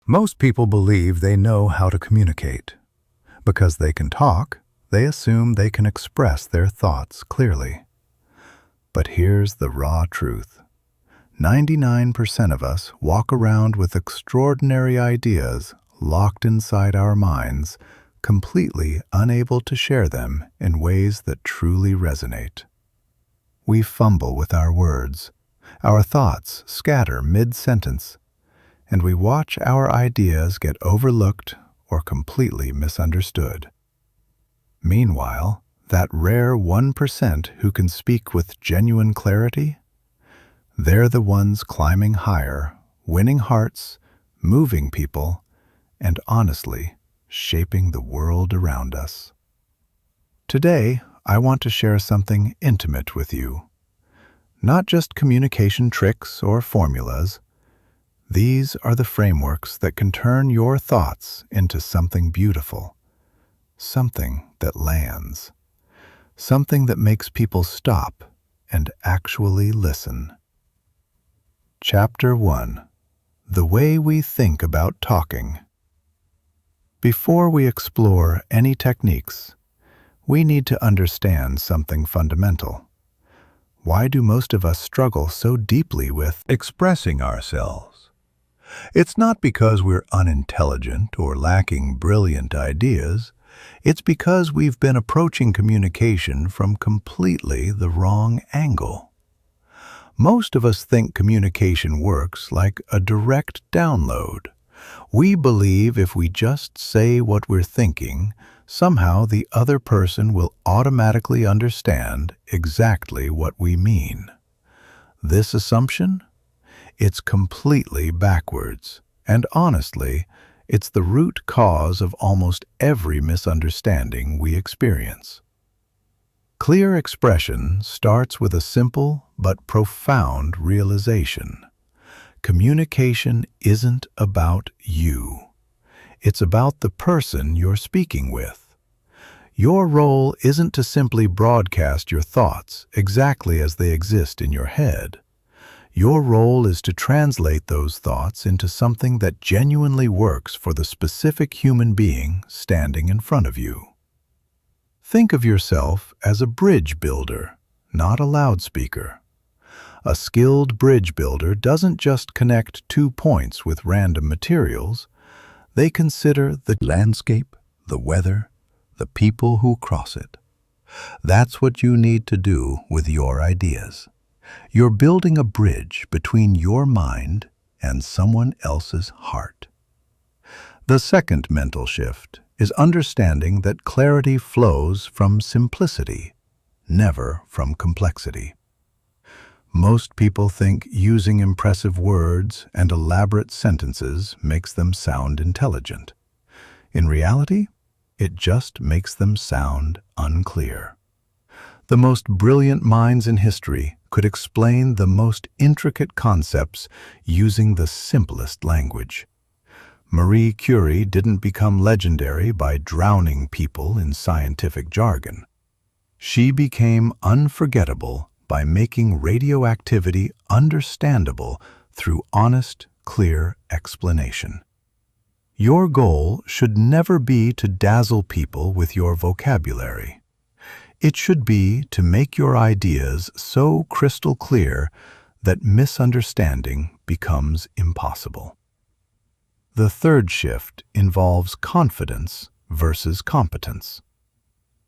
Most people believe they know how to communicate. Because they can talk, they assume they can express their thoughts clearly. But here's the raw truth. 99% of us walk around with extraordinary ideas locked inside our minds, completely unable to share them in ways that truly resonate. We fumble with our words. Our thoughts scatter mid-sentence, and we watch our ideas get overlooked or completely misunderstood. Meanwhile, that rare 1% who can speak with genuine clarity, they're the ones climbing higher, winning hearts, moving people, and honestly, shaping the world around us. Today, I want to share something intimate with you. Not just communication tricks or formulas. These are the frameworks that can turn your thoughts into something beautiful, something that lands, something that makes people stop and actually listen. Chapter 1. The Way We Think About Talking. Before we explore any techniques, we need to understand something fundamental. Why do most of us struggle so deeply with expressing ourselves? It's not because we're unintelligent or lacking brilliant ideas. It's because we've been approaching communication from completely the wrong angle. Most of us think communication works like a direct download. We believe if we just say what we're thinking, somehow the other person will automatically understand exactly what we mean. This assumption? It's completely backwards, and honestly, it's the root cause of almost every misunderstanding we experience. Clear expression starts with a simple but profound realization. Communication isn't about you. It's about the person you're speaking with. Your role isn't to simply broadcast your thoughts exactly as they exist in your head. Your role is to translate those thoughts into something that genuinely works for the specific human being standing in front of you. Think of yourself as a bridge builder, not a loudspeaker. A skilled bridge builder doesn't just connect 2 points with random materials. They consider the landscape, the weather, the people who cross it. That's what you need to do with your ideas. You're building a bridge between your mind and someone else's heart. The second mental shift is understanding that clarity flows from simplicity, never from complexity. Most people think using impressive words and elaborate sentences makes them sound intelligent. In reality, it just makes them sound unclear. The most brilliant minds in history could explain the most intricate concepts using the simplest language. Marie Curie didn't become legendary by drowning people in scientific jargon. She became unforgettable by making radioactivity understandable through honest, clear explanation. Your goal should never be to dazzle people with your vocabulary. It should be to make your ideas so crystal clear that misunderstanding becomes impossible. The third shift involves confidence versus competence.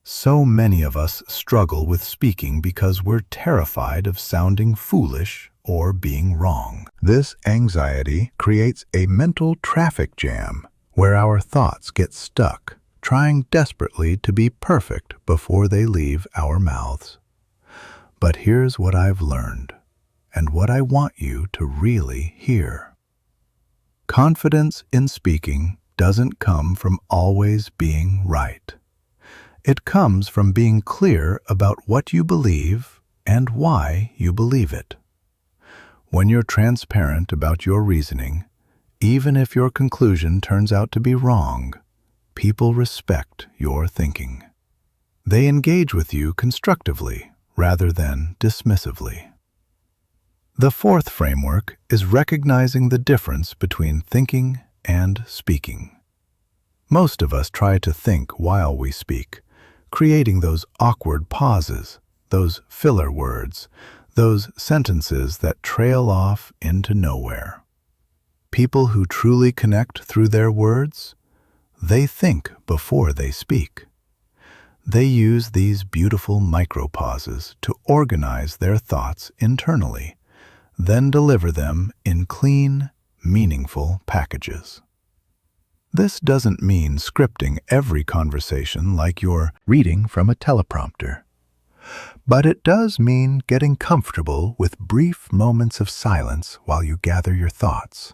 So many of us struggle with speaking because we're terrified of sounding foolish or being wrong. This anxiety creates a mental traffic jam where our thoughts get stuck, trying desperately to be perfect before they leave our mouths. But here's what I've learned, and what I want you to really hear. Confidence in speaking doesn't come from always being right. It comes from being clear about what you believe and why you believe it. When you're transparent about your reasoning, even if your conclusion turns out to be wrong, people respect your thinking. They engage with you constructively rather than dismissively. The fourth framework is recognizing the difference between thinking and speaking. Most of us try to think while we speak, creating those awkward pauses, those filler words, those sentences that trail off into nowhere. People who truly connect through their words, they think before they speak. They use these beautiful micropauses to organize their thoughts internally, then deliver them in clean, meaningful packages. This doesn't mean scripting every conversation like you're reading from a teleprompter. But it does mean getting comfortable with brief moments of silence while you gather your thoughts.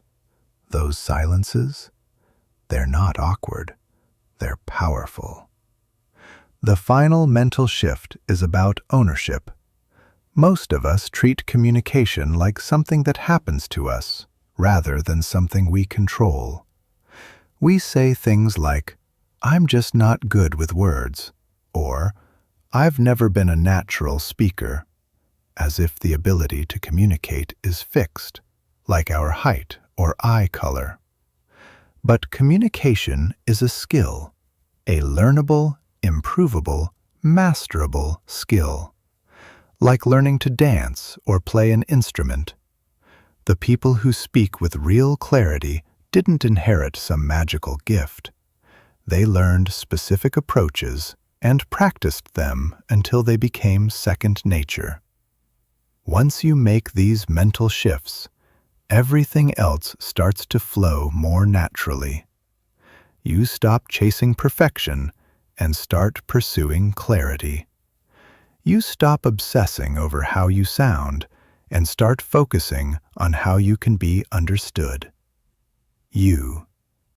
Those silences, they're not awkward, they're powerful. The final mental shift is about ownership. Most of us treat communication like something that happens to us, rather than something we control. We say things like, "I'm just not good with words," or "I've never been a natural speaker," as if the ability to communicate is fixed, like our height or eye color. But communication is a skill, a learnable, improvable, masterable skill. Like learning to dance or play an instrument. The people who speak with real clarity didn't inherit some magical gift. They learned specific approaches and practiced them until they became second nature. Once you make these mental shifts, everything else starts to flow more naturally. You stop chasing perfection and start pursuing clarity. You stop obsessing over how you sound and start focusing on how you can be understood. You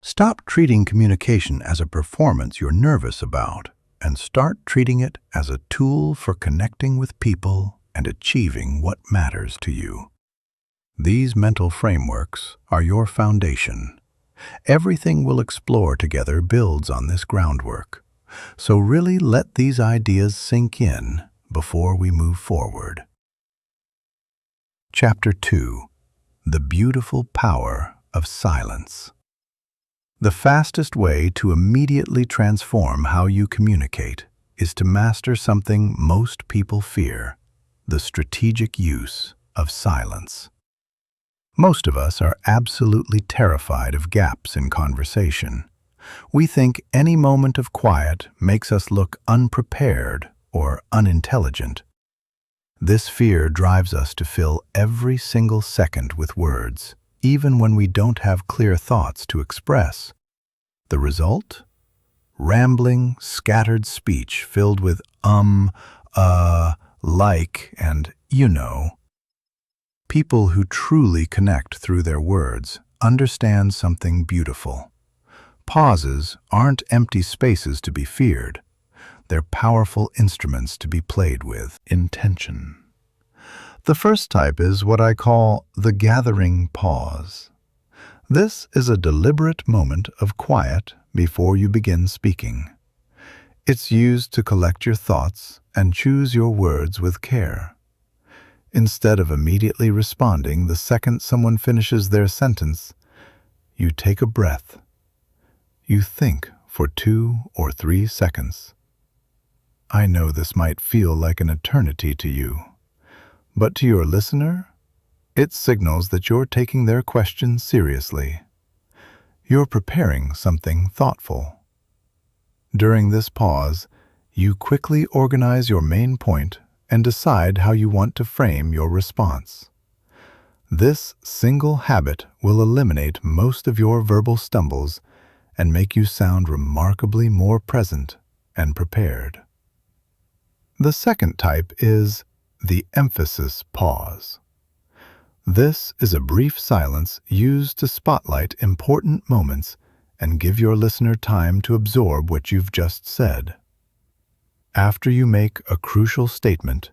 stop treating communication as a performance you're nervous about and start treating it as a tool for connecting with people and achieving what matters to you. These mental frameworks are your foundation. Everything we'll explore together builds on this groundwork. So really let these ideas sink in before we move forward. Chapter 2. The Beautiful Power of Silence. The fastest way to immediately transform how you communicate is to master something most people fear: the strategic use of silence. Most of us are absolutely terrified of gaps in conversation. We think any moment of quiet makes us look unprepared or unintelligent. This fear drives us to fill every single second with words, even when we don't have clear thoughts to express. The result? Rambling, scattered speech filled with like, and you know. People who truly connect through their words understand something beautiful. Pauses aren't empty spaces to be feared. They're powerful instruments to be played with intention. The first type is what I call the gathering pause. This is a deliberate moment of quiet before you begin speaking. It's used to collect your thoughts and choose your words with care. Instead of immediately responding the second someone finishes their sentence, you take a breath. You think for 2 or 3 seconds. I know this might feel like an eternity to you, but to your listener, it signals that you're taking their question seriously. You're preparing something thoughtful. During this pause, you quickly organize your main point and decide how you want to frame your response. This single habit will eliminate most of your verbal stumbles and make you sound remarkably more present and prepared. The second type is the emphasis pause. This is a brief silence used to spotlight important moments and give your listener time to absorb what you've just said. After you make a crucial statement,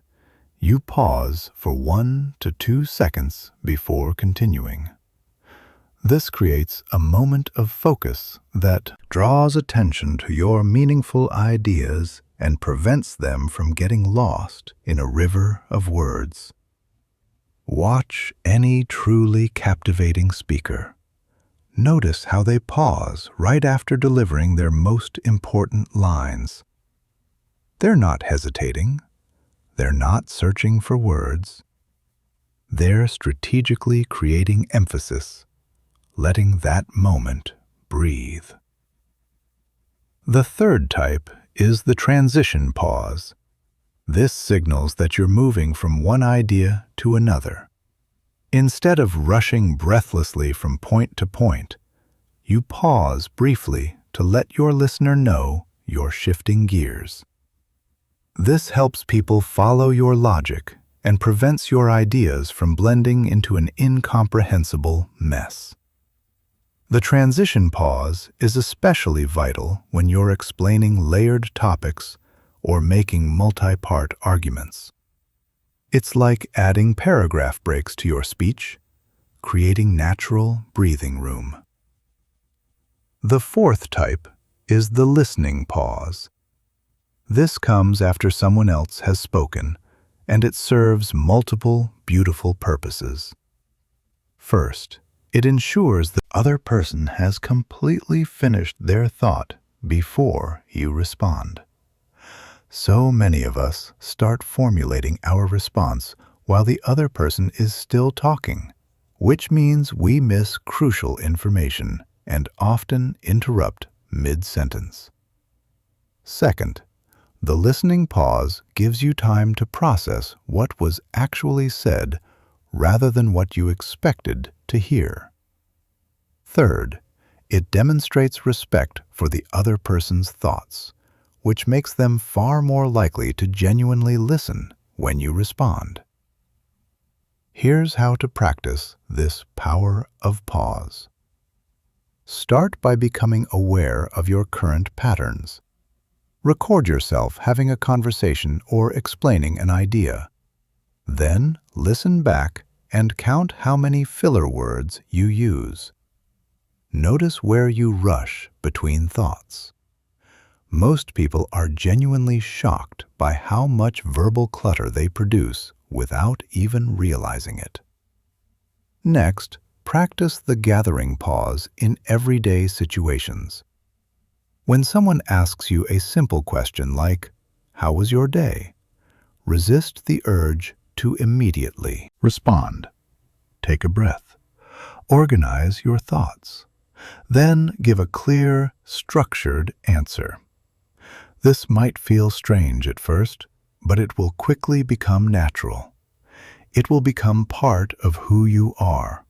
you pause for 1 to 2 seconds before continuing. This creates a moment of focus that draws attention to your meaningful ideas and prevents them from getting lost in a river of words. Watch any truly captivating speaker. Notice how they pause right after delivering their most important lines. They're not hesitating. They're not searching for words. They're strategically creating emphasis, letting that moment breathe. The third type is the transition pause. This signals that you're moving from one idea to another. Instead of rushing breathlessly from point to point, you pause briefly to let your listener know you're shifting gears. This helps people follow your logic and prevents your ideas from blending into an incomprehensible mess. The transition pause is especially vital when you're explaining layered topics or making multi-part arguments. It's like adding paragraph breaks to your speech, creating natural breathing room. The fourth type is the listening pause. This comes after someone else has spoken, and it serves multiple beautiful purposes. First, it ensures the other person has completely finished their thought before you respond. So many of us start formulating our response while the other person is still talking, which means we miss crucial information and often interrupt mid-sentence. Second, the listening pause gives you time to process what was actually said rather than what you expected to hear. Third, it demonstrates respect for the other person's thoughts, which makes them far more likely to genuinely listen when you respond. Here's how to practice this power of pause. Start by becoming aware of your current patterns. Record yourself having a conversation or explaining an idea. Then listen back and count how many filler words you use. Notice where you rush between thoughts. Most people are genuinely shocked by how much verbal clutter they produce without even realizing it. Next, practice the gathering pause in everyday situations. When someone asks you a simple question like, "How was your day?" resist the urge to immediately respond. Take a breath. Organize your thoughts. Then give a clear, structured answer. This might feel strange at first, but it will quickly become natural. It will become part of who you are.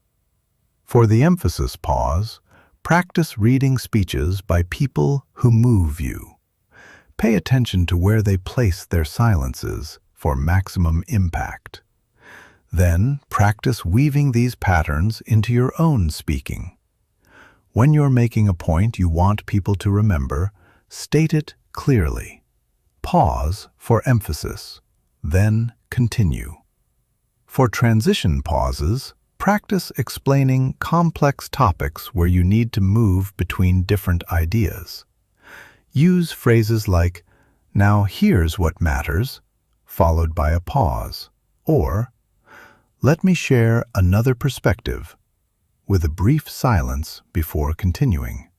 For the emphasis pause, practice reading speeches by people who move you. Pay attention to where they place their silences for maximum impact. Then practice weaving these patterns into your own speaking. When you're making a point you want people to remember, state it clearly. Pause for emphasis, then continue. For transition pauses, practice explaining complex topics where you need to move between different ideas. Use phrases like, "Now here's what matters," followed by a pause, or, "Let me share another perspective," with a brief silence before continuing.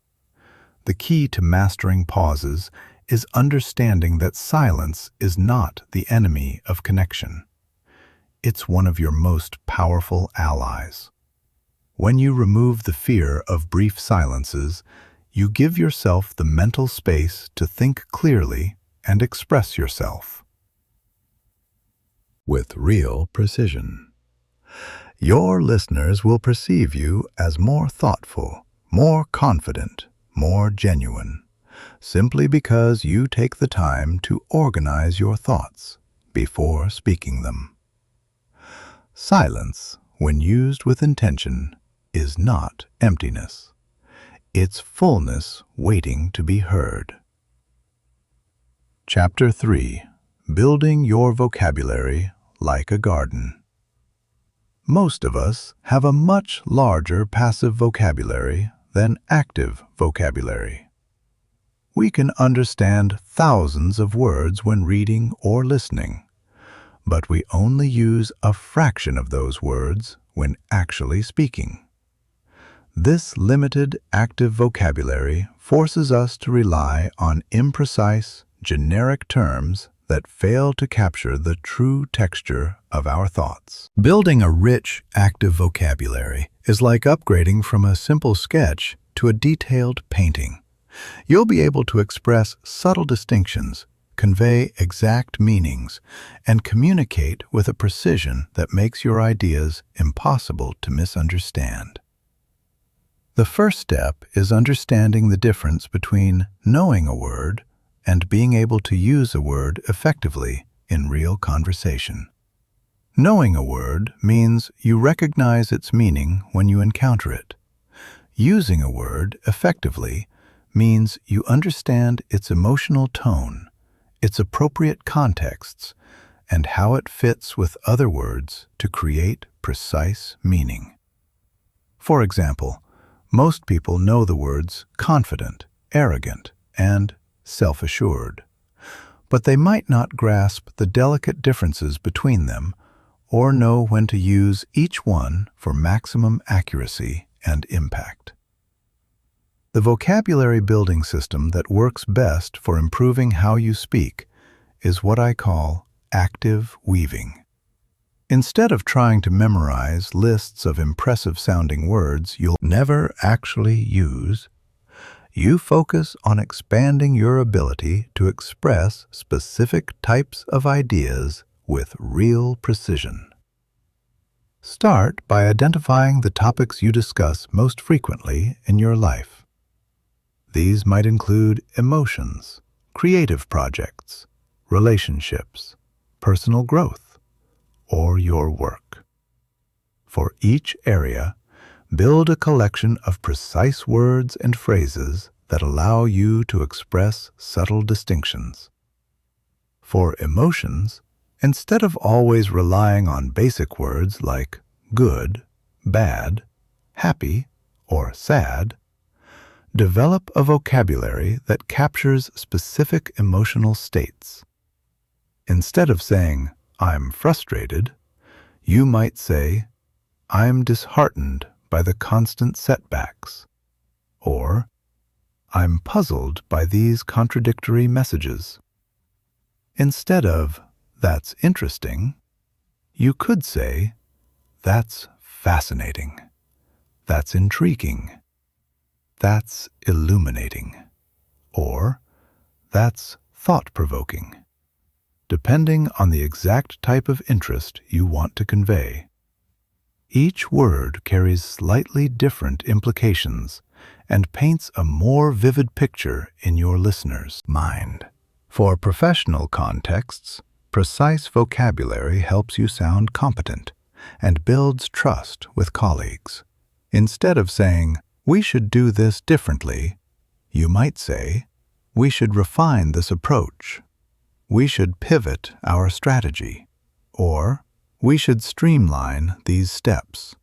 The key to mastering pauses is understanding that silence is not the enemy of connection. It's one of your most powerful allies. When you remove the fear of brief silences, you give yourself the mental space to think clearly and express yourself with real precision. Your listeners will perceive you as more thoughtful, more confident, more genuine, simply because you take the time to organize your thoughts before speaking them. Silence, when used with intention, is not emptiness. It's fullness waiting to be heard. Chapter 3. Building your vocabulary like a garden. Most of us have a much larger passive vocabulary than active vocabulary. We can understand thousands of words when reading or listening, but we only use a fraction of those words when actually speaking. This limited, active vocabulary forces us to rely on imprecise, generic terms that fail to capture the true texture of our thoughts. Building a rich, active vocabulary is like upgrading from a simple sketch to a detailed painting. You'll be able to express subtle distinctions, convey exact meanings, and communicate with a precision that makes your ideas impossible to misunderstand. The first step is understanding the difference between knowing a word and being able to use a word effectively in real conversation. Knowing a word means you recognize its meaning when you encounter it. Using a word effectively means you understand its emotional tone, its appropriate contexts, and how it fits with other words to create precise meaning. For example, most people know the words confident, arrogant, and self-assured, but they might not grasp the delicate differences between them or know when to use each one for maximum accuracy and impact. The vocabulary building system that works best for improving how you speak is what I call active weaving. Instead of trying to memorize lists of impressive-sounding words you'll never actually use, you focus on expanding your ability to express specific types of ideas with real precision. Start by identifying the topics you discuss most frequently in your life. These might include emotions, creative projects, relationships, personal growth, or your work. For each area, build a collection of precise words and phrases that allow you to express subtle distinctions. For emotions, instead of always relying on basic words like good, bad, happy, or sad, develop a vocabulary that captures specific emotional states. Instead of saying, "I'm frustrated," you might say, "I'm disheartened by the constant setbacks," or "I'm puzzled by these contradictory messages." Instead of, "That's interesting," you could say, "That's fascinating," "That's intriguing," "That's illuminating," or "That's thought-provoking," depending on the exact type of interest you want to convey. Each word carries slightly different implications and paints a more vivid picture in your listener's mind. For professional contexts, precise vocabulary helps you sound competent and builds trust with colleagues. Instead of saying, "We should do this differently," you might say, "We should refine this approach," "We should pivot our strategy," or "We should streamline these steps."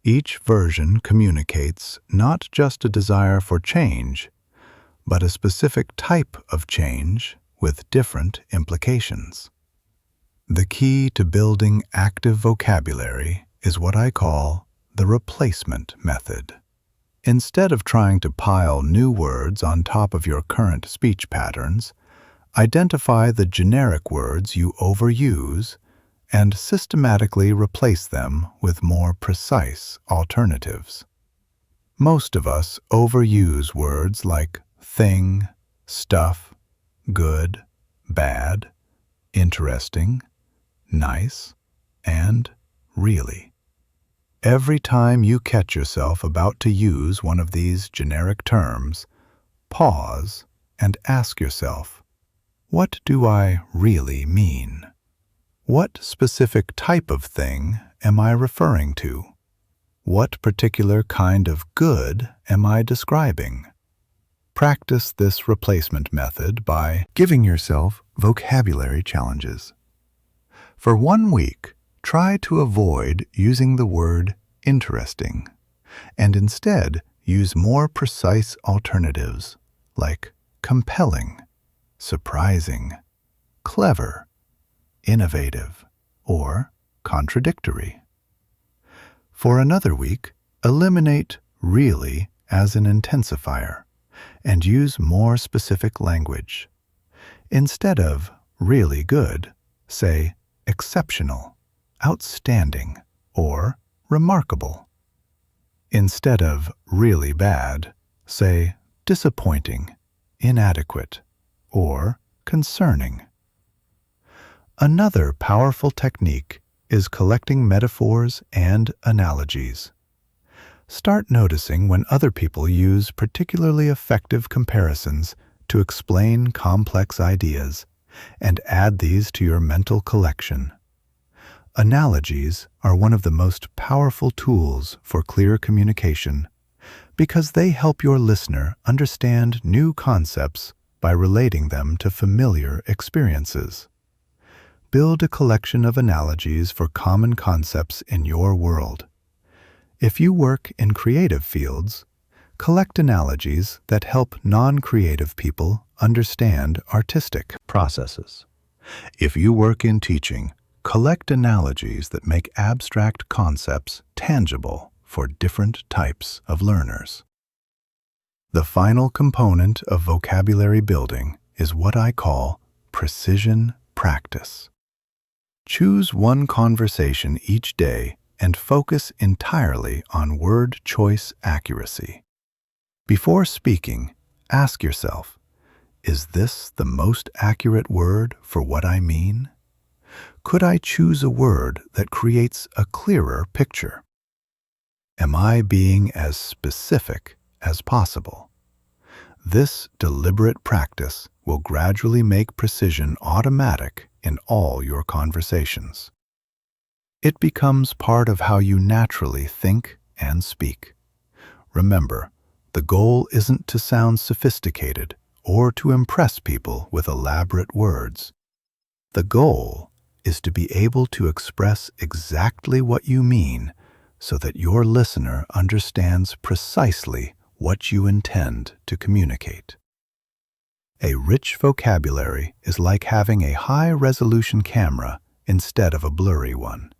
Each version communicates not just a desire for change, but a specific type of change with different implications. The key to building active vocabulary is what I call the replacement method. Instead of trying to pile new words on top of your current speech patterns, identify the generic words you overuse and systematically replace them with more precise alternatives. Most of us overuse words like thing, stuff, good, bad, interesting, nice, and really. Every time you catch yourself about to use one of these generic terms, pause and ask yourself, what do I really mean? What specific type of thing am I referring to? What particular kind of good am I describing? Practice this replacement method by giving yourself vocabulary challenges. For 1 week, try to avoid using the word interesting, and instead use more precise alternatives like compelling, surprising, clever, innovative, or contradictory. For another week, eliminate really as an intensifier and use more specific language. Instead of really good, say exceptional, outstanding, or remarkable. Instead of really bad, say disappointing, inadequate, or concerning. Another powerful technique is collecting metaphors and analogies. Start noticing when other people use particularly effective comparisons to explain complex ideas, and add these to your mental collection. Analogies are one of the most powerful tools for clear communication because they help your listener understand new concepts by relating them to familiar experiences. Build a collection of analogies for common concepts in your world. If you work in creative fields, collect analogies that help non-creative people understand artistic processes. If you work in teaching, collect analogies that make abstract concepts tangible for different types of learners. The final component of vocabulary building is what I call precision practice. Choose one conversation each day and focus entirely on word choice accuracy. Before speaking, ask yourself, is this the most accurate word for what I mean? Could I choose a word that creates a clearer picture? Am I being as specific as possible? This deliberate practice will gradually make precision automatic in all your conversations. It becomes part of how you naturally think and speak. Remember, the goal isn't to sound sophisticated or to impress people with elaborate words. The goal is to be able to express exactly what you mean so that your listener understands precisely what you intend to communicate. A rich vocabulary is like having a high-resolution camera instead of a blurry one.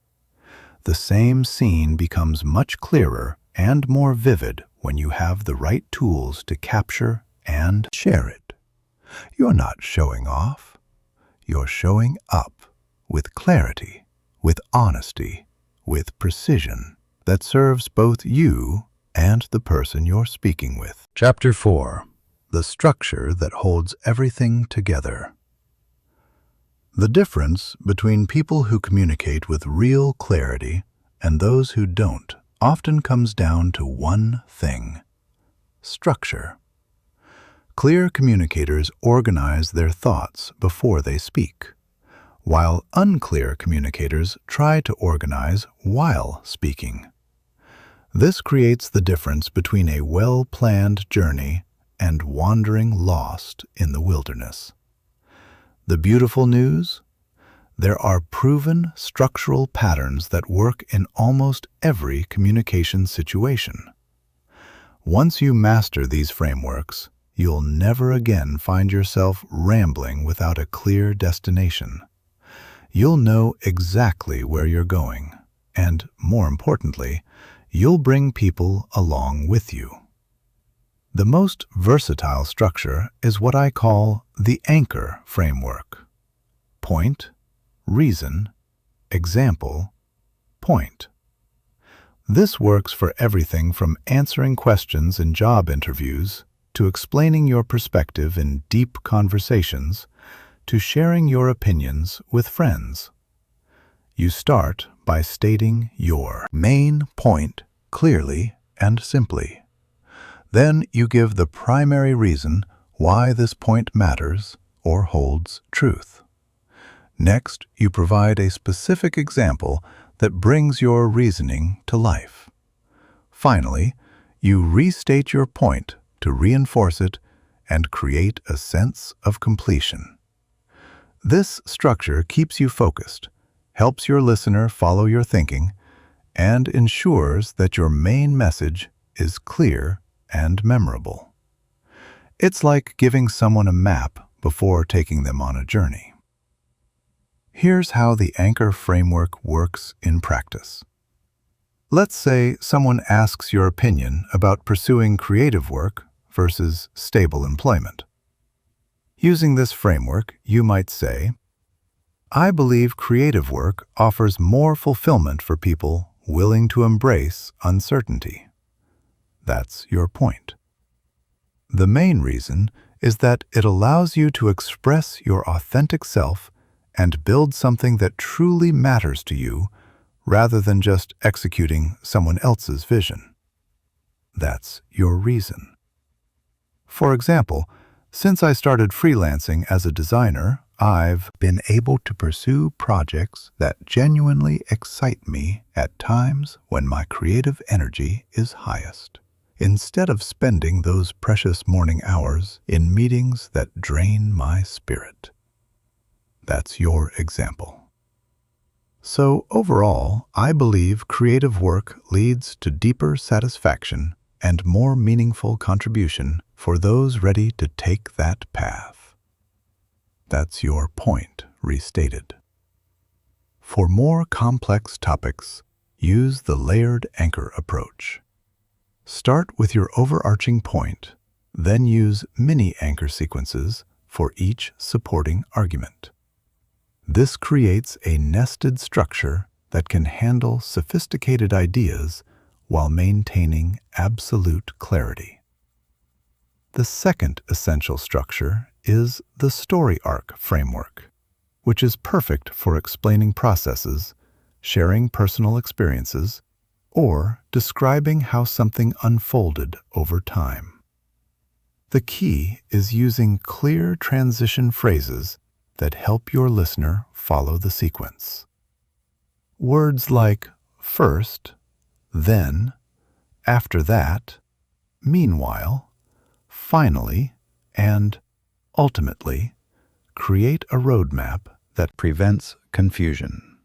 The same scene becomes much clearer and more vivid when you have the right tools to capture and share it. You're not showing off. You're showing up with clarity, with honesty, with precision that serves both you and the person you're speaking with. Chapter 4. The structure that holds everything together. The difference between people who communicate with real clarity and those who don't often comes down to one thing: structure. Clear communicators organize their thoughts before they speak, while unclear communicators try to organize while speaking. This creates the difference between a well-planned journey and wandering lost in the wilderness. The beautiful news? There are proven structural patterns that work in almost every communication situation. Once you master these frameworks, you'll never again find yourself rambling without a clear destination. You'll know exactly where you're going, and, more importantly, you'll bring people along with you. The most versatile structure is what I call the anchor framework. Point, reason, example, point. This works for everything from answering questions in job interviews to explaining your perspective in deep conversations to sharing your opinions with friends. You start by stating your main point clearly and simply. Then you give the primary reason why this point matters or holds truth. Next, you provide a specific example that brings your reasoning to life. Finally, you restate your point to reinforce it and create a sense of completion. This structure keeps you focused, helps your listener follow your thinking, and ensures that your main message is clear and memorable. It's like giving someone a map before taking them on a journey. Here's how the anchor framework works in practice. Let's say someone asks your opinion about pursuing creative work versus stable employment. Using this framework, you might say, I believe creative work offers more fulfillment for people willing to embrace uncertainty. That's your point. The main reason is that it allows you to express your authentic self and build something that truly matters to you rather than just executing someone else's vision. That's your reason. For example, since I started freelancing as a designer, I've been able to pursue projects that genuinely excite me at times when my creative energy is highest, instead of spending those precious morning hours in meetings that drain my spirit. That's your example. So overall, I believe creative work leads to deeper satisfaction and more meaningful contribution for those ready to take that path. That's your point restated. For more complex topics, use the layered anchor approach. Start with your overarching point, then use mini anchor sequences for each supporting argument. This creates a nested structure that can handle sophisticated ideas while maintaining absolute clarity. The second essential structure is the story arc framework, which is perfect for explaining processes, sharing personal experiences, or describing how something unfolded over time. The key is using clear transition phrases that help your listener follow the sequence. Words like first, then, after that, meanwhile, finally, and ultimately create a roadmap that prevents confusion.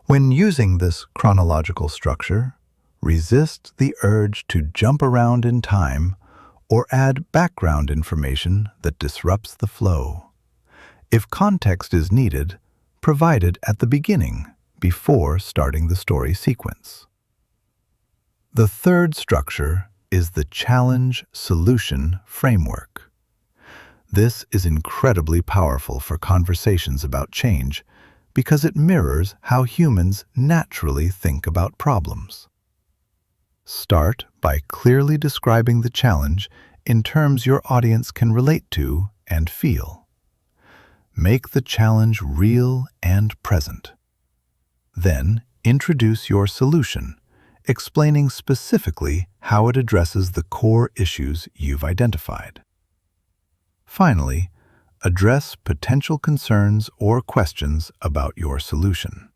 When using this chronological structure, resist the urge to jump around in time or add background information that disrupts the flow. If context is needed, provide it at the beginning before starting the story sequence. The third structure is the challenge-solution framework. This is incredibly powerful for conversations about change because it mirrors how humans naturally think about problems. Start by clearly describing the challenge in terms your audience can relate to and feel. Make the challenge real and present. Then, introduce your solution, explaining specifically how it addresses the core issues you've identified. Finally, address potential concerns or questions about your solution.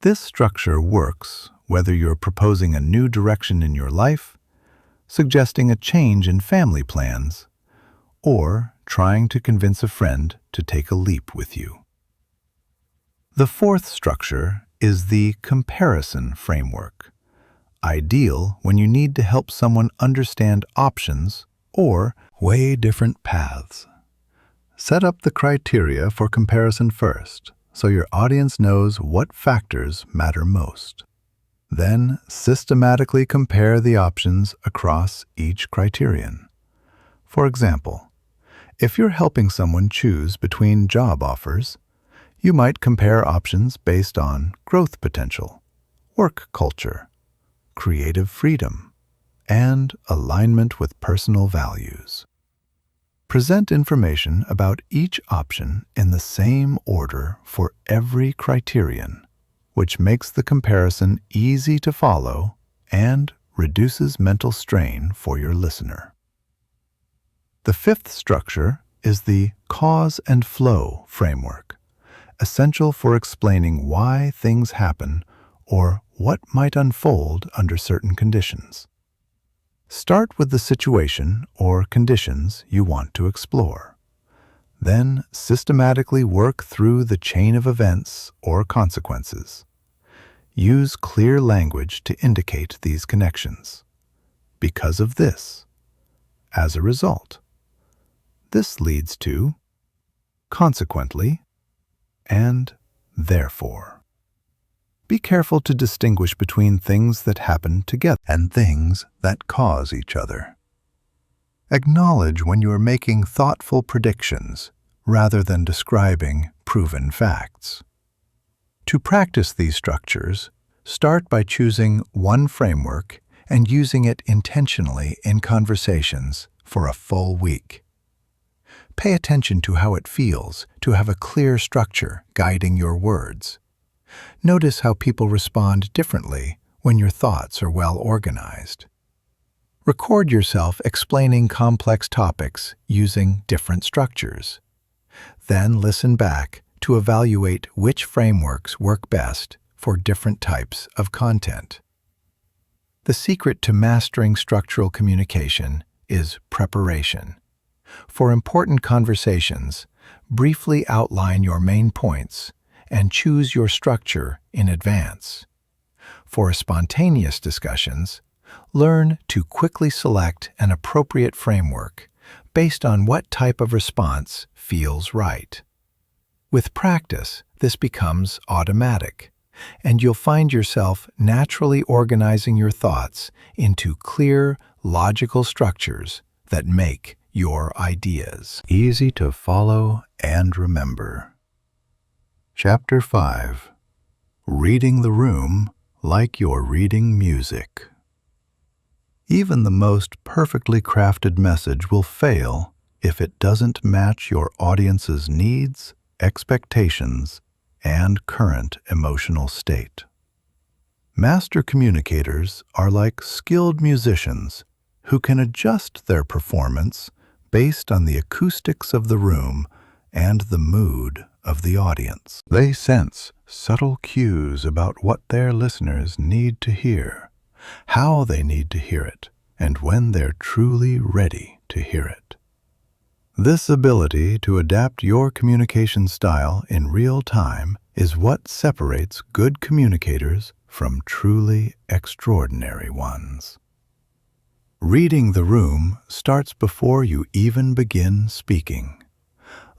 This structure works whether you're proposing a new direction in your life, suggesting a change in family plans, or trying to convince a friend to take a leap with you. The fourth structure is the comparison framework, ideal when you need to help someone understand options or weigh different paths. Set up the criteria for comparison first, so your audience knows what factors matter most. Then systematically compare the options across each criterion. For example, if you're helping someone choose between job offers, you might compare options based on growth potential, work culture, creative freedom, and alignment with personal values. Present information about each option in the same order for every criterion, which makes the comparison easy to follow and reduces mental strain for your listener. The fifth structure is the cause and flow framework, essential for explaining why things happen or what might unfold under certain conditions. Start with the situation or conditions you want to explore. Then systematically work through the chain of events or consequences. Use clear language to indicate these connections. Because of this, as a result. This leads to, consequently, and therefore. Be careful to distinguish between things that happen together and things that cause each other. Acknowledge when you are making thoughtful predictions rather than describing proven facts. To practice these structures, start by choosing one framework and using it intentionally in conversations for a full week. Pay attention to how it feels to have a clear structure guiding your words. Notice how people respond differently when your thoughts are well organized. Record yourself explaining complex topics using different structures. Then listen back to evaluate which frameworks work best for different types of content. The secret to mastering structural communication is preparation. For important conversations, briefly outline your main points and choose your structure in advance. For spontaneous discussions, learn to quickly select an appropriate framework based on what type of response feels right. With practice, this becomes automatic, and you'll find yourself naturally organizing your thoughts into clear, logical structures that make your ideas easy to follow and remember. Chapter 5. Reading the room like you're reading music. Even the most perfectly crafted message will fail if it doesn't match your audience's needs, expectations, and current emotional state. Master communicators are like skilled musicians who can adjust their performance based on the acoustics of the room and the mood of the audience. They sense subtle cues about what their listeners need to hear, how they need to hear it, and when they're truly ready to hear it. This ability to adapt your communication style in real time is what separates good communicators from truly extraordinary ones. Reading the room starts before you even begin speaking.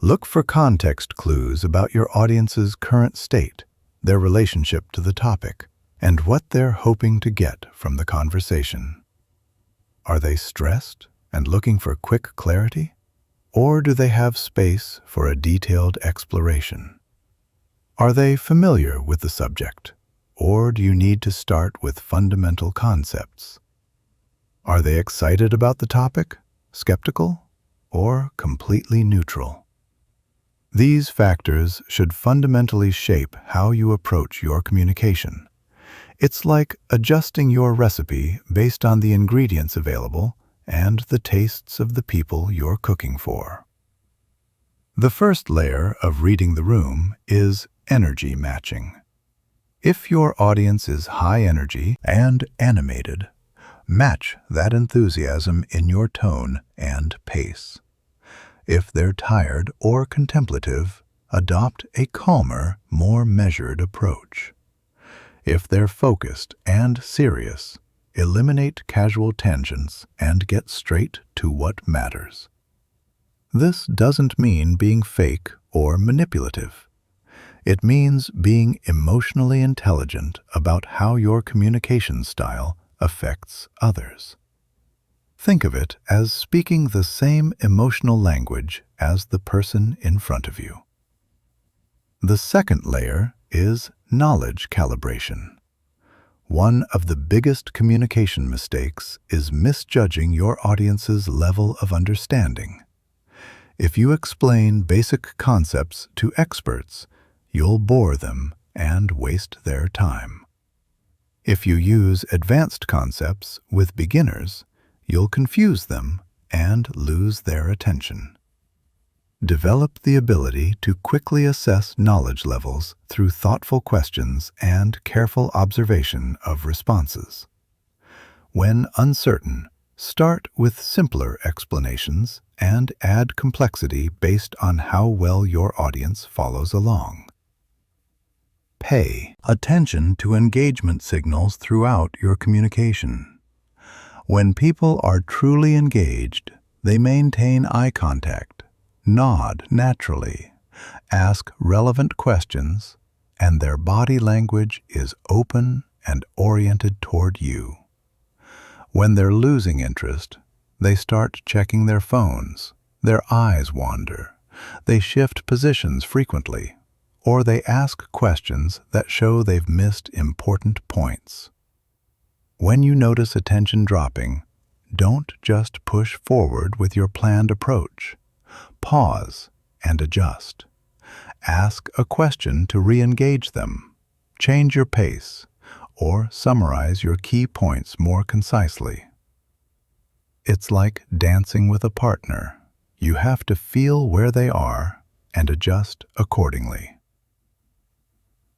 Look for context clues about your audience's current state, their relationship to the topic, and what they're hoping to get from the conversation. Are they stressed and looking for quick clarity? Or do they have space for a detailed exploration? Are they familiar with the subject, or do you need to start with fundamental concepts? Are they excited about the topic, skeptical, or completely neutral? These factors should fundamentally shape how you approach your communication. It's like adjusting your recipe based on the ingredients available and the tastes of the people you're cooking for. The first layer of reading the room is energy matching. If your audience is high energy and animated, match that enthusiasm in your tone and pace. If they're tired or contemplative, adopt a calmer, more measured approach. If they're focused and serious, eliminate casual tangents and get straight to what matters. This doesn't mean being fake or manipulative. It means being emotionally intelligent about how your communication style affects others. Think of it as speaking the same emotional language as the person in front of you. The second layer is knowledge calibration. One of the biggest communication mistakes is misjudging your audience's level of understanding. If you explain basic concepts to experts, you'll bore them and waste their time. If you use advanced concepts with beginners, you'll confuse them and lose their attention. Develop the ability to quickly assess knowledge levels through thoughtful questions and careful observation of responses. When uncertain, start with simpler explanations and add complexity based on how well your audience follows along. Pay attention to engagement signals throughout your communication. When people are truly engaged, they maintain eye contact, nod naturally, ask relevant questions, and their body language is open and oriented toward you. When they're losing interest, they start checking their phones, their eyes wander, they shift positions frequently, or they ask questions that show they've missed important points. When you notice attention dropping, don't just push forward with your planned approach. Pause and adjust. Ask a question to re-engage them. Change your pace, or summarize your key points more concisely. It's like dancing with a partner. You have to feel where they are and adjust accordingly.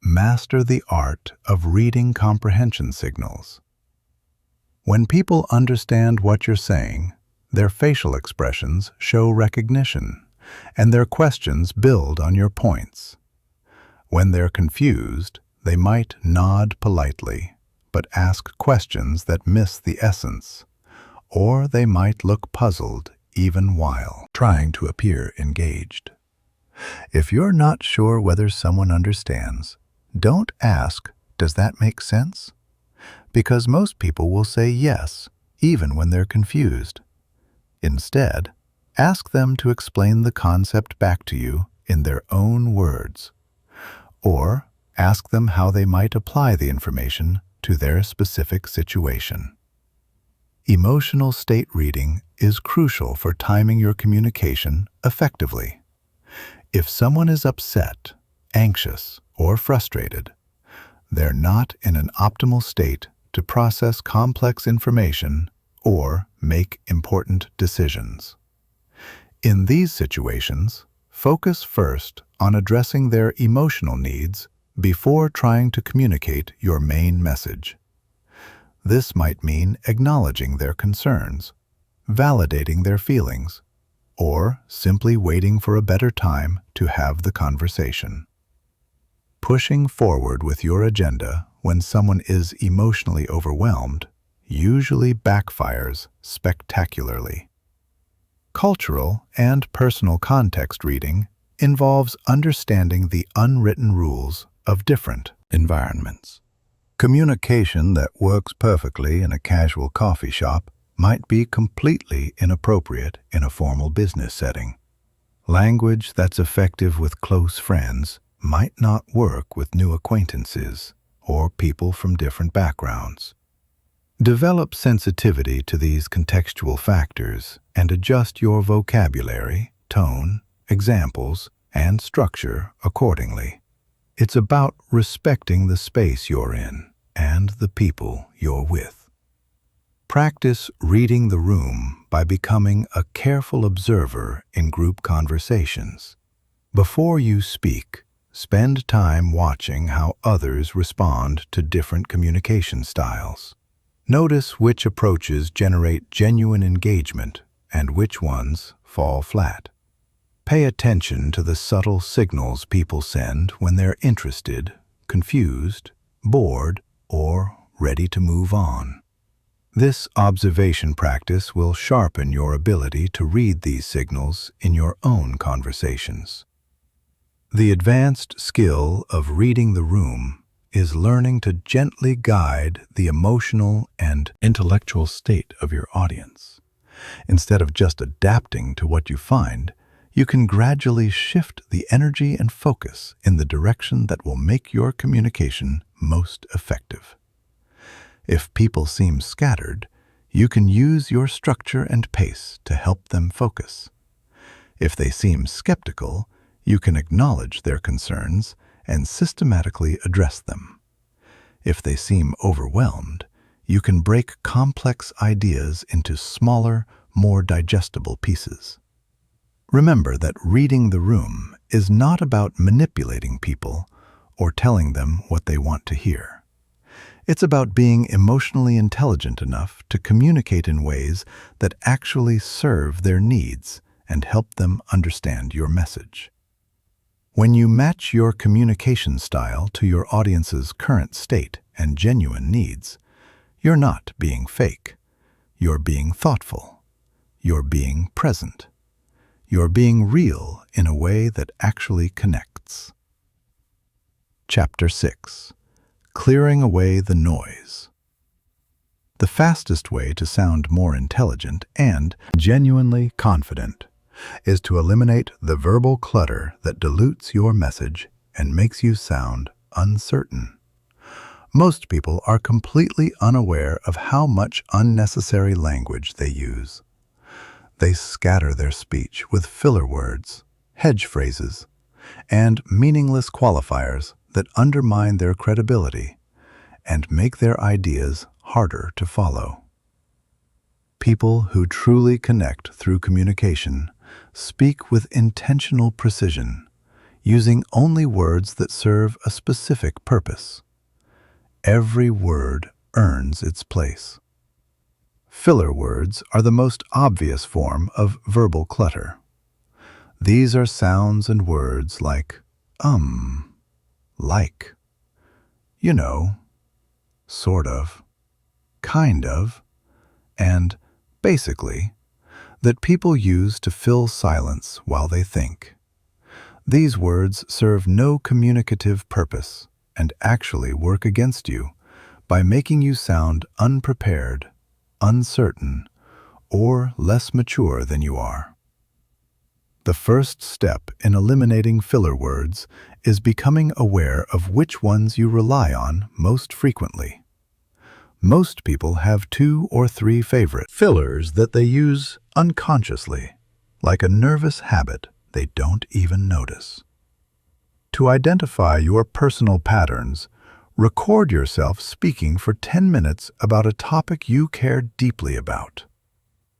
Master the art of reading comprehension signals. When people understand what you're saying, their facial expressions show recognition, and their questions build on your points. When they're confused, they might nod politely, but ask questions that miss the essence, or they might look puzzled even while trying to appear engaged. If you're not sure whether someone understands, don't ask, "Does that make sense?" Because most people will say yes, even when they're confused. Instead, ask them to explain the concept back to you in their own words, or ask them how they might apply the information to their specific situation. Emotional state reading is crucial for timing your communication effectively. If someone is upset, anxious, or frustrated, they're not in an optimal state to process complex information or make important decisions. In these situations, focus first on addressing their emotional needs before trying to communicate your main message. This might mean acknowledging their concerns, validating their feelings, or simply waiting for a better time to have the conversation. Pushing forward with your agenda when someone is emotionally overwhelmed usually backfires spectacularly. Cultural and personal context reading involves understanding the unwritten rules of different environments. Communication that works perfectly in a casual coffee shop might be completely inappropriate in a formal business setting. Language that's effective with close friends might not work with new acquaintances or people from different backgrounds. Develop sensitivity to these contextual factors and adjust your vocabulary, tone, examples, and structure accordingly. It's about respecting the space you're in and the people you're with. Practice reading the room by becoming a careful observer in group conversations. Before you speak, spend time watching how others respond to different communication styles. Notice which approaches generate genuine engagement and which ones fall flat. Pay attention to the subtle signals people send when they're interested, confused, bored, or ready to move on. This observation practice will sharpen your ability to read these signals in your own conversations. The advanced skill of reading the room is learning to gently guide the emotional and intellectual state of your audience. Instead of just adapting to what you find, you can gradually shift the energy and focus in the direction that will make your communication most effective. If people seem scattered, you can use your structure and pace to help them focus. If they seem skeptical, you can acknowledge their concerns and systematically address them. If they seem overwhelmed, you can break complex ideas into smaller, more digestible pieces. Remember that reading the room is not about manipulating people or telling them what they want to hear. It's about being emotionally intelligent enough to communicate in ways that actually serve their needs and help them understand your message. When you match your communication style to your audience's current state and genuine needs, you're not being fake. You're being thoughtful. You're being present. You're being real in a way that actually connects. Chapter 6. Clearing away the noise. The fastest way to sound more intelligent and genuinely confident is to eliminate the verbal clutter that dilutes your message and makes you sound uncertain. Most people are completely unaware of how much unnecessary language they use. They scatter their speech with filler words, hedge phrases, and meaningless qualifiers that undermine their credibility and make their ideas harder to follow. People who truly connect through communication speak with intentional precision, using only words that serve a specific purpose. Every word earns its place. Filler words are the most obvious form of verbal clutter. These are sounds and words like like, you know, sort of, kind of, and basically, that people use to fill silence while they think. These words serve no communicative purpose and actually work against you by making you sound unprepared, uncertain, or less mature than you are. The first step in eliminating filler words is becoming aware of which ones you rely on most frequently. Most people have 2 or 3 favorite fillers that they use unconsciously, like a nervous habit they don't even notice. To identify your personal patterns, record yourself speaking for 10 minutes about a topic you care deeply about.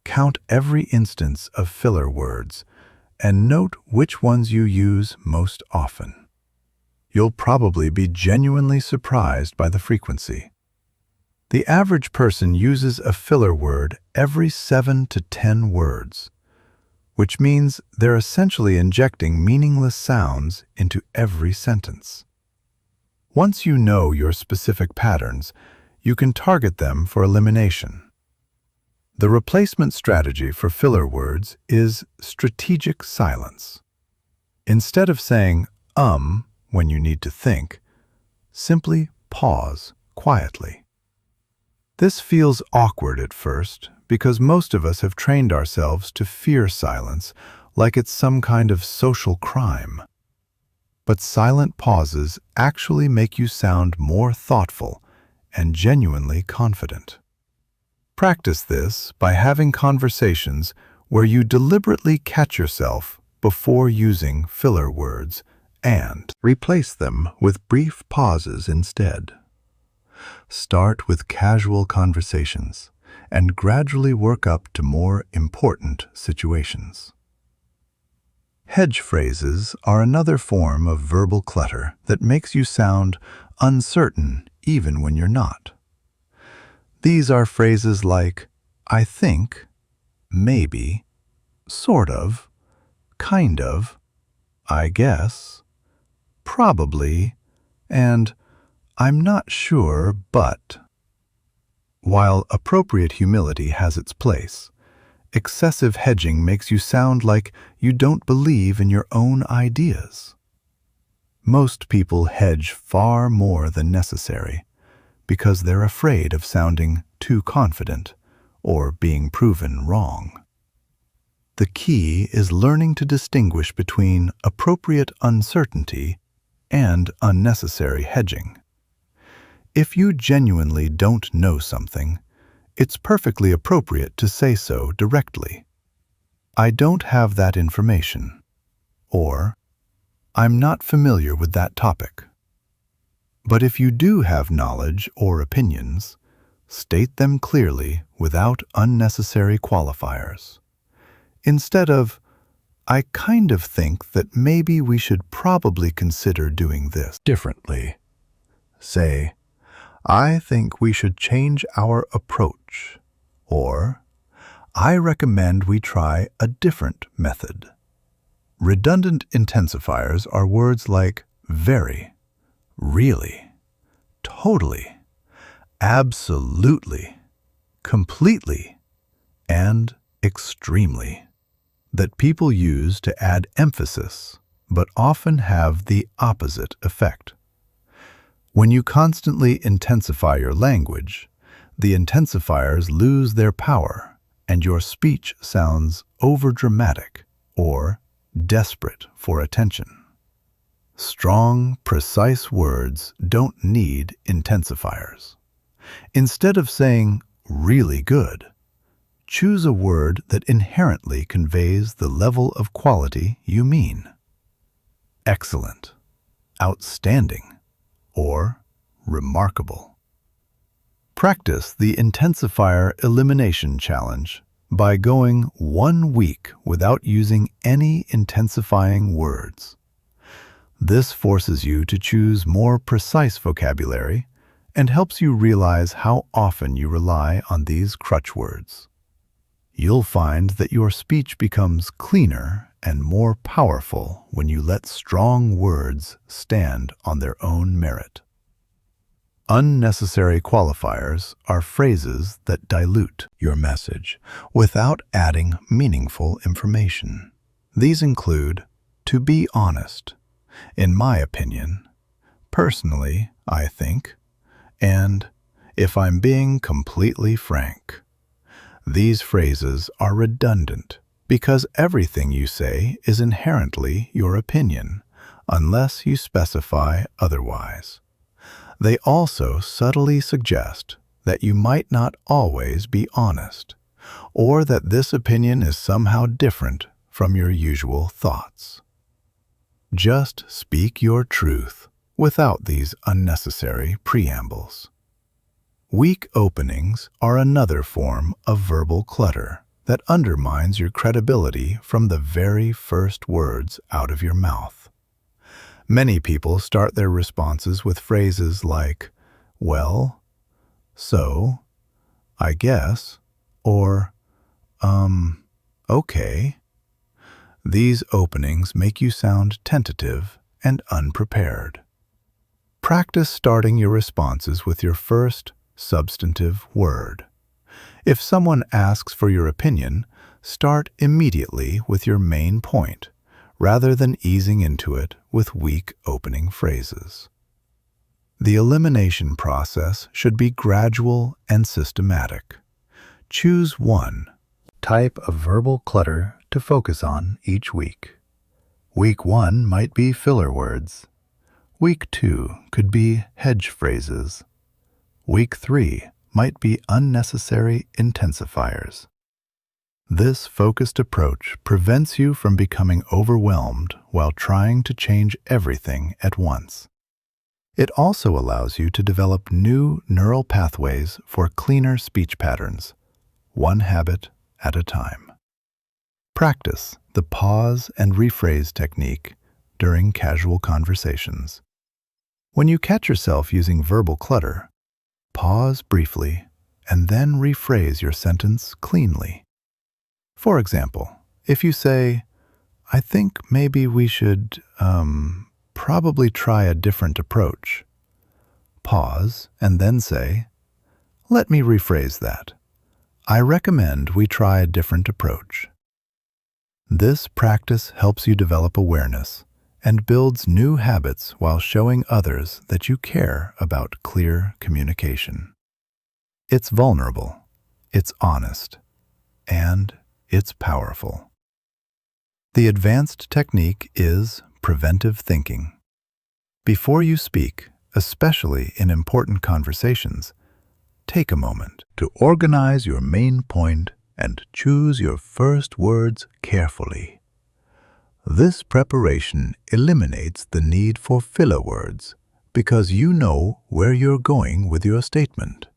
Count every instance of filler words and note which ones you use most often. You'll probably be genuinely surprised by the frequency. The average person uses a filler word every 7 to 10 words, which means they're essentially injecting meaningless sounds into every sentence. Once you know your specific patterns, you can target them for elimination. The replacement strategy for filler words is strategic silence. Instead of saying when you need to think, simply pause quietly. This feels awkward at first because most of us have trained ourselves to fear silence like it's some kind of social crime. But silent pauses actually make you sound more thoughtful and genuinely confident. Practice this by having conversations where you deliberately catch yourself before using filler words and replace them with brief pauses instead. Start with casual conversations and gradually work up to more important situations. Hedge phrases are another form of verbal clutter that makes you sound uncertain even when you're not. These are phrases like, I think, maybe, sort of, kind of, I guess, probably, and I'm not sure, but. While appropriate humility has its place, excessive hedging makes you sound like you don't believe in your own ideas. Most people hedge far more than necessary because they're afraid of sounding too confident or being proven wrong. The key is learning to distinguish between appropriate uncertainty and unnecessary hedging. If you genuinely don't know something, it's perfectly appropriate to say so directly. I don't have that information, or I'm not familiar with that topic. But if you do have knowledge or opinions, state them clearly without unnecessary qualifiers. Instead of, I kind of think that maybe we should probably consider doing this differently. Say, I think we should change our approach, or I recommend we try a different method. Redundant intensifiers are words like very, really, totally, absolutely, completely, and extremely that people use to add emphasis, but often have the opposite effect. When you constantly intensify your language, the intensifiers lose their power and your speech sounds overdramatic or desperate for attention. Strong, precise words don't need intensifiers. Instead of saying really good, choose a word that inherently conveys the level of quality you mean. Excellent, outstanding, or remarkable. Practice the intensifier elimination challenge by going 1 week without using any intensifying words. This forces you to choose more precise vocabulary and helps you realize how often you rely on these crutch words. You'll find that your speech becomes cleaner and more powerful when you let strong words stand on their own merit. Unnecessary qualifiers are phrases that dilute your message without adding meaningful information. These include "to be honest," "in my opinion," "personally, I think," and "if I'm being completely frank." These phrases are redundant because everything you say is inherently your opinion, unless you specify otherwise. They also subtly suggest that you might not always be honest, or that this opinion is somehow different from your usual thoughts. Just speak your truth without these unnecessary preambles. Weak openings are another form of verbal clutter that undermines your credibility from the very first words out of your mouth. Many people start their responses with phrases like, "well," "so," "I guess," or, "okay." These openings make you sound tentative and unprepared. Practice starting your responses with your first substantive word. If someone asks for your opinion, start immediately with your main point, rather than easing into it with weak opening phrases. The elimination process should be gradual and systematic. Choose one type of verbal clutter to focus on each week. Week 1 might be filler words. Week 2 could be hedge phrases. Week 3 might be unnecessary intensifiers. This focused approach prevents you from becoming overwhelmed while trying to change everything at once. It also allows you to develop new neural pathways for cleaner speech patterns, one habit at a time. Practice the pause and rephrase technique during casual conversations. When you catch yourself using verbal clutter, pause briefly and then rephrase your sentence cleanly. For example, if you say, "I think maybe we should, probably try a different approach," pause and then say, "Let me rephrase that. I recommend we try a different approach." This practice helps you develop awareness and builds new habits while showing others that you care about clear communication. It's vulnerable, it's honest, and it's powerful. The advanced technique is preventive thinking. Before you speak, especially in important conversations, take a moment to organize your main point and choose your first words carefully. This preparation eliminates the need for filler words because you know where you're going with your statement.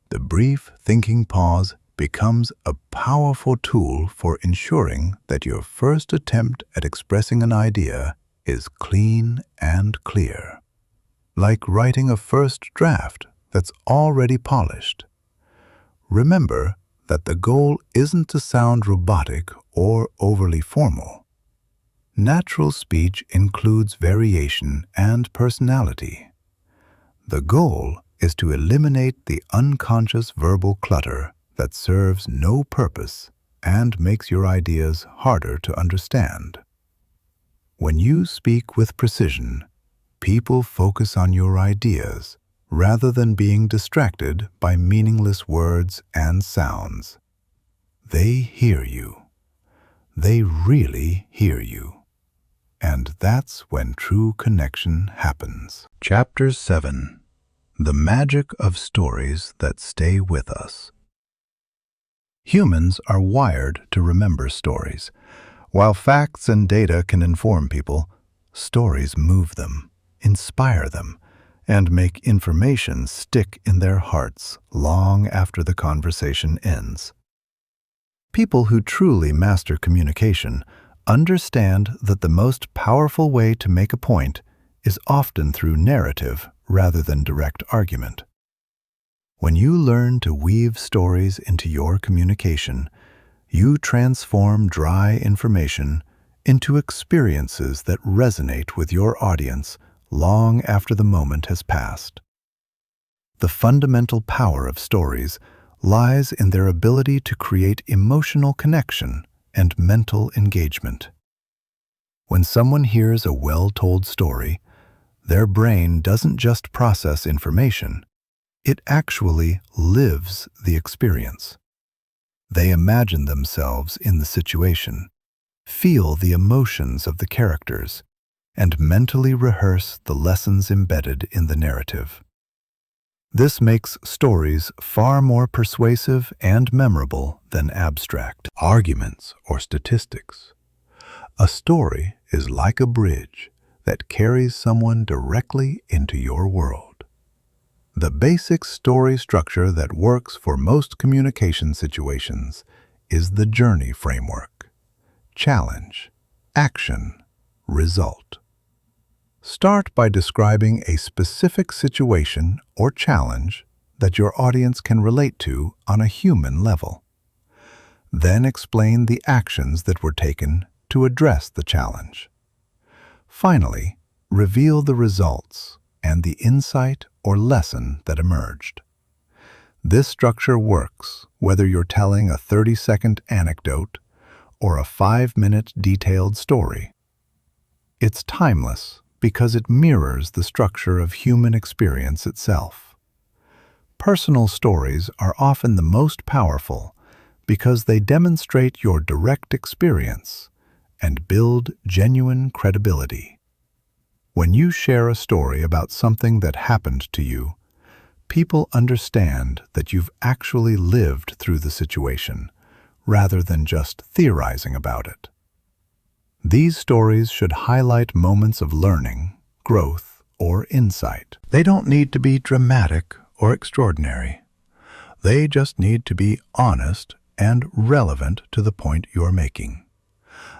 The brief thinking pause becomes a powerful tool for ensuring that your first attempt at expressing an idea is clean and clear. Like writing a first draft that's already polished. Remember that the goal isn't to sound robotic or overly formal. Natural speech includes variation and personality. The goal is to eliminate the unconscious verbal clutter that serves no purpose and makes your ideas harder to understand. When you speak with precision, people focus on your ideas rather than being distracted by meaningless words and sounds. They hear you. They really hear you. And that's when true connection happens. Chapter 7. The Magic of Stories That Stay With Us. Humans are wired to remember stories. While facts and data can inform people, stories move them, inspire them, and make information stick in their hearts long after the conversation ends. People who truly master communication understand that the most powerful way to make a point is often through narrative rather than direct argument. When you learn to weave stories into your communication, you transform dry information into experiences that resonate with your audience long after the moment has passed. The fundamental power of stories lies in their ability to create emotional connection and mental engagement. When someone hears a well-told story, their brain doesn't just process information, it actually lives the experience. They imagine themselves in the situation, feel the emotions of the characters, and mentally rehearse the lessons embedded in the narrative. This makes stories far more persuasive and memorable than abstract arguments or statistics. A story is like a bridge that carries someone directly into your world. The basic story structure that works for most communication situations is the journey framework: challenge, action, result. Start by describing a specific situation or challenge that your audience can relate to on a human level. Then explain the actions that were taken to address the challenge. Finally, reveal the results and the insight or lesson that emerged. This structure works whether you're telling a 30-second anecdote or a 5-minute detailed story. It's timeless because it mirrors the structure of human experience itself. Personal stories are often the most powerful because they demonstrate your direct experience and build genuine credibility. When you share a story about something that happened to you, people understand that you've actually lived through the situation, rather than just theorizing about it. These stories should highlight moments of learning, growth, or insight. They don't need to be dramatic or extraordinary. They just need to be honest and relevant to the point you're making.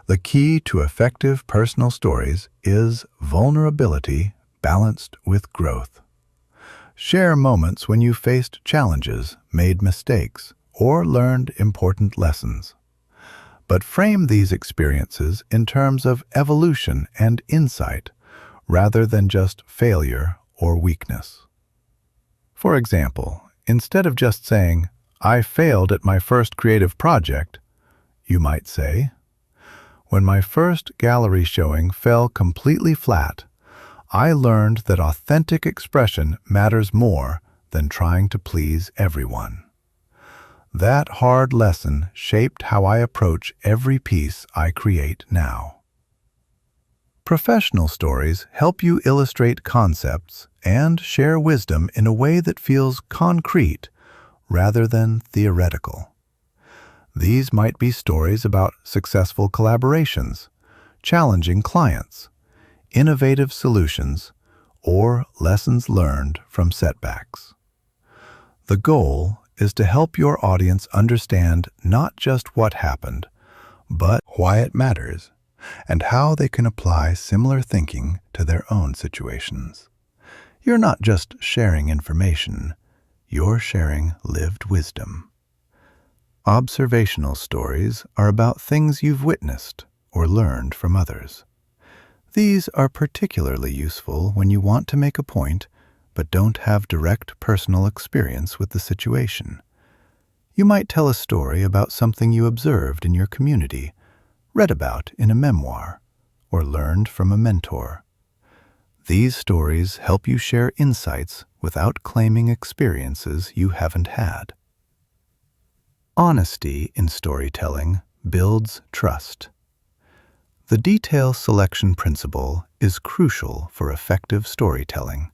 The key to effective personal stories is vulnerability balanced with growth. Share moments when you faced challenges, made mistakes, or learned important lessons. But frame these experiences in terms of evolution and insight, rather than just failure or weakness. For example, instead of just saying, "I failed at my first creative project," you might say, "When my first gallery showing fell completely flat, I learned that authentic expression matters more than trying to please everyone. That hard lesson shaped how I approach every piece I create now." Professional stories help you illustrate concepts and share wisdom in a way that feels concrete rather than theoretical. These might be stories about successful collaborations, challenging clients, innovative solutions, or lessons learned from setbacks. The goal is to help your audience understand not just what happened, but why it matters, and how they can apply similar thinking to their own situations. You're not just sharing information, you're sharing lived wisdom. Observational stories are about things you've witnessed or learned from others. These are particularly useful when you want to make a point but don't have direct personal experience with the situation. You might tell a story about something you observed in your community, read about in a memoir, or learned from a mentor. These stories help you share insights without claiming experiences you haven't had. Honesty in storytelling builds trust. The detail selection principle is crucial for effective storytelling.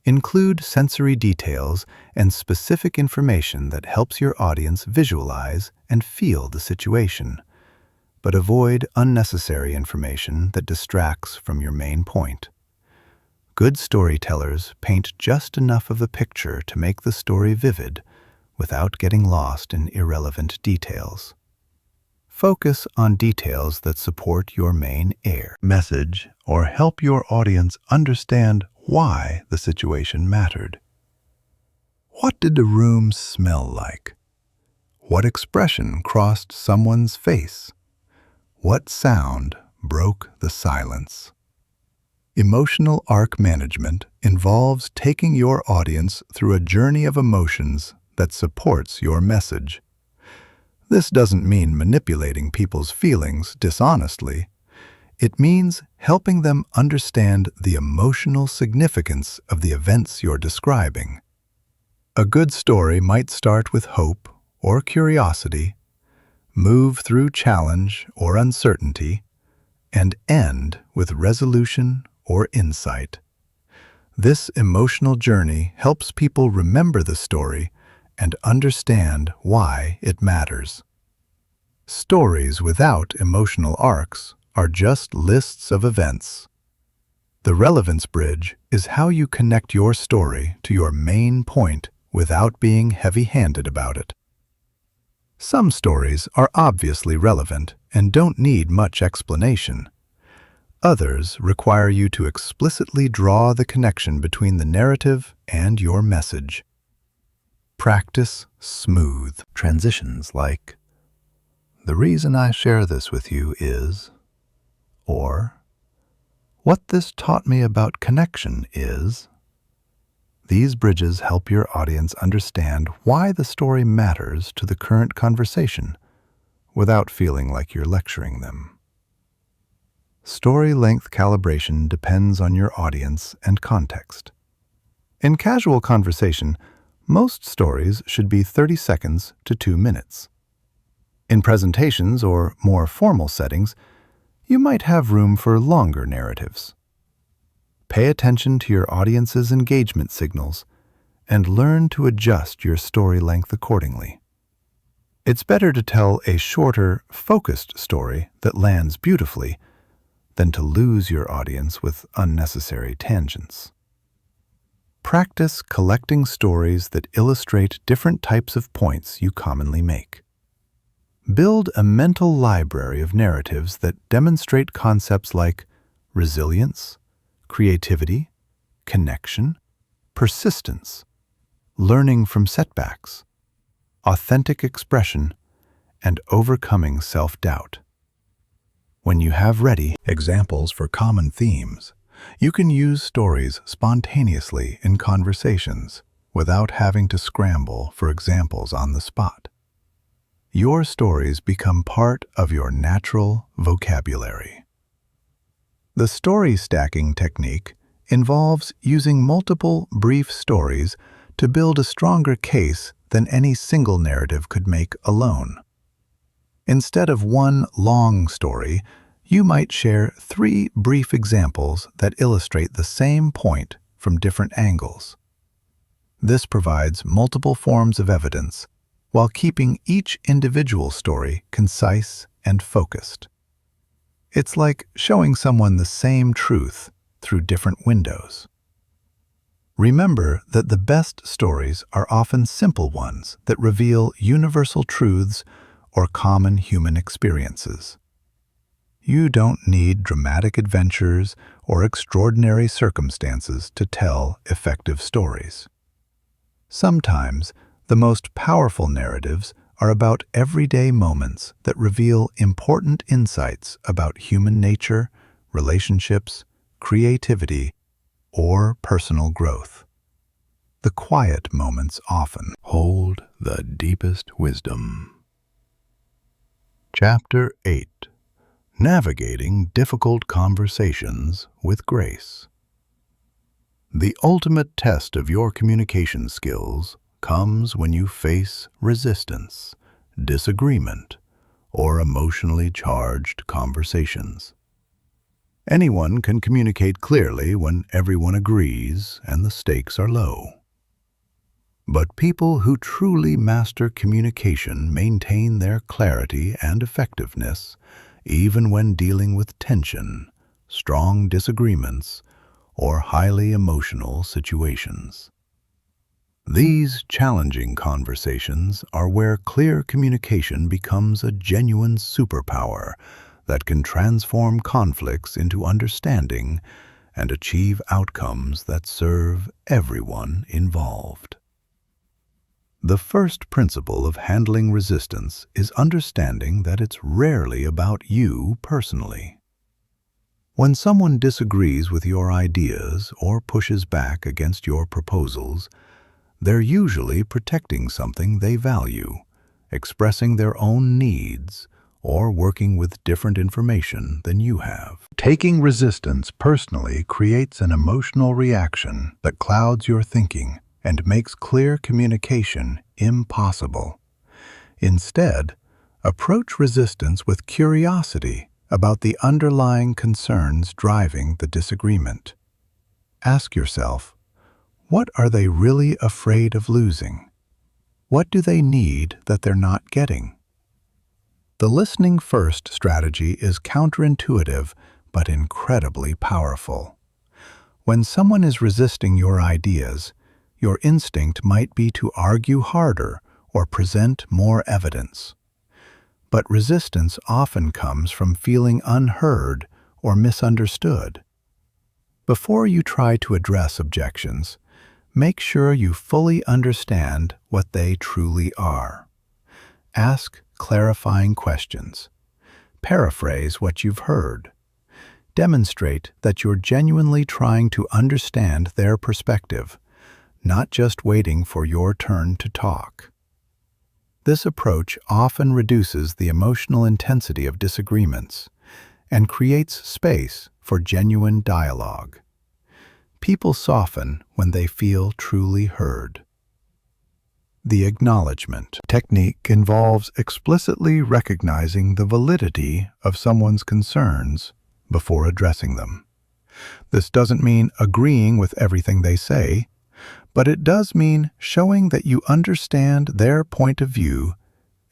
Include sensory details and specific information that helps your audience visualize and feel the situation, but avoid unnecessary information that distracts from your main point. Good storytellers paint just enough of a picture to make the story vivid without getting lost in irrelevant details. Focus on details that support your main message or help your audience understand why the situation mattered. What did the room smell like? What expression crossed someone's face? What sound broke the silence? Emotional arc management involves taking your audience through a journey of emotions that supports your message. This doesn't mean manipulating people's feelings dishonestly. It means helping them understand the emotional significance of the events you're describing. A good story might start with hope or curiosity, move through challenge or uncertainty, and end with resolution or insight. This emotional journey helps people remember the story and understand why it matters. Stories without emotional arcs are just lists of events. The relevance bridge is how you connect your story to your main point without being heavy-handed about it. Some stories are obviously relevant and don't need much explanation. Others require you to explicitly draw the connection between the narrative and your message. Practice smooth transitions like, "The reason I share this with you is," or "What this taught me about connection is." These bridges help your audience understand why the story matters to the current conversation without feeling like you're lecturing them. Story length calibration depends on your audience and context. In casual conversation, most stories should be 30 seconds to 2 minutes. In presentations or more formal settings, you might have room for longer narratives. Pay attention to your audience's engagement signals and learn to adjust your story length accordingly. It's better to tell a shorter, focused story that lands beautifully than to lose your audience with unnecessary tangents. Practice collecting stories that illustrate different types of points you commonly make. Build a mental library of narratives that demonstrate concepts like resilience, creativity, connection, persistence, learning from setbacks, authentic expression, and overcoming self-doubt. When you have ready examples for common themes, you can use stories spontaneously in conversations without having to scramble for examples on the spot. Your stories become part of your natural vocabulary. The story stacking technique involves using multiple brief stories to build a stronger case than any single narrative could make alone. Instead of one long story, you might share 3 brief examples that illustrate the same point from different angles. This provides multiple forms of evidence while keeping each individual story concise and focused. It's like showing someone the same truth through different windows. Remember that the best stories are often simple ones that reveal universal truths or common human experiences. You don't need dramatic adventures or extraordinary circumstances to tell effective stories. Sometimes, the most powerful narratives are about everyday moments that reveal important insights about human nature, relationships, creativity, or personal growth. The quiet moments often hold the deepest wisdom. Chapter 8. Navigating Difficult Conversations with Grace. The ultimate test of your communication skills comes when you face resistance, disagreement, or emotionally charged conversations. Anyone can communicate clearly when everyone agrees and the stakes are low. But people who truly master communication maintain their clarity and effectiveness even when dealing with tension, strong disagreements, or highly emotional situations. These challenging conversations are where clear communication becomes a genuine superpower that can transform conflicts into understanding and achieve outcomes that serve everyone involved. The first principle of handling resistance is understanding that it's rarely about you personally. When someone disagrees with your ideas or pushes back against your proposals, they're usually protecting something they value, expressing their own needs, or working with different information than you have. Taking resistance personally creates an emotional reaction that clouds your thinking and makes clear communication impossible. Instead, approach resistance with curiosity about the underlying concerns driving the disagreement. Ask yourself, what are they really afraid of losing? What do they need that they're not getting? The listening first strategy is counterintuitive but incredibly powerful. When someone is resisting your ideas, your instinct might be to argue harder or present more evidence. But resistance often comes from feeling unheard or misunderstood. Before you try to address objections, make sure you fully understand what they truly are. Ask clarifying questions. Paraphrase what you've heard. Demonstrate that you're genuinely trying to understand their perspective, not just waiting for your turn to talk. This approach often reduces the emotional intensity of disagreements and creates space for genuine dialogue. People soften when they feel truly heard. The acknowledgement technique involves explicitly recognizing the validity of someone's concerns before addressing them. This doesn't mean agreeing with everything they say, but it does mean showing that you understand their point of view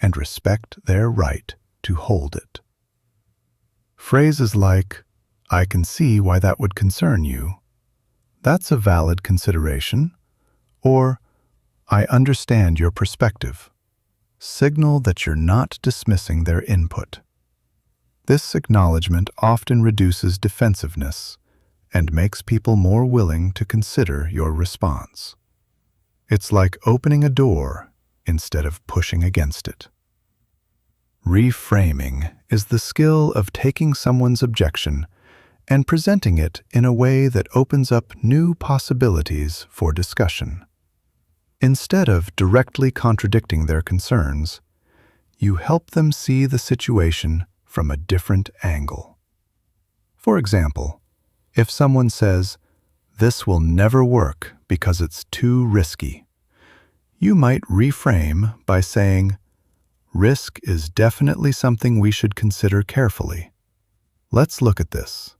and respect their right to hold it. Phrases like, "I can see why that would concern you," "That's a valid consideration," or "I understand your perspective," signal that you're not dismissing their input. This acknowledgement often reduces defensiveness and makes people more willing to consider your response. It's like opening a door instead of pushing against it. Reframing is the skill of taking someone's objection and presenting it in a way that opens up new possibilities for discussion. Instead of directly contradicting their concerns, you help them see the situation from a different angle. For example, if someone says, "This will never work because it's too risky," you might reframe by saying, "Risk is definitely something we should consider carefully. Let's look at this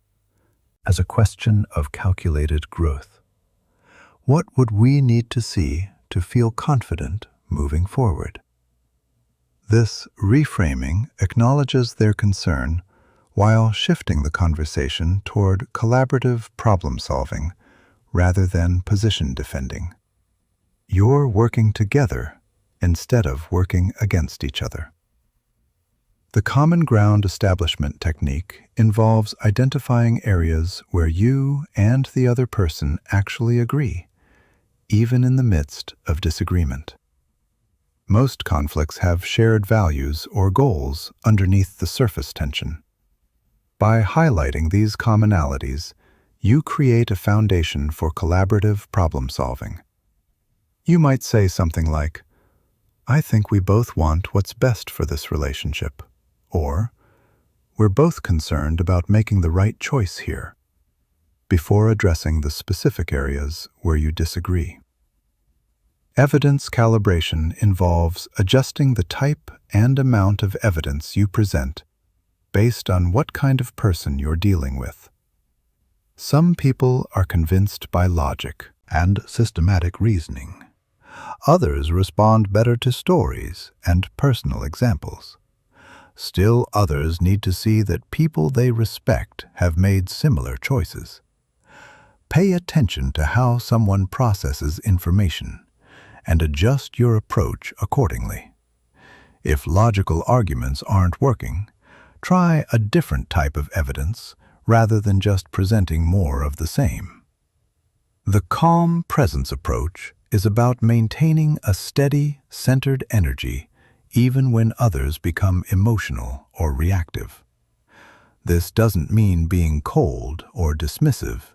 as a question of calculated growth. What would we need to see to feel confident moving forward?" This reframing acknowledges their concern while shifting the conversation toward collaborative problem solving rather than position defending. You're working together instead of working against each other. The common ground establishment technique involves identifying areas where you and the other person actually agree, even in the midst of disagreement. Most conflicts have shared values or goals underneath the surface tension. By highlighting these commonalities, you create a foundation for collaborative problem solving. You might say something like, "I think we both want what's best for this relationship," or "We're both concerned about making the right choice here." before addressing the specific areas where you disagree. Evidence calibration involves adjusting the type and amount of evidence you present based on what kind of person you're dealing with. Some people are convinced by logic and systematic reasoning. Others respond better to stories and personal examples. Still others need to see that people they respect have made similar choices. Pay attention to how someone processes information and adjust your approach accordingly. If logical arguments aren't working, try a different type of evidence rather than just presenting more of the same. The calm presence approach is about maintaining a steady, centered energy even when others become emotional or reactive. This doesn't mean being cold or dismissive,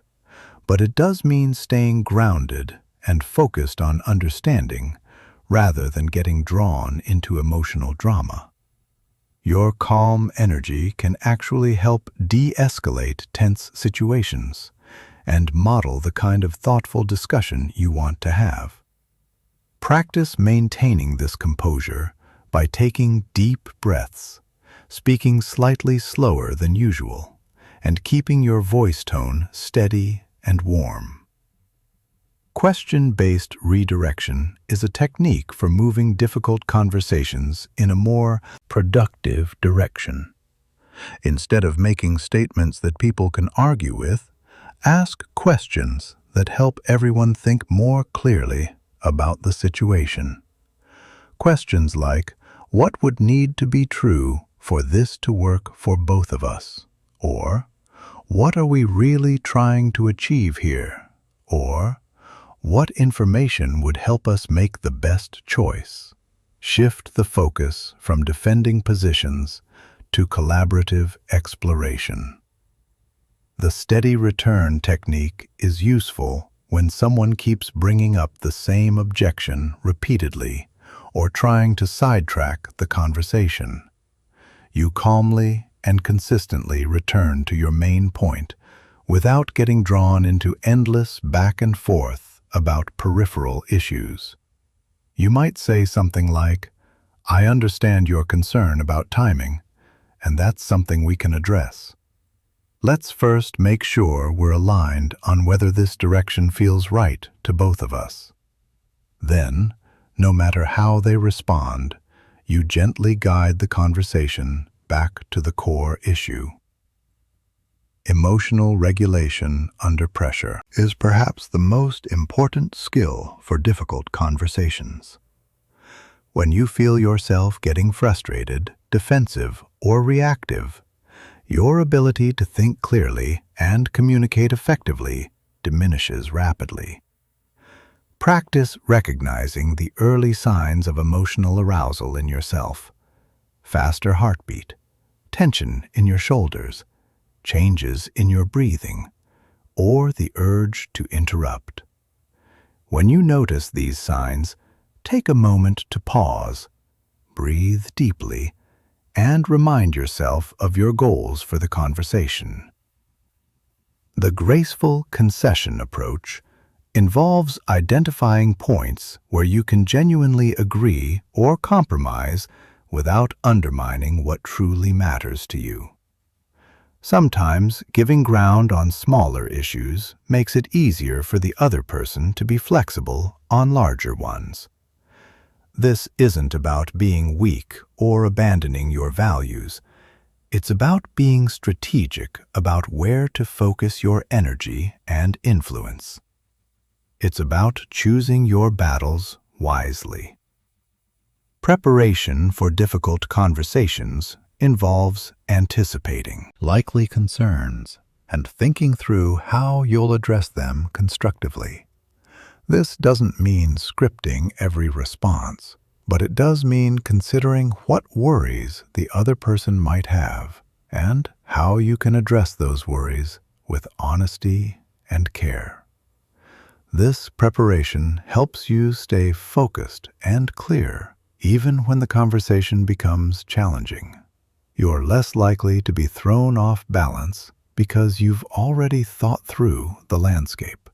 but it does mean staying grounded and focused on understanding rather than getting drawn into emotional drama. Your calm energy can actually help de-escalate tense situations and model the kind of thoughtful discussion you want to have. Practice maintaining this composure by taking deep breaths, speaking slightly slower than usual, and keeping your voice tone steady and warm. Question-based redirection is a technique for moving difficult conversations in a more productive direction. Instead of making statements that people can argue with, ask questions that help everyone think more clearly about the situation. Questions like, what would need to be true for this to work for both of us? Or, what are we really trying to achieve here? Or, what information would help us make the best choice? Shift the focus from defending positions to collaborative exploration. The steady return technique is useful when someone keeps bringing up the same objection repeatedly or trying to sidetrack the conversation. You calmly and consistently return to your main point without getting drawn into endless back and forth about peripheral issues. You might say something like, I understand your concern about timing, and that's something we can address. Let's first make sure we're aligned on whether this direction feels right to both of us. Then, no matter how they respond, you gently guide the conversation back to the core issue. Emotional regulation under pressure is perhaps the most important skill for difficult conversations. When you feel yourself getting frustrated, defensive, or reactive, your ability to think clearly and communicate effectively diminishes rapidly. Practice recognizing the early signs of emotional arousal in yourself: faster heartbeat, tension in your shoulders, changes in your breathing, or the urge to interrupt. When you notice these signs, take a moment to pause, breathe deeply, and remind yourself of your goals for the conversation. The graceful concession approach involves identifying points where you can genuinely agree or compromise without undermining what truly matters to you. Sometimes giving ground on smaller issues makes it easier for the other person to be flexible on larger ones. This isn't about being weak or abandoning your values. It's about being strategic about where to focus your energy and influence. It's about choosing your battles wisely. Preparation for difficult conversations involves anticipating likely concerns and thinking through how you'll address them constructively. This doesn't mean scripting every response, but it does mean considering what worries the other person might have and how you can address those worries with honesty and care. This preparation helps you stay focused and clear even when the conversation becomes challenging. You're less likely to be thrown off balance because you've already thought through the landscape.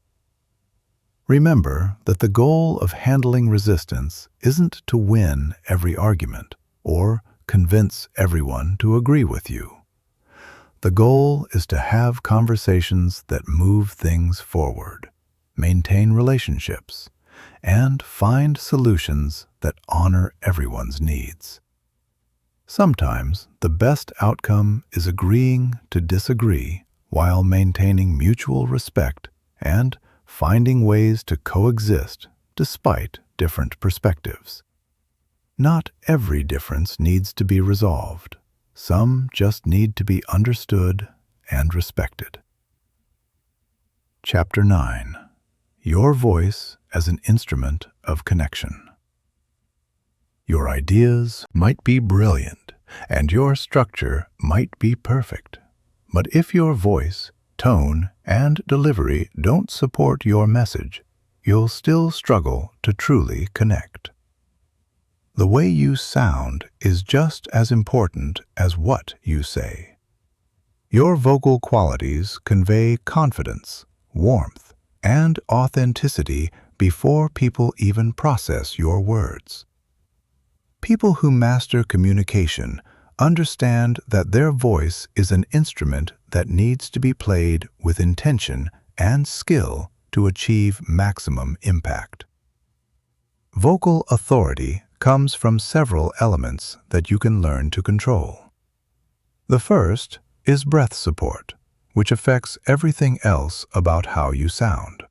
Remember that the goal of handling resistance isn't to win every argument or convince everyone to agree with you. The goal is to have conversations that move things forward, maintain relationships, and find solutions that honor everyone's needs. Sometimes the best outcome is agreeing to disagree while maintaining mutual respect and finding ways to coexist despite different perspectives. Not every difference needs to be resolved. Some just need to be understood and respected. Chapter 9. Your voice as an instrument of connection. Your ideas might be brilliant, and your structure might be perfect. But if your voice, tone, and delivery don't support your message, you'll still struggle to truly connect. The way you sound is just as important as what you say. Your vocal qualities convey confidence, warmth, and authenticity before people even process your words. People who master communication understand that their voice is an instrument that needs to be played with intention and skill to achieve maximum impact. Vocal authority comes from several elements that you can learn to control. The first is breath support, which affects everything else about how you sound.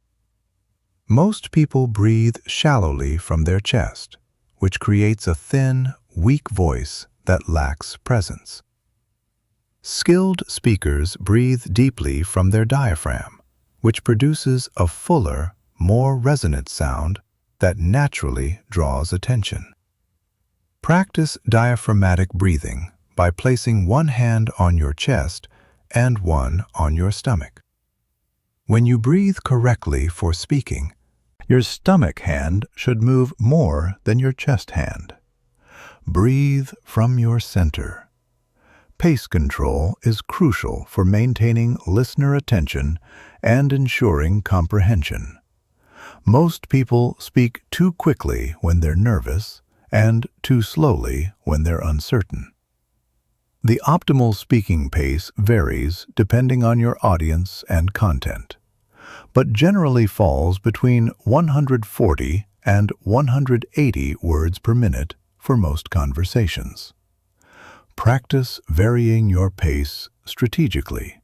Most people breathe shallowly from their chest, which creates a thin, weak voice that lacks presence. Skilled speakers breathe deeply from their diaphragm, which produces a fuller, more resonant sound that naturally draws attention. Practice diaphragmatic breathing by placing one hand on your chest and one on your stomach. When you breathe correctly for speaking, your stomach hand should move more than your chest hand. Breathe from your center. Pace control is crucial for maintaining listener attention and ensuring comprehension. Most people speak too quickly when they're nervous and too slowly when they're uncertain. The optimal speaking pace varies depending on your audience and content, but generally falls between 140 and 180 words per minute for most conversations. Practice varying your pace strategically.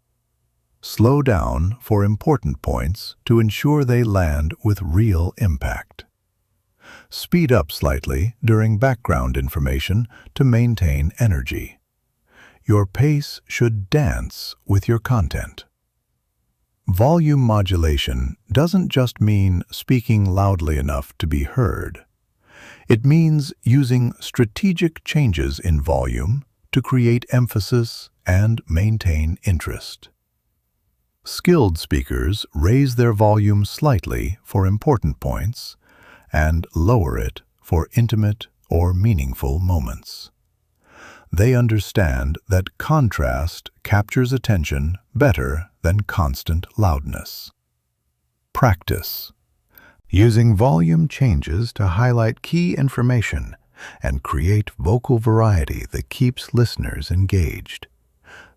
Slow down for important points to ensure they land with real impact. Speed up slightly during background information to maintain energy. Your pace should dance with your content. Volume modulation doesn't just mean speaking loudly enough to be heard. It means using strategic changes in volume to create emphasis and maintain interest. Skilled speakers raise their volume slightly for important points and lower it for intimate or meaningful moments. They understand that contrast captures attention better than constant loudness. Practice. Using volume changes to highlight key information and create vocal variety that keeps listeners engaged.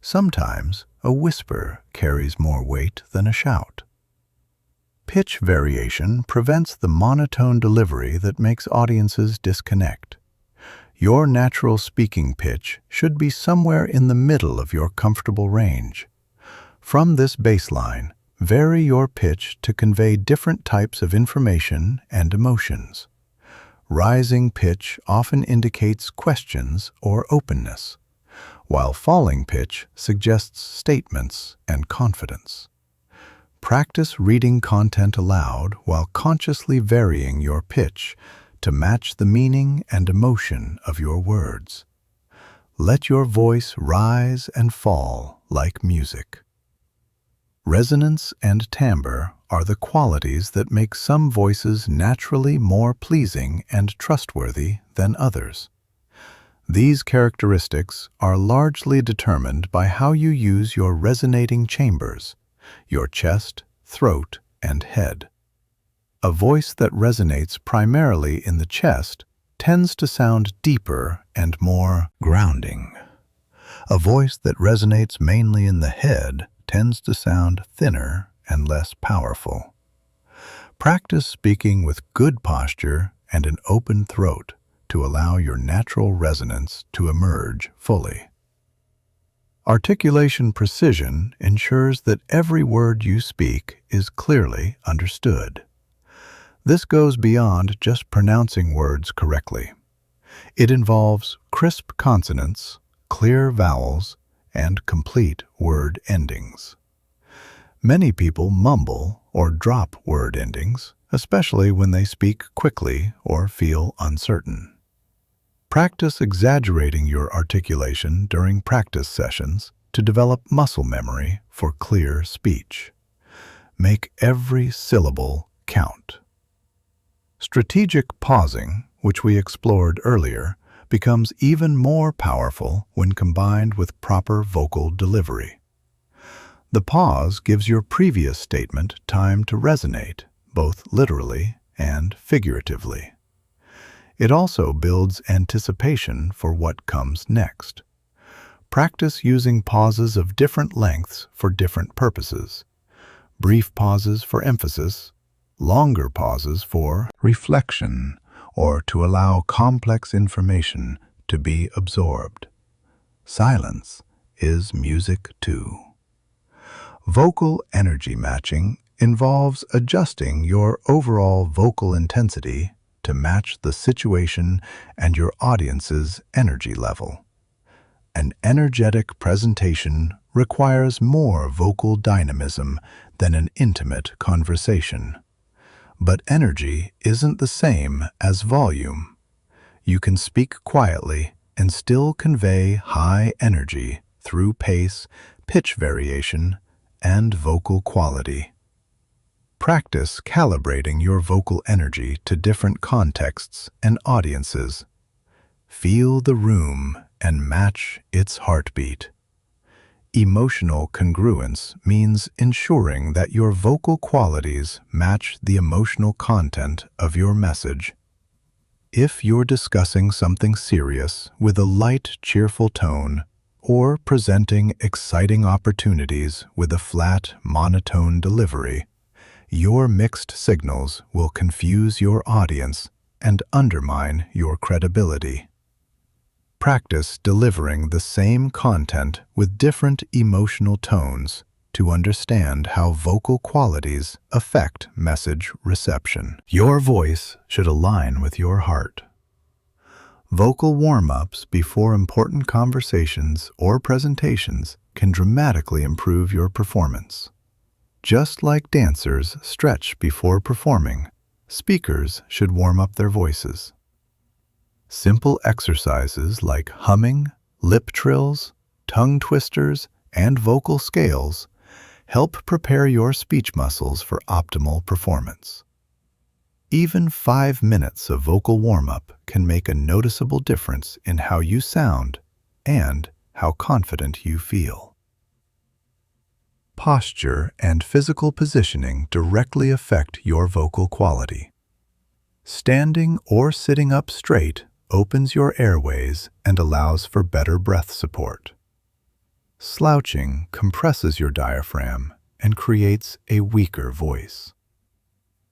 Sometimes a whisper carries more weight than a shout. Pitch variation prevents the monotone delivery that makes audiences disconnect. Your natural speaking pitch should be somewhere in the middle of your comfortable range. From this baseline, vary your pitch to convey different types of information and emotions. Rising pitch often indicates questions or openness, while falling pitch suggests statements and confidence. Practice reading content aloud while consciously varying your pitch to match the meaning and emotion of your words. Let your voice rise and fall like music. Resonance and timbre are the qualities that make some voices naturally more pleasing and trustworthy than others. These characteristics are largely determined by how you use your resonating chambers, your chest, throat, and head. A voice that resonates primarily in the chest tends to sound deeper and more grounding. A voice that resonates mainly in the head tends to sound thinner and less powerful. Practice speaking with good posture and an open throat to allow your natural resonance to emerge fully. Articulation precision ensures that every word you speak is clearly understood. This goes beyond just pronouncing words correctly. It involves crisp consonants, clear vowels, and complete word endings. Many people mumble or drop word endings, especially when they speak quickly or feel uncertain. Practice exaggerating your articulation during practice sessions to develop muscle memory for clear speech. Make every syllable count. Strategic pausing, which we explored earlier, becomes even more powerful when combined with proper vocal delivery. The pause gives your previous statement time to resonate, both literally and figuratively. It also builds anticipation for what comes next. Practice using pauses of different lengths for different purposes. Brief pauses for emphasis, longer pauses for reflection, or to allow complex information to be absorbed. Silence is music too. Vocal energy matching involves adjusting your overall vocal intensity to match the situation and your audience's energy level. An energetic presentation requires more vocal dynamism than an intimate conversation. But energy isn't the same as volume. You can speak quietly and still convey high energy through pace, pitch variation, and vocal quality. Practice calibrating your vocal energy to different contexts and audiences. Feel the room and match its heartbeat. Emotional congruence means ensuring that your vocal qualities match the emotional content of your message. If you're discussing something serious with a light, cheerful tone, or presenting exciting opportunities with a flat, monotone delivery, your mixed signals will confuse your audience and undermine your credibility. Practice delivering the same content with different emotional tones to understand how vocal qualities affect message reception. Your voice should align with your heart. Vocal warm-ups before important conversations or presentations can dramatically improve your performance. Just like dancers stretch before performing, speakers should warm up their voices. Simple exercises like humming, lip trills, tongue twisters, and vocal scales help prepare your speech muscles for optimal performance. Even 5 minutes of vocal warm-up can make a noticeable difference in how you sound and how confident you feel. Posture and physical positioning directly affect your vocal quality. Standing or sitting up straight opens your airways and allows for better breath support. Slouching compresses your diaphragm and creates a weaker voice.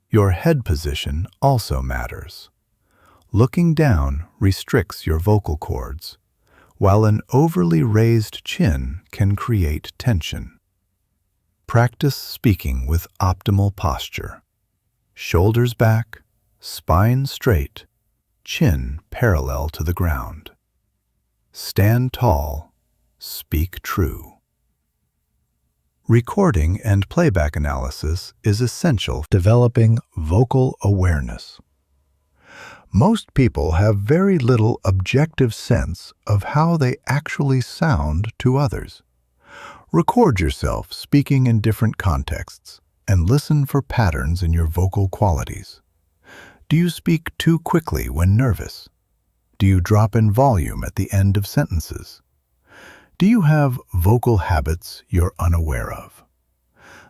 Your head position also matters. Looking down restricts your vocal cords, while an overly raised chin can create tension. Practice speaking with optimal posture. Shoulders back, spine straight, chin parallel to the ground. Stand tall, speak true. Recording and playback analysis is essential for developing vocal awareness. Most people have very little objective sense of how they actually sound to others. Record yourself speaking in different contexts and listen for patterns in your vocal qualities. Do you speak too quickly when nervous? Do you drop in volume at the end of sentences? Do you have vocal habits you're unaware of?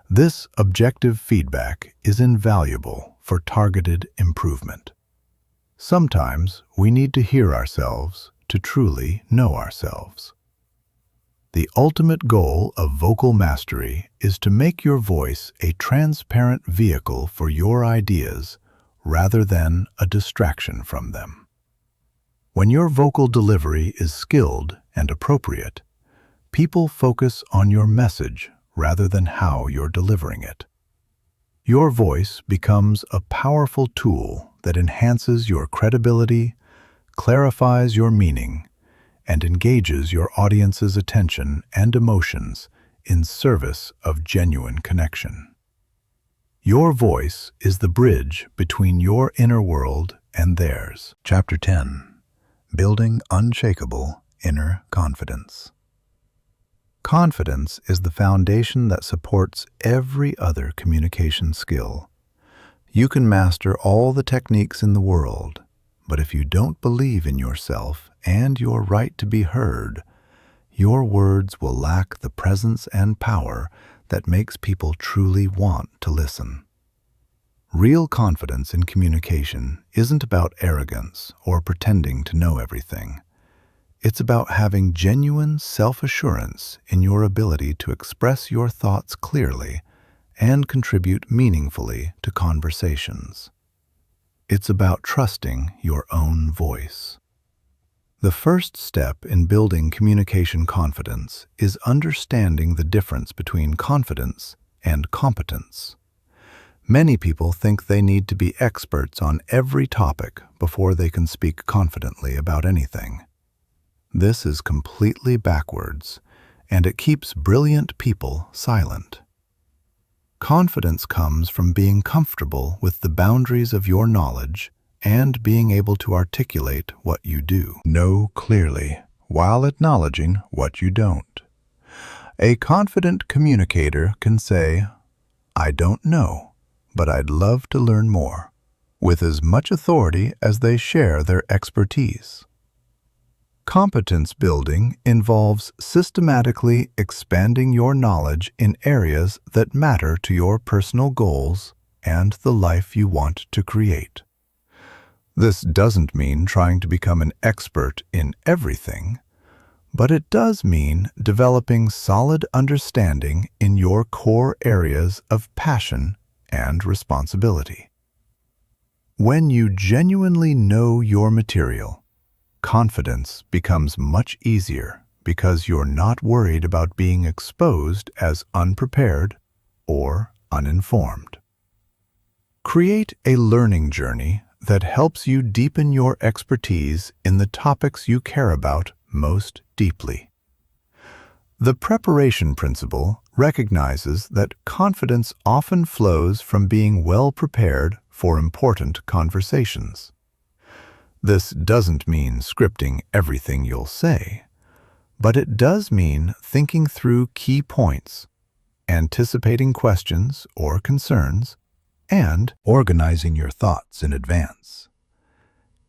This objective feedback is invaluable for targeted improvement. Sometimes we need to hear ourselves to truly know ourselves. The ultimate goal of vocal mastery is to make your voice a transparent vehicle for your ideas rather than a distraction from them. When your vocal delivery is skilled and appropriate, people focus on your message rather than how you're delivering it. Your voice becomes a powerful tool that enhances your credibility, clarifies your meaning, and engages your audience's attention and emotions in service of genuine connection. Your voice is the bridge between your inner world and theirs. Chapter 10. Building unshakable inner confidence. Confidence is the foundation that supports every other communication skill. You can master all the techniques in the world, but if you don't believe in yourself and your right to be heard, your words will lack the presence and power that makes people truly want to listen. Real confidence in communication isn't about arrogance or pretending to know everything. It's about having genuine self-assurance in your ability to express your thoughts clearly and contribute meaningfully to conversations. It's about trusting your own voice. The first step in building communication confidence is understanding the difference between confidence and competence. Many people think they need to be experts on every topic before they can speak confidently about anything. This is completely backwards, and it keeps brilliant people silent. Confidence comes from being comfortable with the boundaries of your knowledge and being able to articulate what you do. Know clearly while acknowledging what you don't. A confident communicator can say, "I don't know, but I'd love to learn more," with as much authority as they share their expertise. Competence building involves systematically expanding your knowledge in areas that matter to your personal goals and the life you want to create. This doesn't mean trying to become an expert in everything, but it does mean developing solid understanding in your core areas of passion and responsibility. When you genuinely know your material, confidence becomes much easier because you're not worried about being exposed as unprepared or uninformed. Create a learning journey that helps you deepen your expertise in the topics you care about most deeply. The preparation principle recognizes that confidence often flows from being well prepared for important conversations. This doesn't mean scripting everything you'll say, but it does mean thinking through key points, anticipating questions or concerns, and organizing your thoughts in advance.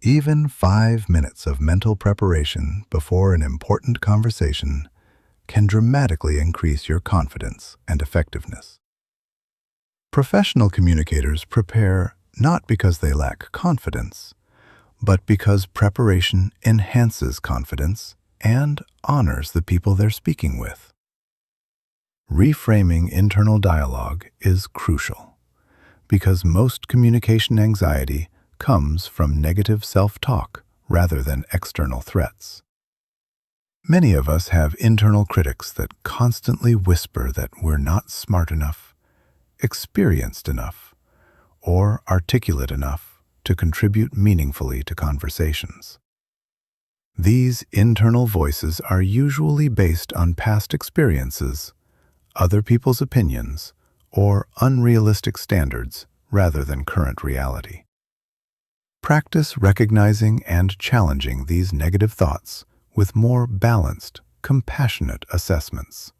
Even 5 minutes of mental preparation before an important conversation can dramatically increase your confidence and effectiveness. Professional communicators prepare not because they lack confidence, but because preparation enhances confidence and honors the people they're speaking with. Reframing internal dialogue is crucial, because most communication anxiety comes from negative self-talk rather than external threats. Many of us have internal critics that constantly whisper that we're not smart enough, experienced enough, or articulate enough to contribute meaningfully to conversations. These internal voices are usually based on past experiences, other people's opinions, or unrealistic standards rather than current reality. Practice recognizing and challenging these negative thoughts with more balanced, compassionate assessments.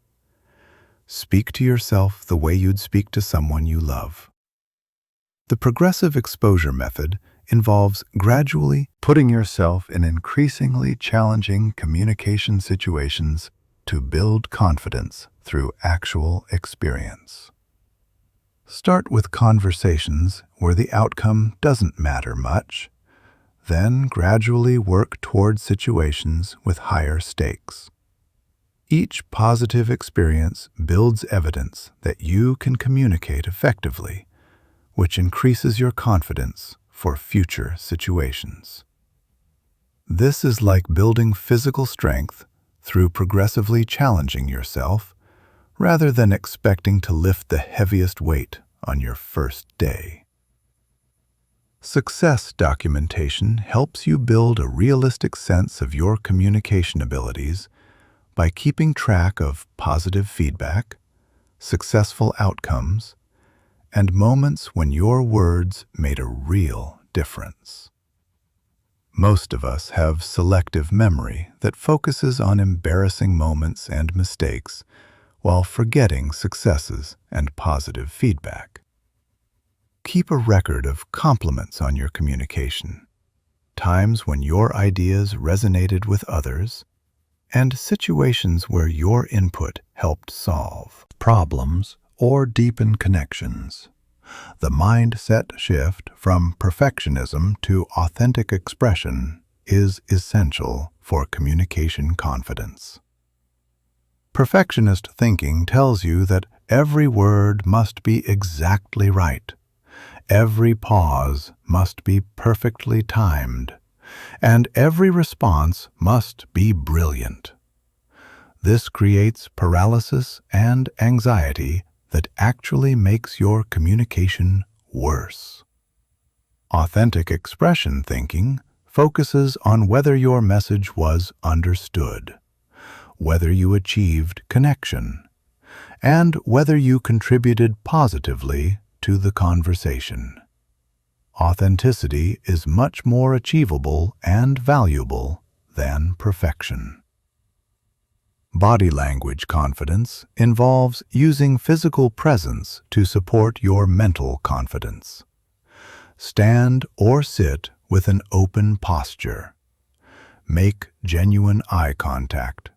Speak to yourself the way you'd speak to someone you love. The progressive exposure method involves gradually putting yourself in increasingly challenging communication situations to build confidence through actual experience. Start with conversations where the outcome doesn't matter much, then gradually work toward situations with higher stakes. Each positive experience builds evidence that you can communicate effectively, which increases your confidence for future situations. This is like building physical strength through progressively challenging yourself, rather than expecting to lift the heaviest weight on your first day. Success documentation helps you build a realistic sense of your communication abilities by keeping track of positive feedback, successful outcomes, and moments when your words made a real difference. Most of us have selective memory that focuses on embarrassing moments and mistakes while forgetting successes and positive feedback. Keep a record of compliments on your communication, times when your ideas resonated with others, and situations where your input helped solve problems or deepen connections. The mindset shift from perfectionism to authentic expression is essential for communication confidence. Perfectionist thinking tells you that every word must be exactly right, every pause must be perfectly timed, and every response must be brilliant. This creates paralysis and anxiety that actually makes your communication worse. Authentic expression thinking focuses on whether your message was understood, whether you achieved connection, and whether you contributed positively to the conversation. Authenticity is much more achievable and valuable than perfection. Body language confidence involves using physical presence to support your mental confidence. Stand or sit with an open posture. Make genuine eye contact.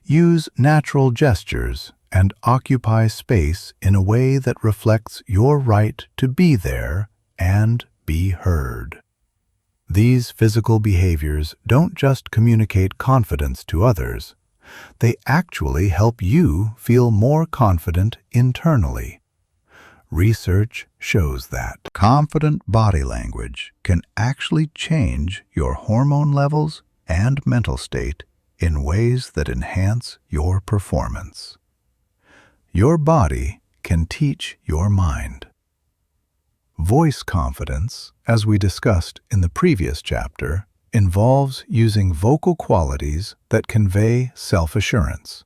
Use natural gestures and occupy space in a way that reflects your right to be there and be heard. These physical behaviors don't just communicate confidence to others, they actually help you feel more confident internally. Research shows that confident body language can actually change your hormone levels and mental state in ways that enhance your performance. Your body can teach your mind. Voice confidence, as we discussed in the previous chapter, involves using vocal qualities that convey self-assurance.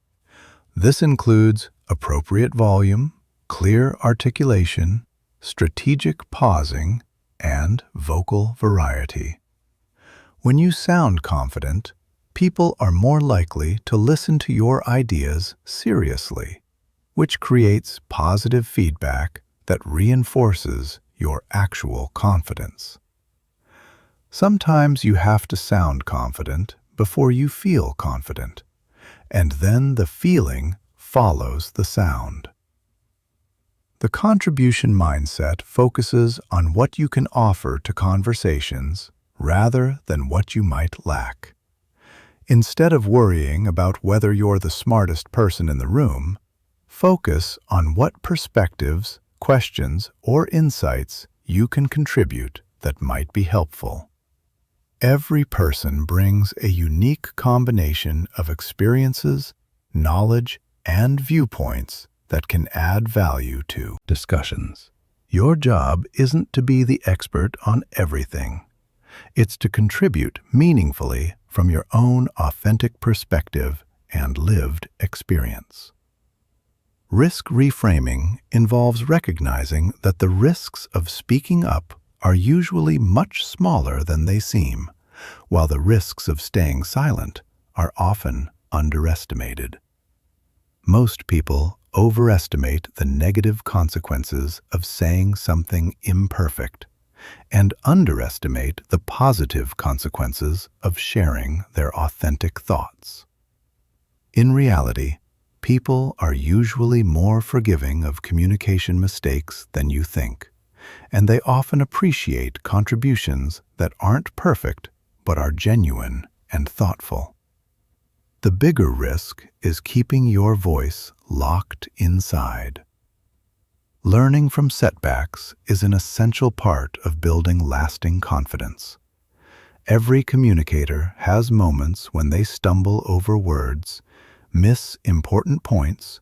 This includes appropriate volume, clear articulation, strategic pausing, and vocal variety. When you sound confident, people are more likely to listen to your ideas seriously, which creates positive feedback that reinforces your actual confidence. Sometimes you have to sound confident before you feel confident, and then the feeling follows the sound. The contribution mindset focuses on what you can offer to conversations rather than what you might lack. Instead of worrying about whether you're the smartest person in the room, focus on what perspectives, questions, or insights you can contribute that might be helpful. Every person brings a unique combination of experiences, knowledge, and viewpoints that can add value to discussions. Your job isn't to be the expert on everything. It's to contribute meaningfully from your own authentic perspective and lived experience. Risk reframing involves recognizing that the risks of speaking up are usually much smaller than they seem, while the risks of staying silent are often underestimated. Most people overestimate the negative consequences of saying something imperfect and underestimate the positive consequences of sharing their authentic thoughts. In reality, people are usually more forgiving of communication mistakes than you think, and they often appreciate contributions that aren't perfect but are genuine and thoughtful. The bigger risk is keeping your voice locked inside. Learning from setbacks is an essential part of building lasting confidence. Every communicator has moments when they stumble over words, miss important points,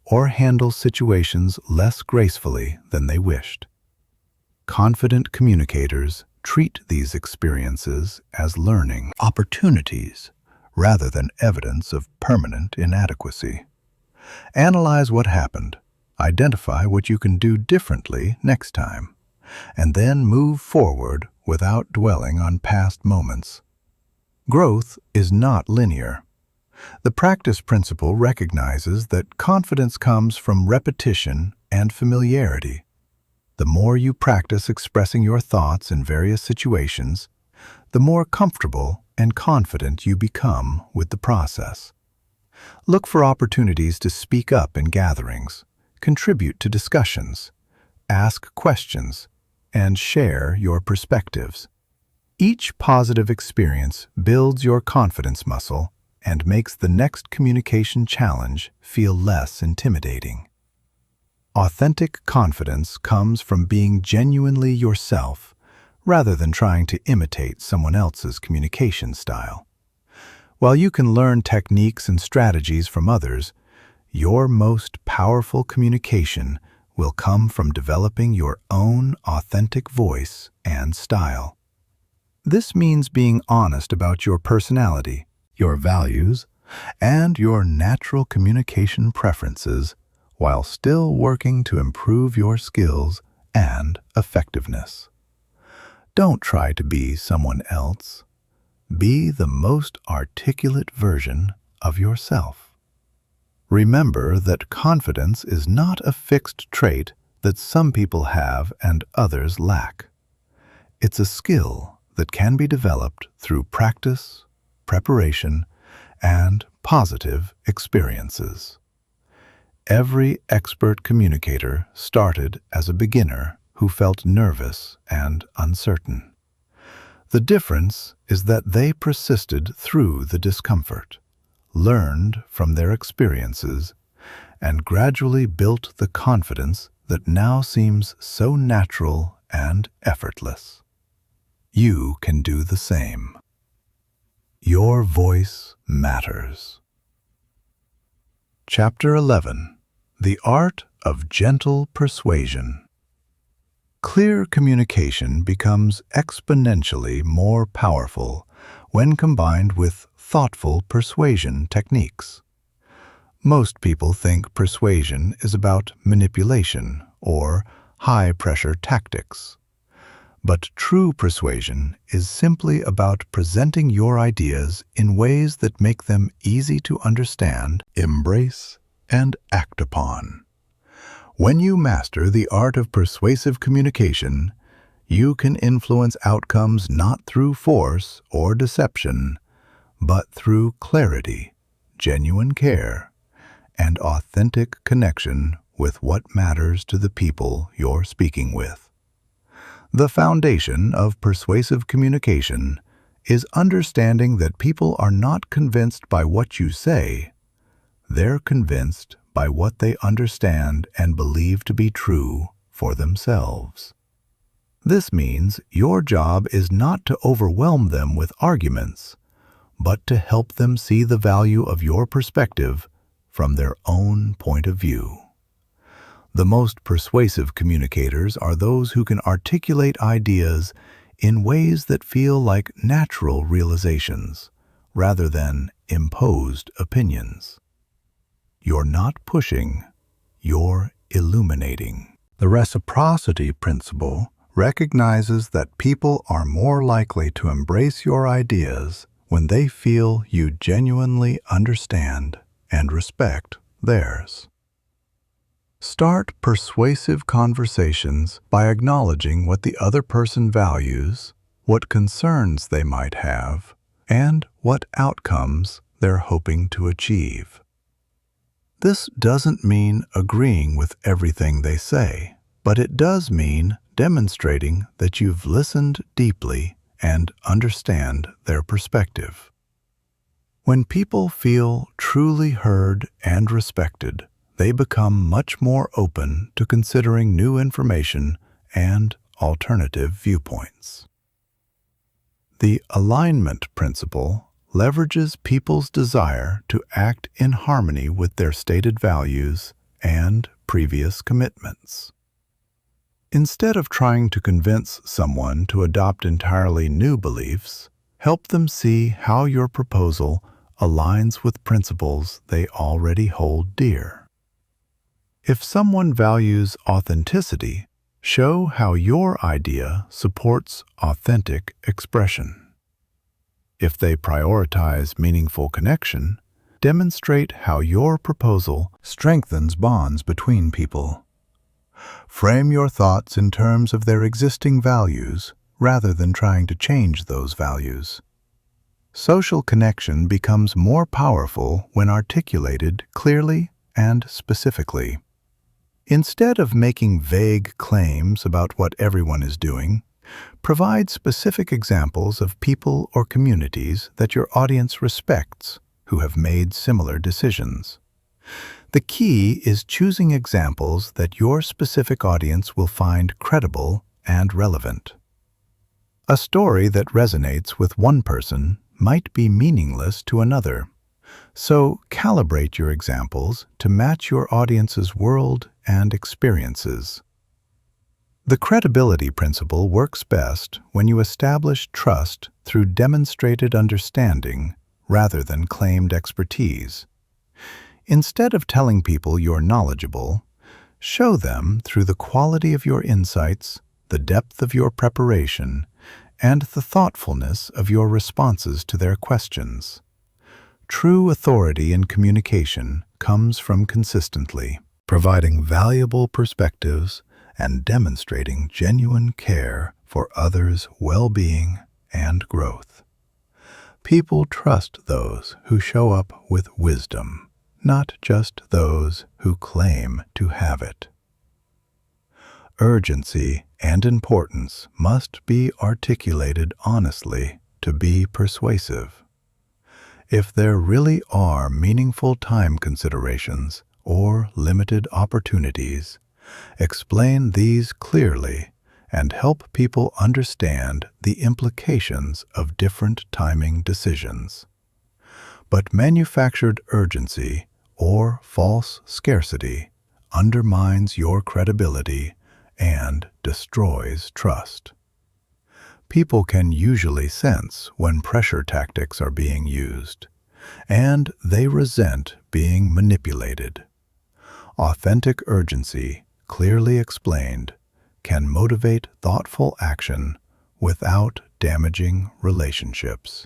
or handle situations less gracefully than they wished. Confident communicators treat these experiences as learning opportunities rather than evidence of permanent inadequacy. Analyze what happened, identify what you can do differently next time, and then move forward without dwelling on past moments. Growth is not linear. The practice principle recognizes that confidence comes from repetition and familiarity. The more you practice expressing your thoughts in various situations, the more comfortable and confident you become with the process. Look for opportunities to speak up in gatherings, contribute to discussions, ask questions, and share your perspectives. Each positive experience builds your confidence muscle and makes the next communication challenge feel less intimidating. Authentic confidence comes from being genuinely yourself rather than trying to imitate someone else's communication style. While you can learn techniques and strategies from others, your most powerful communication will come from developing your own authentic voice and style. This means being honest about your personality, your values, and your natural communication preferences while still working to improve your skills and effectiveness. Don't try to be someone else. Be the most articulate version of yourself. Remember that confidence is not a fixed trait that some people have and others lack. It's a skill that can be developed through practice, preparation, and positive experiences. Every expert communicator started as a beginner who felt nervous and uncertain. The difference is that they persisted through the discomfort, learned from their experiences, and gradually built the confidence that now seems so natural and effortless. You can do the same. Your voice matters. Chapter 11. The Art of Gentle Persuasion. Clear communication becomes exponentially more powerful when combined with thoughtful persuasion techniques. Most people think persuasion is about manipulation or high-pressure tactics. But true persuasion is simply about presenting your ideas in ways that make them easy to understand, embrace, and act upon. When you master the art of persuasive communication, you can influence outcomes not through force or deception, but through clarity, genuine care, and authentic connection with what matters to the people you're speaking with. The foundation of persuasive communication is understanding that people are not convinced by what you say. They're convinced by what they understand and believe to be true for themselves. This means your job is not to overwhelm them with arguments, but to help them see the value of your perspective from their own point of view. The most persuasive communicators are those who can articulate ideas in ways that feel like natural realizations, rather than imposed opinions. You're not pushing, you're illuminating. The reciprocity principle recognizes that people are more likely to embrace your ideas when they feel you genuinely understand and respect theirs. Start persuasive conversations by acknowledging what the other person values, what concerns they might have, and what outcomes they're hoping to achieve. This doesn't mean agreeing with everything they say, but it does mean demonstrating that you've listened deeply and understand their perspective. When people feel truly heard and respected, they become much more open to considering new information and alternative viewpoints. The alignment principle leverages people's desire to act in harmony with their stated values and previous commitments. Instead of trying to convince someone to adopt entirely new beliefs, help them see how your proposal aligns with principles they already hold dear. If someone values authenticity, show how your idea supports authentic expression. If they prioritize meaningful connection, demonstrate how your proposal strengthens bonds between people. Frame your thoughts in terms of their existing values rather than trying to change those values. Social connection becomes more powerful when articulated clearly and specifically. Instead of making vague claims about what everyone is doing, provide specific examples of people or communities that your audience respects who have made similar decisions. The key is choosing examples that your specific audience will find credible and relevant. A story that resonates with one person might be meaningless to another. So calibrate your examples to match your audience's world and experiences. The credibility principle works best when you establish trust through demonstrated understanding rather than claimed expertise. Instead of telling people you're knowledgeable, show them through the quality of your insights, the depth of your preparation, and the thoughtfulness of your responses to their questions. True authority in communication comes from consistently providing valuable perspectives and demonstrating genuine care for others' well-being and growth. People trust those who show up with wisdom, not just those who claim to have it. Urgency and importance must be articulated honestly to be persuasive. If there really are meaningful time considerations or limited opportunities, explain these clearly and help people understand the implications of different timing decisions. But manufactured urgency or false scarcity undermines your credibility and destroys trust. People can usually sense when pressure tactics are being used, and they resent being manipulated. Authentic urgency, clearly explained, can motivate thoughtful action without damaging relationships.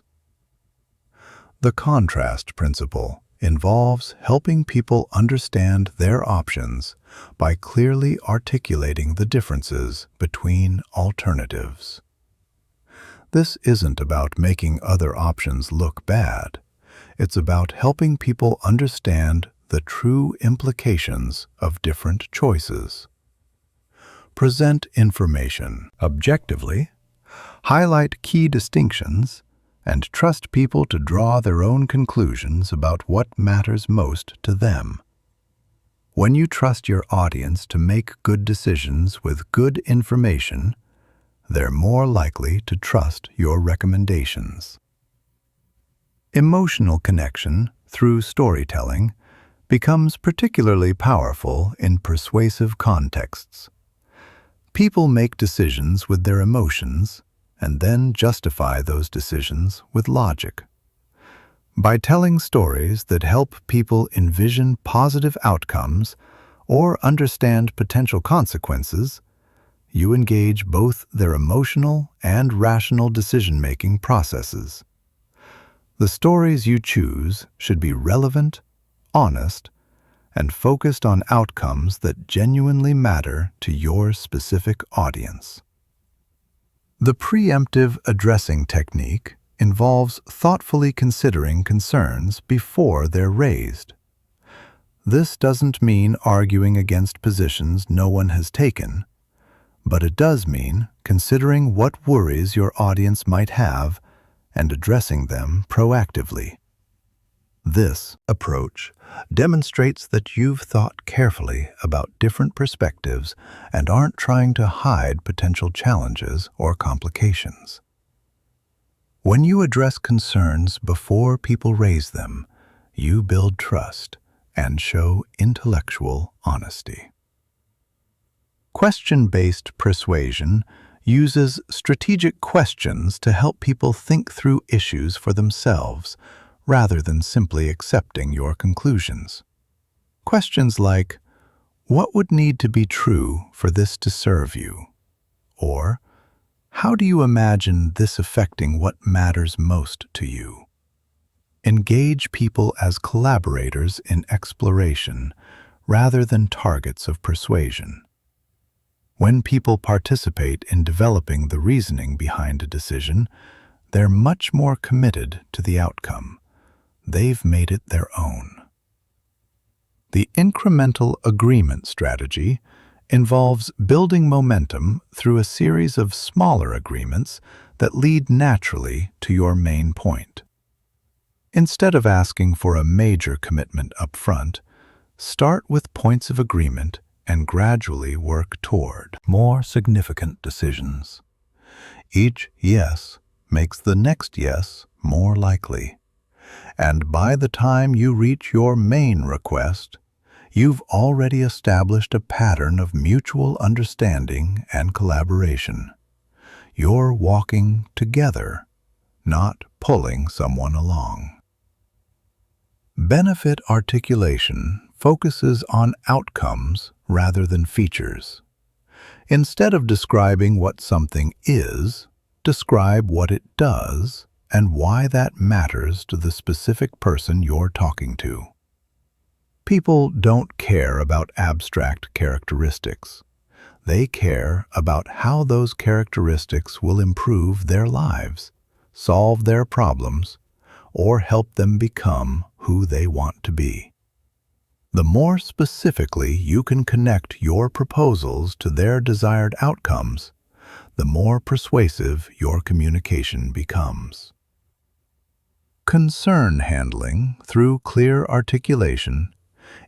The contrast principle involves helping people understand their options by clearly articulating the differences between alternatives. This isn't about making other options look bad. It's about helping people understand the true implications of different choices. Present information objectively, highlight key distinctions, and trust people to draw their own conclusions about what matters most to them. When you trust your audience to make good decisions with good information, they're more likely to trust your recommendations. Emotional connection through storytelling becomes particularly powerful in persuasive contexts. People make decisions with their emotions and then justify those decisions with logic. By telling stories that help people envision positive outcomes or understand potential consequences, you engage both their emotional and rational decision-making processes. The stories you choose should be relevant, honest, and focused on outcomes that genuinely matter to your specific audience. The preemptive addressing technique involves thoughtfully considering concerns before they're raised. This doesn't mean arguing against positions no one has taken, but it does mean considering what worries your audience might have and addressing them proactively. This approach demonstrates that you've thought carefully about different perspectives and aren't trying to hide potential challenges or complications. When you address concerns before people raise them, you build trust and show intellectual honesty. Question-based persuasion uses strategic questions to help people think through issues for themselves rather than simply accepting your conclusions. Questions like, "What would need to be true for this to serve you?" Or, "How do you imagine this affecting what matters most to you?" Engage people as collaborators in exploration rather than targets of persuasion. When people participate in developing the reasoning behind a decision, they're much more committed to the outcome. They've made it their own. The incremental agreement strategy involves building momentum through a series of smaller agreements that lead naturally to your main point. Instead of asking for a major commitment up front, start with points of agreement and gradually work toward more significant decisions. Each yes makes the next yes more likely. And by the time you reach your main request, you've already established a pattern of mutual understanding and collaboration. You're walking together, not pulling someone along. Benefit articulation focuses on outcomes rather than features. Instead of describing what something is, describe what it does and why that matters to the specific person you're talking to. People don't care about abstract characteristics. They care about how those characteristics will improve their lives, solve their problems, or help them become who they want to be. The more specifically you can connect your proposals to their desired outcomes, the more persuasive your communication becomes. Concern handling through clear articulation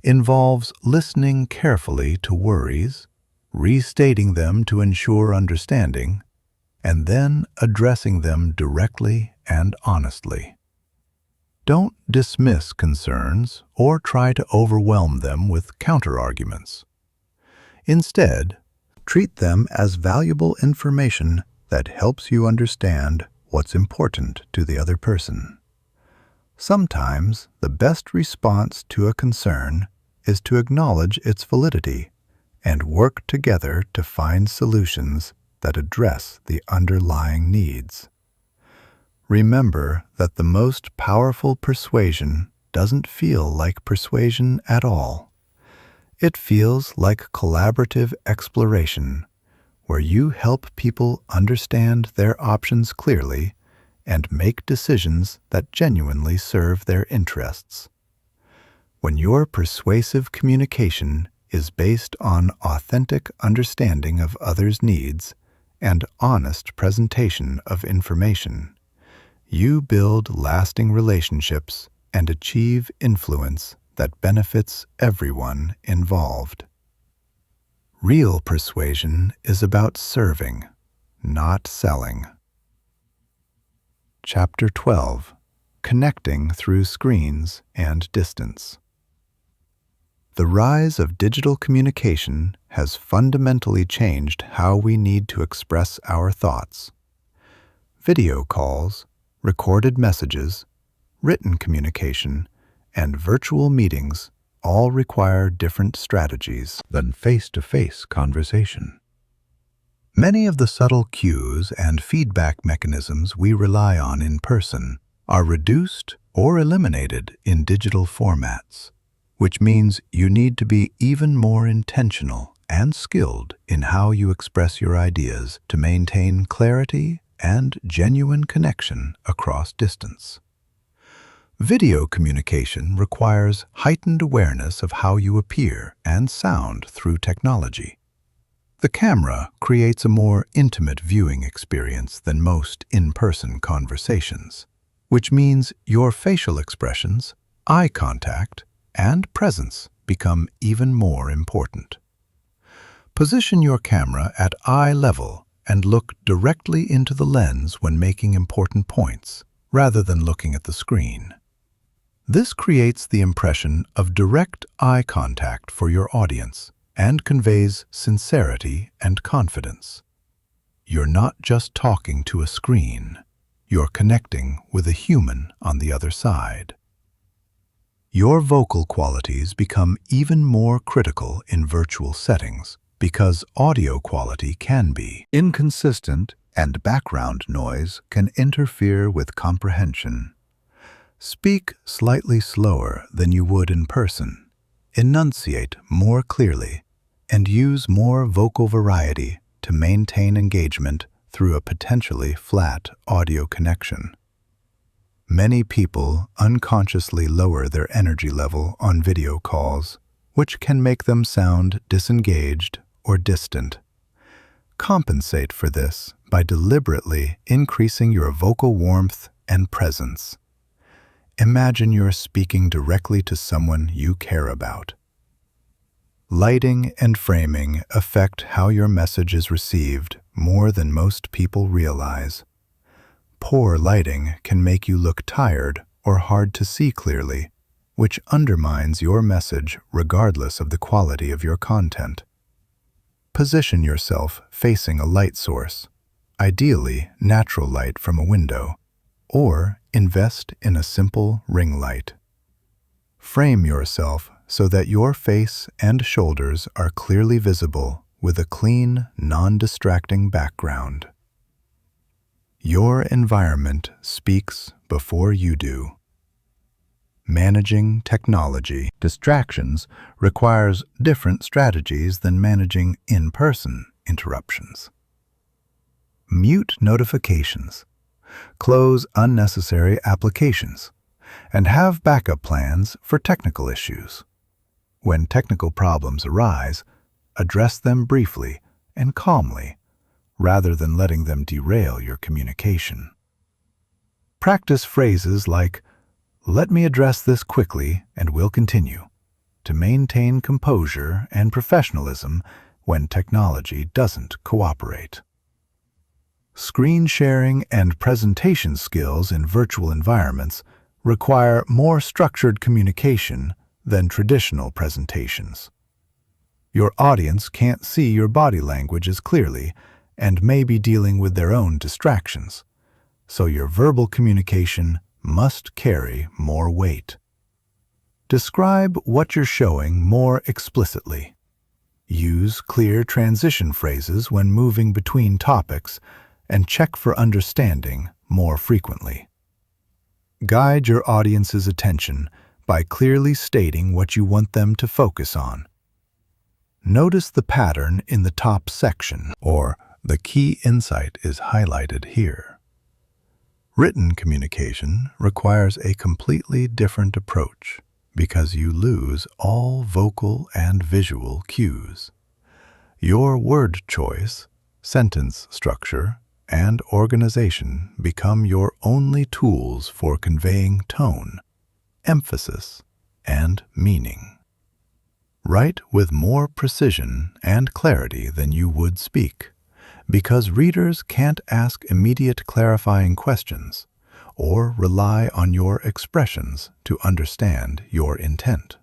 involves listening carefully to worries, restating them to ensure understanding, and then addressing them directly and honestly. Don't dismiss concerns or try to overwhelm them with counterarguments. Instead, treat them as valuable information that helps you understand what's important to the other person. Sometimes the best response to a concern is to acknowledge its validity and work together to find solutions that address the underlying needs. Remember that the most powerful persuasion doesn't feel like persuasion at all. It feels like collaborative exploration, where you help people understand their options clearly and make decisions that genuinely serve their interests. When your persuasive communication is based on authentic understanding of others' needs and honest presentation of information, you build lasting relationships and achieve influence that benefits everyone involved. Real persuasion is about serving, not selling. Chapter 12: Connecting Through Screens and Distance. The rise of digital communication has fundamentally changed how we need to express our thoughts. Video calls, recorded messages, written communication, and virtual meetings all require different strategies than face-to-face conversation. Many of the subtle cues and feedback mechanisms we rely on in person are reduced or eliminated in digital formats. which means you need to be even more intentional and skilled in how you express your ideas to maintain clarity and genuine connection across distance. Video communication requires heightened awareness of how you appear and sound through technology. The camera creates a more intimate viewing experience than most in-person conversations, which means your facial expressions, eye contact, and presence become even more important. Position your camera at eye level and look directly into the lens when making important points, rather than looking at the screen. This creates the impression of direct eye contact for your audience and conveys sincerity and confidence. You're not just talking to a screen, you're connecting with a human on the other side. Your vocal qualities become even more critical in virtual settings because audio quality can be inconsistent and background noise can interfere with comprehension. Speak slightly slower than you would in person, enunciate more clearly, and use more vocal variety to maintain engagement through a potentially flat audio connection. Many people unconsciously lower their energy level on video calls, which can make them sound disengaged or distant. Compensate for this by deliberately increasing your vocal warmth and presence. Imagine you're speaking directly to someone you care about. Lighting and framing affect how your message is received more than most people realize. Poor lighting can make you look tired or hard to see clearly, which undermines your message regardless of the quality of your content. Position yourself facing a light source, ideally natural light from a window, or invest in a simple ring light. Frame yourself so that your face and shoulders are clearly visible with a clean, non-distracting background. Your environment speaks before you do. Managing technology distractions requires different strategies than managing in-person interruptions. Mute notifications, close unnecessary applications, and have backup plans for technical issues. When technical problems arise, address them briefly and calmly, rather than letting them derail your communication. Practice phrases like, "Let me address this quickly and we'll continue," to maintain composure and professionalism when technology doesn't cooperate. Screen sharing and presentation skills in virtual environments require more structured communication than traditional presentations. Your audience can't see your body language as clearly and may be dealing with their own distractions, so your verbal communication must carry more weight. Describe what you're showing more explicitly. Use clear transition phrases when moving between topics and check for understanding more frequently. Guide your audience's attention by clearly stating what you want them to focus on. Notice the pattern in the top section, or the key insight is highlighted here. Written communication requires a completely different approach because you lose all vocal and visual cues. Your word choice, sentence structure, and organization become your only tools for conveying tone, emphasis, and meaning. Write with more precision and clarity than you would speak, because readers can't ask immediate clarifying questions or rely on your expressions to understand your intent.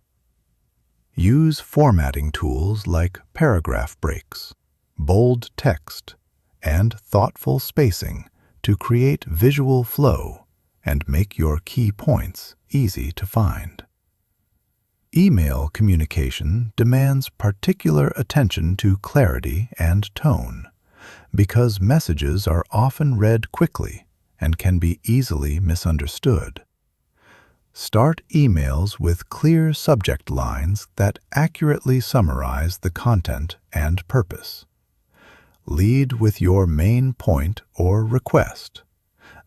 Use formatting tools like paragraph breaks, bold text, and thoughtful spacing to create visual flow and make your key points easy to find. Email communication demands particular attention to clarity and tone, because messages are often read quickly and can be easily misunderstood. Start emails with clear subject lines that accurately summarize the content and purpose. Lead with your main point or request,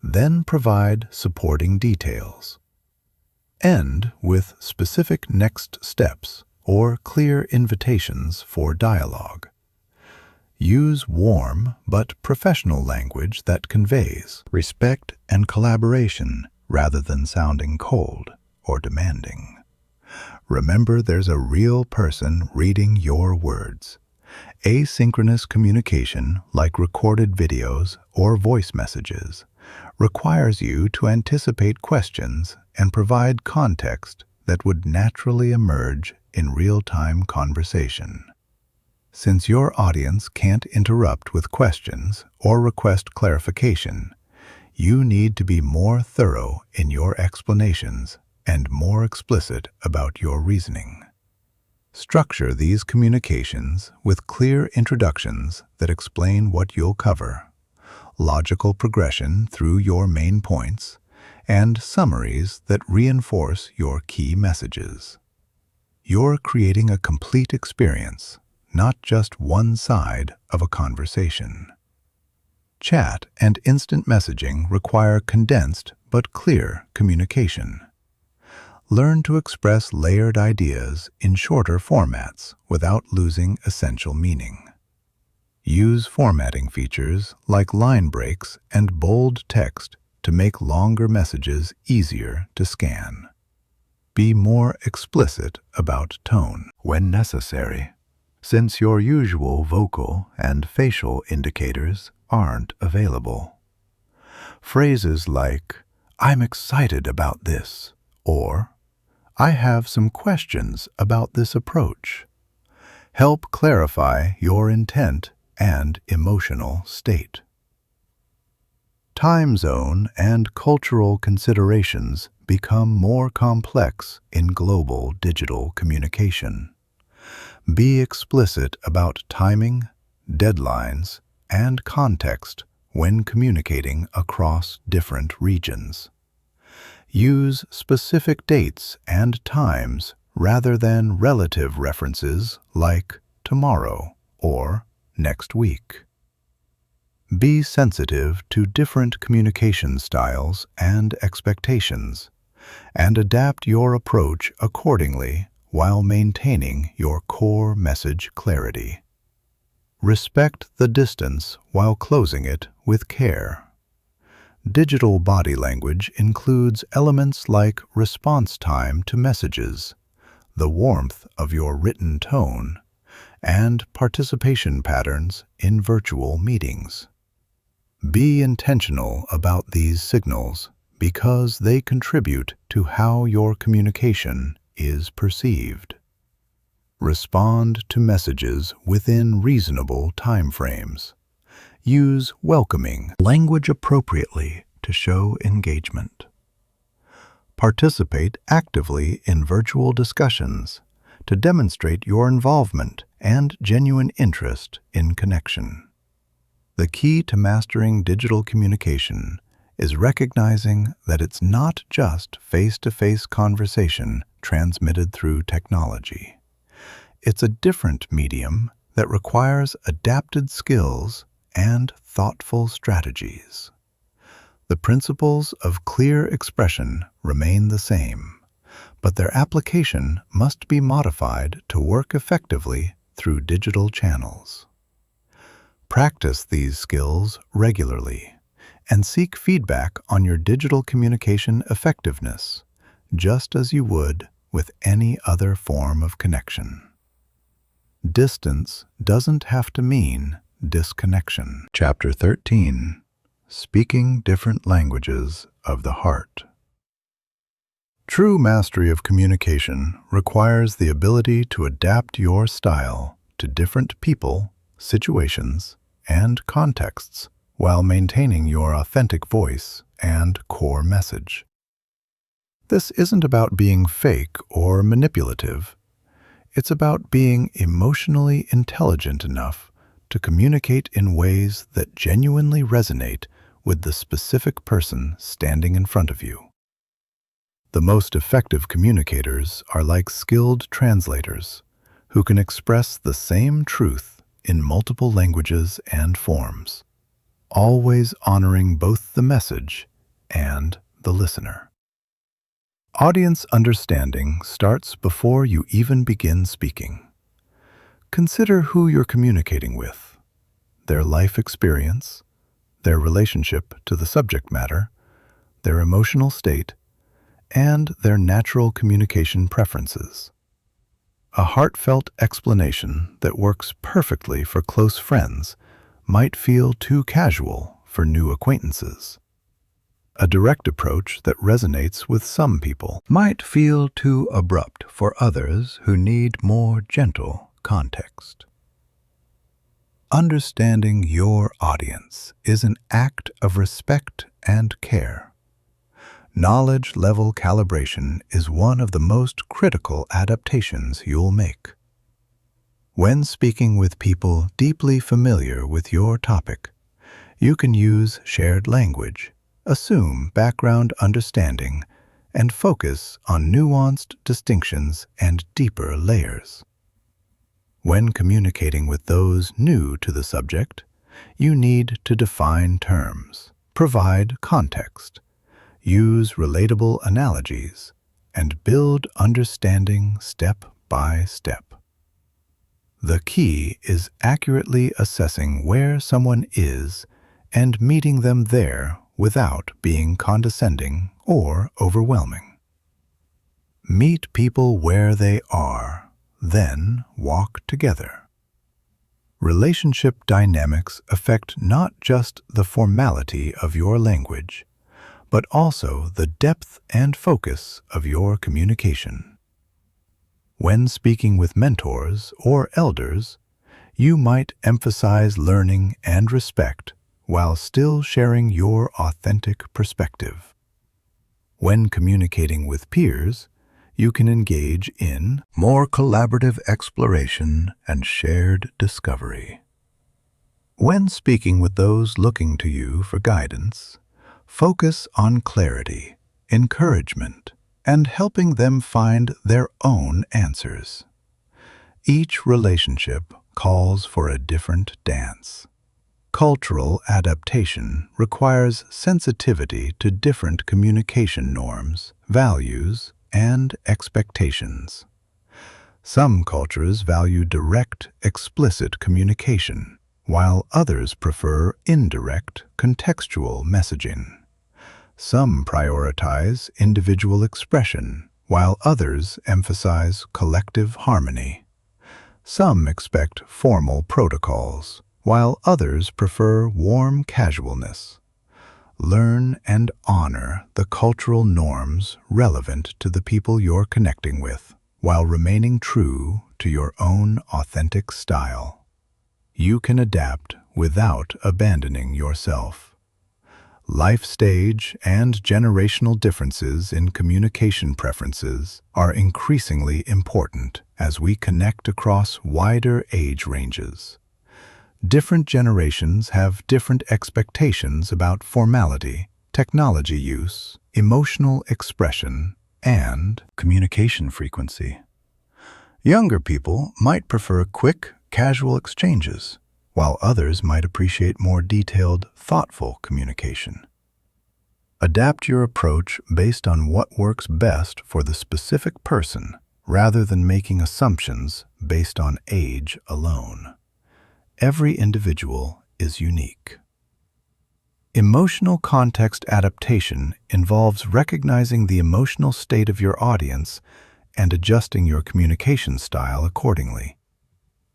then provide supporting details. End with specific next steps or clear invitations for dialogue. Use warm but professional language that conveys respect and collaboration rather than sounding cold or demanding. Remember, there's a real person reading your words. Asynchronous communication, like recorded videos or voice messages, requires you to anticipate questions and provide context that would naturally emerge in real-time conversation. Since your audience can't interrupt with questions or request clarification, you need to be more thorough in your explanations and more explicit about your reasoning. Structure these communications with clear introductions that explain what you'll cover, logical progression through your main points, and summaries that reinforce your key messages. You're creating a complete experience, not just one side of a conversation. Chat and instant messaging require condensed but clear communication. Learn to express layered ideas in shorter formats without losing essential meaning. Use formatting features like line breaks and bold text to make longer messages easier to scan. Be more explicit about tone when necessary, since your usual vocal and facial indicators aren't available. Phrases like, "I'm excited about this," or "I have some questions about this approach," help clarify your intent and emotional state. Time zone and cultural considerations become more complex in global digital communication. Be explicit about timing, deadlines, and context when communicating across different regions. Use specific dates and times rather than relative references like tomorrow or next week. Be sensitive to different communication styles and expectations, and adapt your approach accordingly while maintaining your core message clarity. Respect the distance while closing it with care. Digital body language includes elements like response time to messages, the warmth of your written tone, and participation patterns in virtual meetings. Be intentional about these signals because they contribute to how your communication is perceived. Respond to messages within reasonable timeframes. Use welcoming language appropriately to show engagement. Participate actively in virtual discussions to demonstrate your involvement and genuine interest in connection. The key to mastering digital communication is recognizing that it's not just face-to-face conversation transmitted through technology. It's a different medium that requires adapted skills and thoughtful strategies. The principles of clear expression remain the same, but their application must be modified to work effectively through digital channels. Practice these skills regularly and seek feedback on your digital communication effectiveness, just as you would with any other form of connection. Distance doesn't have to mean disconnection. Chapter 13. Speaking Different Languages of the Heart. True mastery of communication requires the ability to adapt your style to different people, situations, and contexts while maintaining your authentic voice and core message. This isn't about being fake or manipulative. It's about being emotionally intelligent enough to communicate in ways that genuinely resonate with the specific person standing in front of you. The most effective communicators are like skilled translators who can express the same truth in multiple languages and forms, always honoring both the message and the listener. Audience understanding starts before you even begin speaking. Consider who you're communicating with, their life experience, their relationship to the subject matter, their emotional state, and their natural communication preferences. A heartfelt explanation that works perfectly for close friends might feel too casual for new acquaintances. A direct approach that resonates with some people might feel too abrupt for others who need more gentle context. Understanding your audience is an act of respect and care. Knowledge level calibration is one of the most critical adaptations you'll make. When speaking with people deeply familiar with your topic, you can use shared language, assume background understanding, and focus on nuanced distinctions and deeper layers. When communicating with those new to the subject, you need to define terms, provide context, use relatable analogies, and build understanding step by step. The key is accurately assessing where someone is and meeting them there without being condescending or overwhelming. Meet people where they are, then walk together. Relationship dynamics affect not just the formality of your language, but also the depth and focus of your communication. When speaking with mentors or elders, you might emphasize learning and respect while still sharing your authentic perspective. When communicating with peers, you can engage in more collaborative exploration and shared discovery. When speaking with those looking to you for guidance, focus on clarity, encouragement, and helping them find their own answers. Each relationship calls for a different dance. Cultural adaptation requires sensitivity to different communication norms, values, and expectations. Some cultures value direct, explicit communication, while others prefer indirect, contextual messaging. Some prioritize individual expression, while others emphasize collective harmony. Some expect formal protocols, while others prefer warm casualness. Learn and honor the cultural norms relevant to the people you're connecting with, while remaining true to your own authentic style. You can adapt without abandoning yourself. Life stage and generational differences in communication preferences are increasingly important as we connect across wider age ranges. Different generations have different expectations about formality, technology use, emotional expression, and communication frequency. Younger people might prefer quick, casual exchanges, while others might appreciate more detailed, thoughtful communication. Adapt your approach based on what works best for the specific person, rather than making assumptions based on age alone. Every individual is unique. Emotional context adaptation involves recognizing the emotional state of your audience and adjusting your communication style accordingly.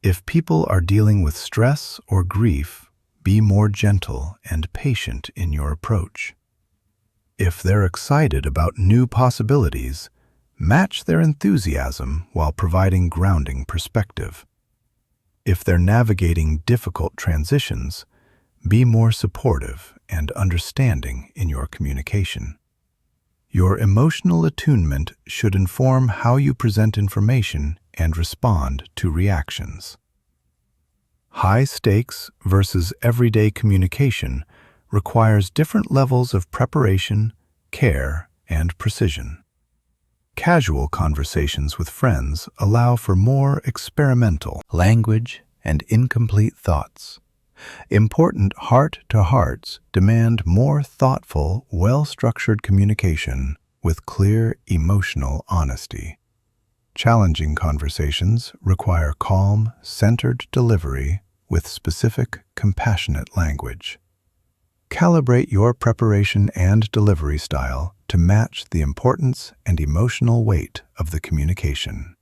If people are dealing with stress or grief, be more gentle and patient in your approach. If they're excited about new possibilities, match their enthusiasm while providing grounding perspective. If they're navigating difficult transitions, be more supportive and understanding in your communication. Your emotional attunement should inform how you present information and respond to reactions. High stakes versus everyday communication requires different levels of preparation, care, and precision. Casual conversations with friends allow for more experimental language and incomplete thoughts. Important heart-to-hearts demand more thoughtful, well-structured communication with clear emotional honesty. Challenging conversations require calm, centered delivery with specific, compassionate language. Calibrate your preparation and delivery style to match the importance and emotional weight of the communication.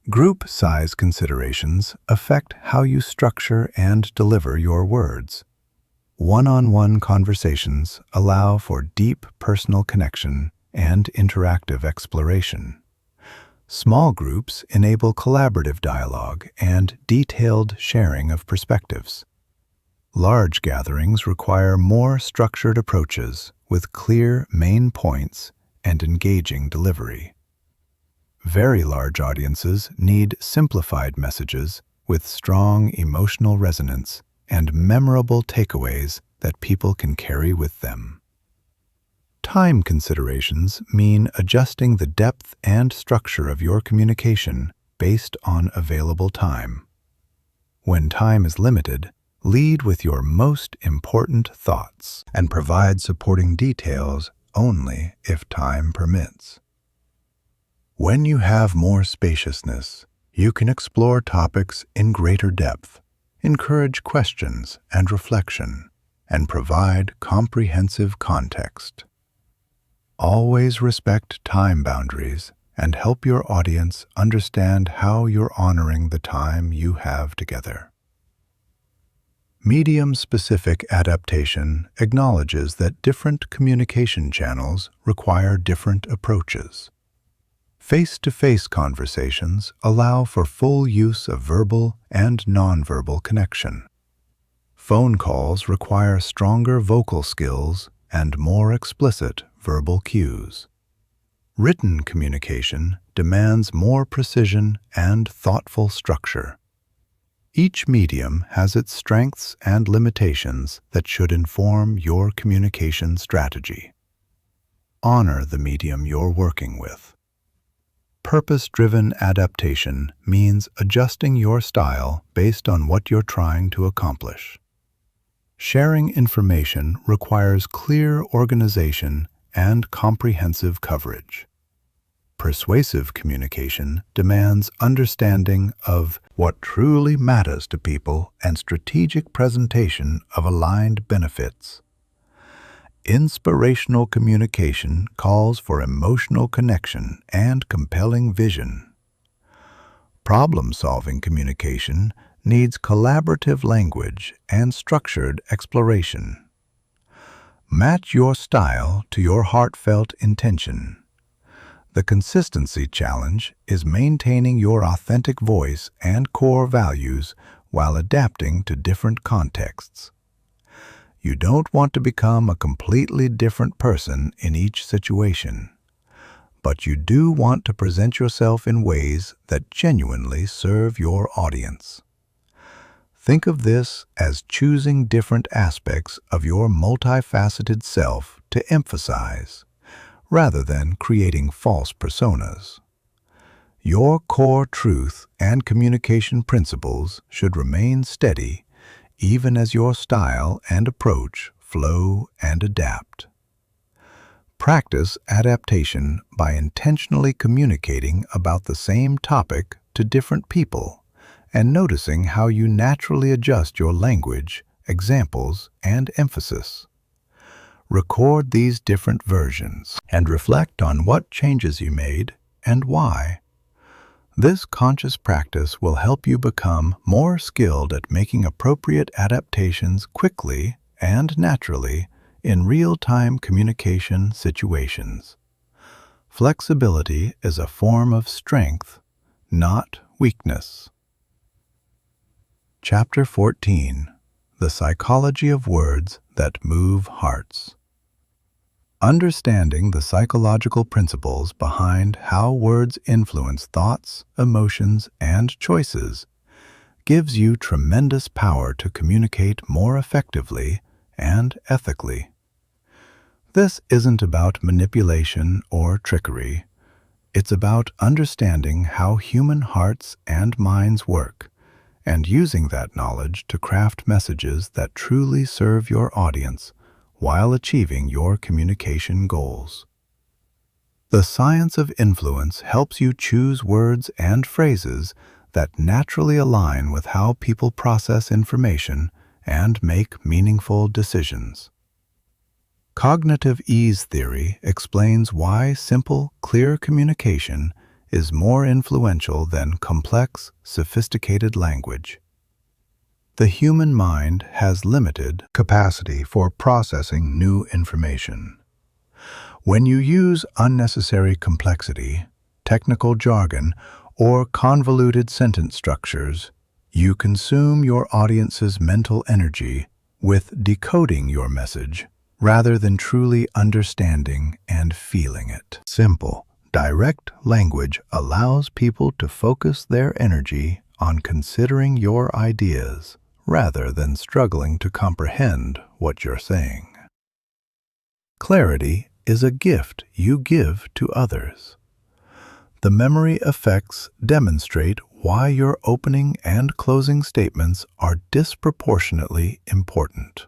Group size considerations affect how you structure and deliver your words. One-on-one conversations allow for deep personal connection and interactive exploration. Small groups enable collaborative dialogue and detailed sharing of perspectives. Large gatherings require more structured approaches with clear main points and engaging delivery. Very large audiences need simplified messages with strong emotional resonance and memorable takeaways that people can carry with them. Time considerations mean adjusting the depth and structure of your communication based on available time. When time is limited, lead with your most important thoughts and provide supporting details only if time permits. When you have more spaciousness, you can explore topics in greater depth, encourage questions and reflection, and provide comprehensive context. Always respect time boundaries and help your audience understand how you're honoring the time you have together. Medium-specific adaptation acknowledges that different communication channels require different approaches. Face-to-face conversations allow for full use of verbal and nonverbal connection. Phone calls require stronger vocal skills and more explicit verbal cues. Written communication demands more precision and thoughtful structure. Each medium has its strengths and limitations that should inform your communication strategy. Honor the medium you're working with. Purpose-driven adaptation means adjusting your style based on what you're trying to accomplish. Sharing information requires clear organization and comprehensive coverage. Persuasive communication demands understanding of what truly matters to people and strategic presentation of aligned benefits. Inspirational communication calls for emotional connection and compelling vision. Problem-solving communication needs collaborative language and structured exploration. Match your style to your heartfelt intention. The consistency challenge is maintaining your authentic voice and core values while adapting to different contexts. You don't want to become a completely different person in each situation, but you do want to present yourself in ways that genuinely serve your audience. Think of this as choosing different aspects of your multifaceted self to emphasize, rather than creating false personas. Your core truth and communication principles should remain steady even as your style and approach flow and adapt. Practice adaptation by intentionally communicating about the same topic to different people and noticing how you naturally adjust your language, examples, and emphasis. Record these different versions and reflect on what changes you made and why. This conscious practice will help you become more skilled at making appropriate adaptations quickly and naturally in real-time communication situations. Flexibility is a form of strength, not weakness. Chapter 14. The Psychology of Words That Move Hearts. Understanding the psychological principles behind how words influence thoughts, emotions, and choices gives you tremendous power to communicate more effectively and ethically. This isn't about manipulation or trickery, It's about understanding how human hearts and minds work and using that knowledge to craft messages that truly serve your audience while achieving your communication goals. The science of influence helps you choose words and phrases that naturally align with how people process information and make meaningful decisions. Cognitive ease theory explains why simple, clear communication is more influential than complex, sophisticated language. The human mind has limited capacity for processing new information. When you use unnecessary complexity, technical jargon, or convoluted sentence structures, you consume your audience's mental energy with decoding your message rather than truly understanding and feeling it. Simple, direct language allows people to focus their energy on considering your ideas rather than struggling to comprehend what you're saying. Clarity is a gift you give to others. The memory effects demonstrate why your opening and closing statements are disproportionately important.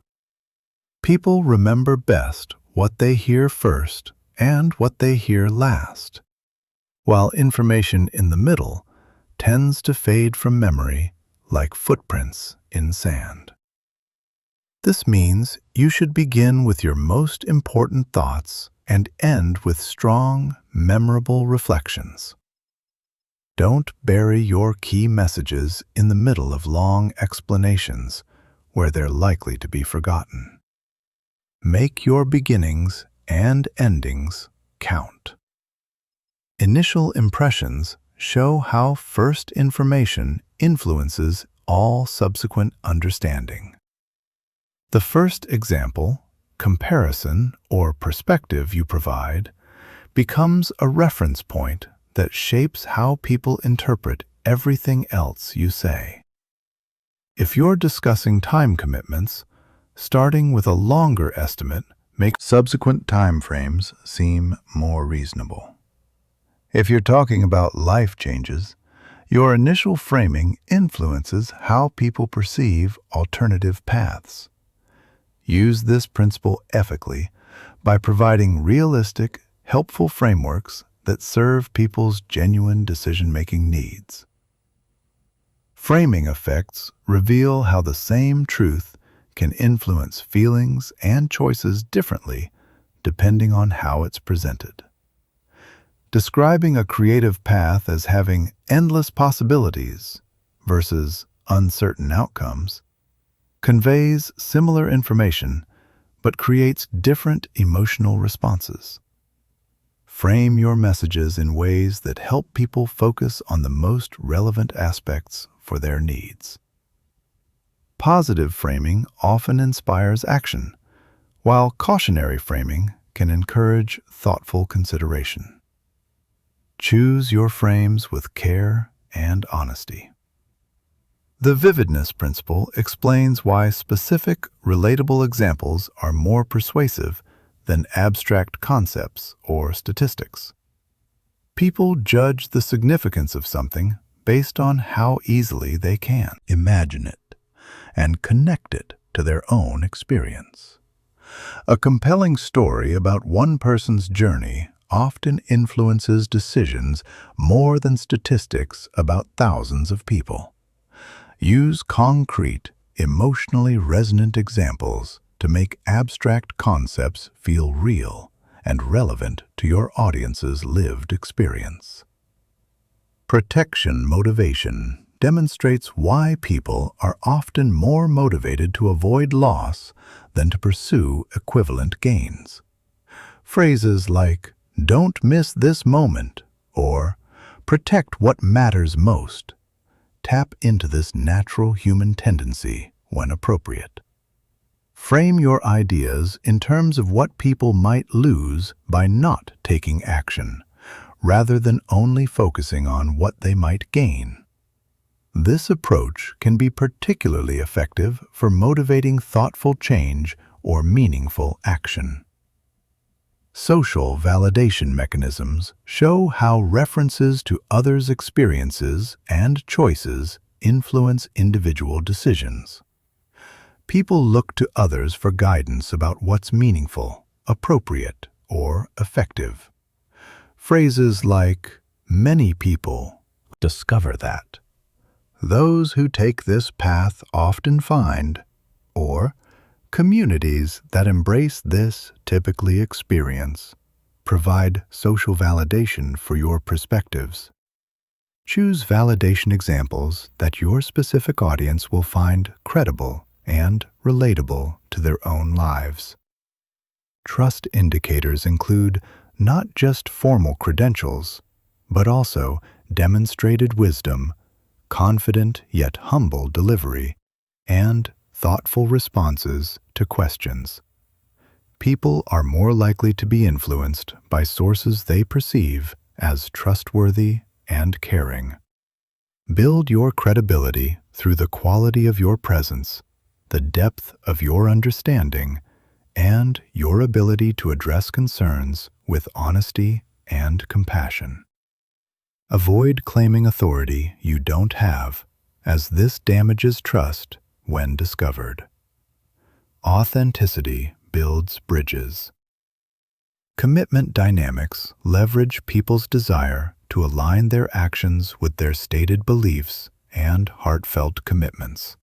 People remember best what they hear first and what they hear last, while information in the middle tends to fade from memory like footprints in sand. This means you should begin with your most important thoughts and end with strong, memorable reflections. Don't bury your key messages in the middle of long explanations where they're likely to be forgotten. Make your beginnings and endings count. Initial impressions show how first information influences all subsequent understanding. The first example, comparison, or perspective you provide becomes a reference point that shapes how people interpret everything else you say. If you're discussing time commitments, starting with a longer estimate makes subsequent time frames seem more reasonable. If you're talking about life changes, your initial framing influences how people perceive alternative paths. Use this principle ethically by providing realistic, helpful frameworks that serve people's genuine decision-making needs. Framing effects reveal how the same truth can influence feelings and choices differently depending on how it's presented. Describing a creative path as having endless possibilities versus uncertain outcomes conveys similar information but creates different emotional responses. Frame your messages in ways that help people focus on the most relevant aspects for their needs. Positive framing often inspires action, while cautionary framing can encourage thoughtful consideration. Choose your frames with care and honesty. The vividness principle explains why specific, relatable examples are more persuasive than abstract concepts or statistics. People judge the significance of something based on how easily they can imagine it and connect it to their own experience. A compelling story about one person's journey often influences decisions more than statistics about thousands of people. Use concrete, emotionally resonant examples to make abstract concepts feel real and relevant to your audience's lived experience. Protection motivation demonstrates why people are often more motivated to avoid loss than to pursue equivalent gains. Phrases like, "Don't miss this moment," or "Protect what matters most," tap into this natural human tendency when appropriate. Frame your ideas in terms of what people might lose by not taking action, rather than only focusing on what they might gain. This approach can be particularly effective for motivating thoughtful change or meaningful action. Social validation mechanisms show how references to others' experiences and choices influence individual decisions. People look to others for guidance about what's meaningful, appropriate, or effective. Phrases like, "Many people discover that," "Those who take this path often find," or "Communities that embrace this typically experience," provide social validation for your perspectives. Choose validation examples that your specific audience will find credible and relatable to their own lives. Trust indicators include not just formal credentials, but also demonstrated wisdom, confident yet humble delivery, and thoughtful responses to questions. People are more likely to be influenced by sources they perceive as trustworthy and caring. Build your credibility through the quality of your presence, the depth of your understanding, and your ability to address concerns with honesty and compassion. Avoid claiming authority you don't have, as this damages trust when discovered. Authenticity builds bridges. Commitment dynamics leverage people's desire to align their actions with their stated beliefs and heartfelt commitments.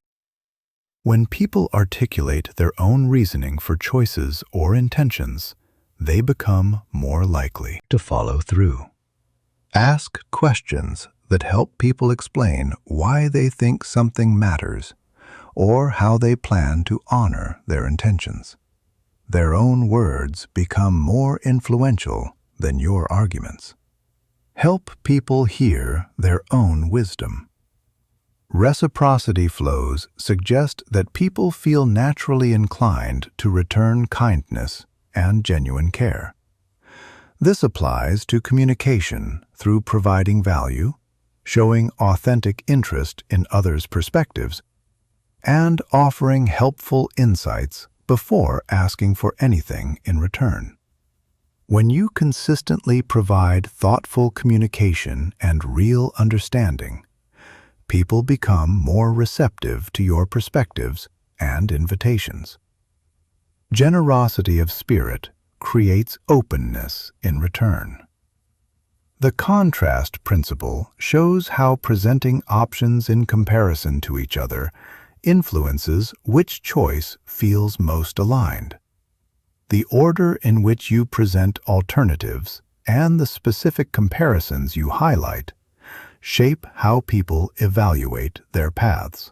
When people articulate their own reasoning for choices or intentions, they become more likely to follow through. Ask questions that help people explain why they think something matters or how they plan to honor their intentions. Their own words become more influential than your arguments. Help people hear their own wisdom. Reciprocity flows suggest that people feel naturally inclined to return kindness and genuine care. This applies to communication through providing value, showing authentic interest in others' perspectives, and offering helpful insights before asking for anything in return. When you consistently provide thoughtful communication and real understanding, people become more receptive to your perspectives and invitations. Generosity of spirit creates openness in return. The contrast principle shows how presenting options in comparison to each other influences which choice feels most aligned. The order in which you present alternatives and the specific comparisons you highlight shape how people evaluate their paths.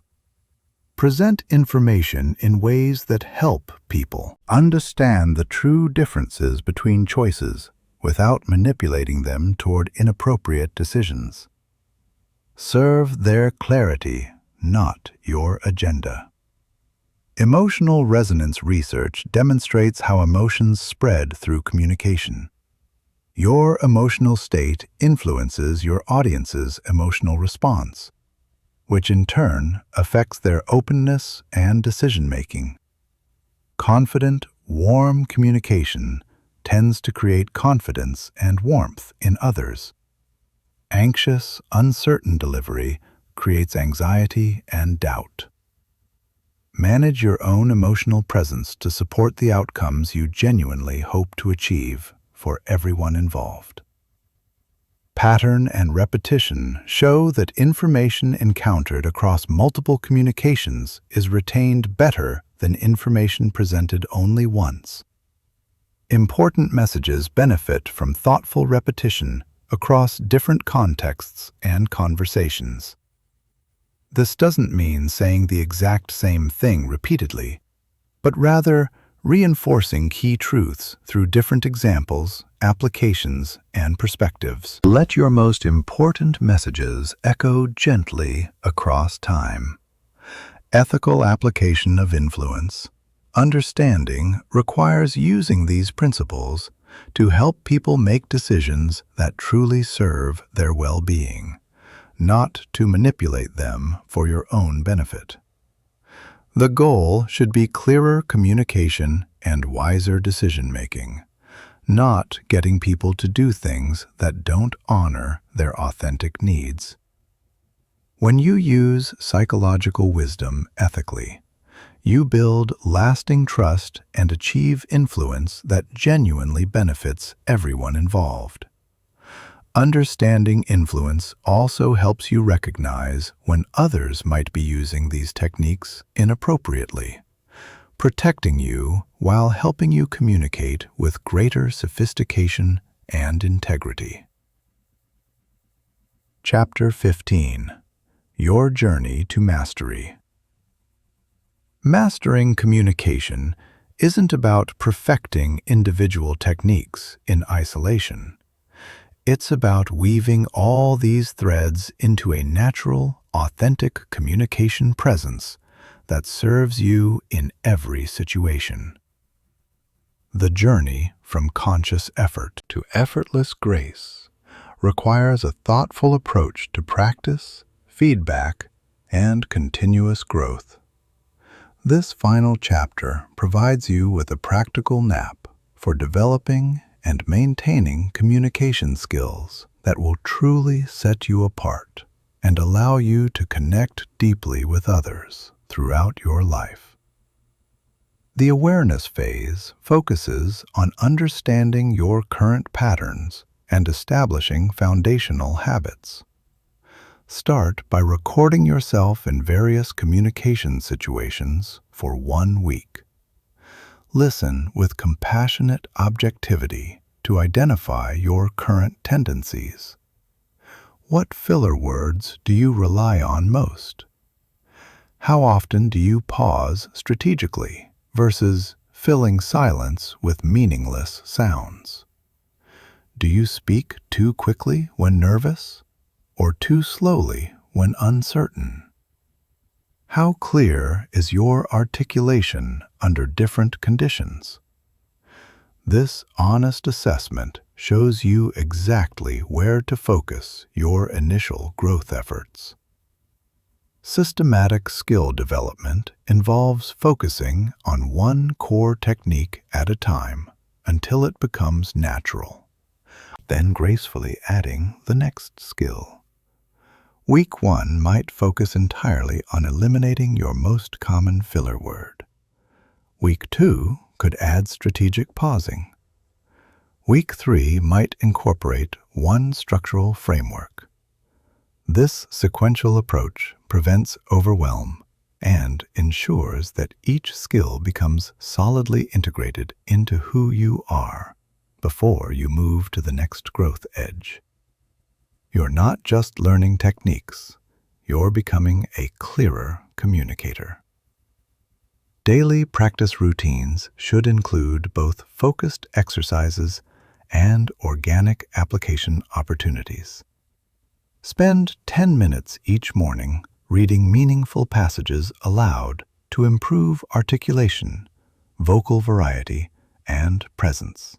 Present information in ways that help people understand the true differences between choices without manipulating them toward inappropriate decisions. Serve their clarity, not your agenda. Emotional resonance research demonstrates how emotions spread through communication. Your emotional state influences your audience's emotional response, which in turn affects their openness and decision-making. Confident, warm communication tends to create confidence and warmth in others. Anxious, uncertain delivery creates anxiety and doubt. Manage your own emotional presence to support the outcomes you genuinely hope to achieve for everyone involved. Pattern and repetition show that information encountered across multiple communications is retained better than information presented only once. Important messages benefit from thoughtful repetition across different contexts and conversations. This doesn't mean saying the exact same thing repeatedly, but rather reinforcing key truths through different examples, applications, and perspectives. Let your most important messages echo gently across time. Ethical application of influence. Understanding requires using these principles to help people make decisions that truly serve their well-being, not to manipulate them for your own benefit. The goal should be clearer communication and wiser decision-making, not getting people to do things that don't honor their authentic needs. When you use psychological wisdom ethically, you build lasting trust and achieve influence that genuinely benefits everyone involved. Understanding influence also helps you recognize when others might be using these techniques inappropriately, protecting you while helping you communicate with greater sophistication and integrity. Chapter 15. Your Journey to Mastery. Mastering communication isn't about perfecting individual techniques in isolation. It's about weaving all these threads into a natural, authentic communication presence that serves you in every situation. The journey from conscious effort to effortless grace requires a thoughtful approach to practice, feedback, and continuous growth. This final chapter provides you with a practical map for developing and maintaining communication skills that will truly set you apart and allow you to connect deeply with others throughout your life. The awareness phase focuses on understanding your current patterns and establishing foundational habits. Start by recording yourself in various communication situations for 1 week. Listen with compassionate objectivity to identify your current tendencies. What filler words do you rely on most? How often do you pause strategically versus filling silence with meaningless sounds? Do you speak too quickly when nervous, or too slowly when uncertain? How clear is your articulation under different conditions? This honest assessment shows you exactly where to focus your initial growth efforts. Systematic skill development involves focusing on one core technique at a time until it becomes natural, then gracefully adding the next skill. Week 1 might focus entirely on eliminating your most common filler word. Week 2 could add strategic pausing. Week 3 might incorporate one structural framework. This sequential approach prevents overwhelm and ensures that each skill becomes solidly integrated into who you are before you move to the next growth edge. You're not just learning techniques, you're becoming a clearer communicator. Daily practice routines should include both focused exercises and organic application opportunities. Spend 10 minutes each morning reading meaningful passages aloud to improve articulation, vocal variety, and presence.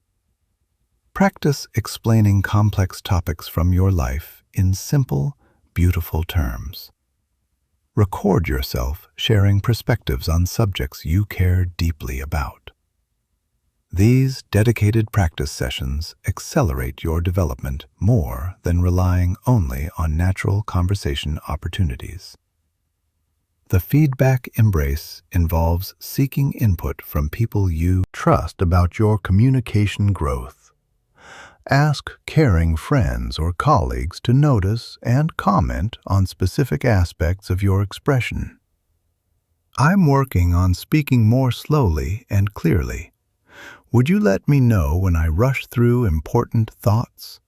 Practice explaining complex topics from your life in simple, beautiful terms. Record yourself sharing perspectives on subjects you care deeply about. These dedicated practice sessions accelerate your development more than relying only on natural conversation opportunities. The feedback embrace involves seeking input from people you trust about your communication growth. Ask caring friends or colleagues to notice and comment on specific aspects of your expression. I'm working on speaking more slowly and clearly. Would you let me know when I rush through important thoughts?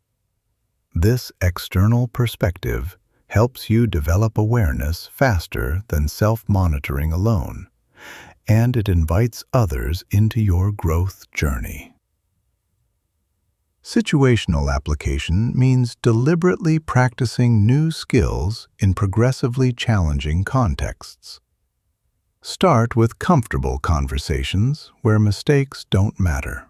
This external perspective helps you develop awareness faster than self-monitoring alone, and it invites others into your growth journey. Situational application means deliberately practicing new skills in progressively challenging contexts. Start with comfortable conversations where mistakes don't matter.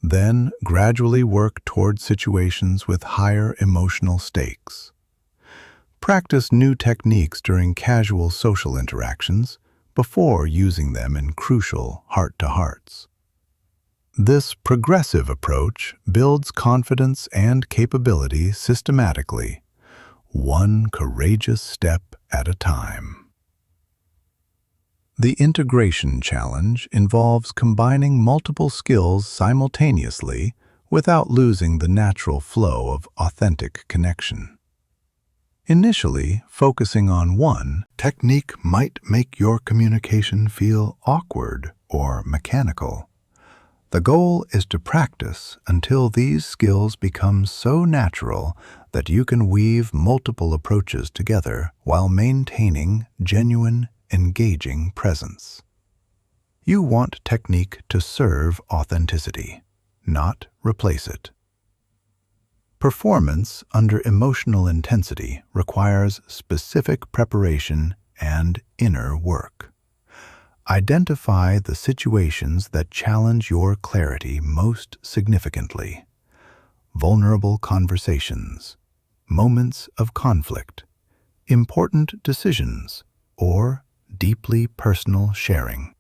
Then gradually work toward situations with higher emotional stakes. Practice new techniques during casual social interactions before using them in crucial heart-to-hearts. This progressive approach builds confidence and capability systematically, one courageous step at a time. The integration challenge involves combining multiple skills simultaneously without losing the natural flow of authentic connection. Initially, focusing on one technique might make your communication feel awkward or mechanical. The goal is to practice until these skills become so natural that you can weave multiple approaches together while maintaining genuine, engaging presence. You want technique to serve authenticity, not replace it. Performance under emotional intensity requires specific preparation and inner work. Identify the situations that challenge your clarity most significantly. Vulnerable conversations, moments of conflict, important decisions, or deeply personal sharing.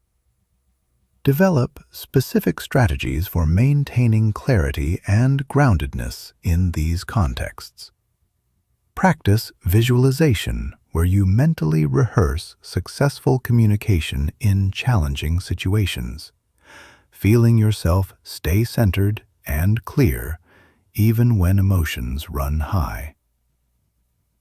Develop specific strategies for maintaining clarity and groundedness in these contexts. Practice visualization, where you mentally rehearse successful communication in challenging situations, feeling yourself stay centered and clear even when emotions run high.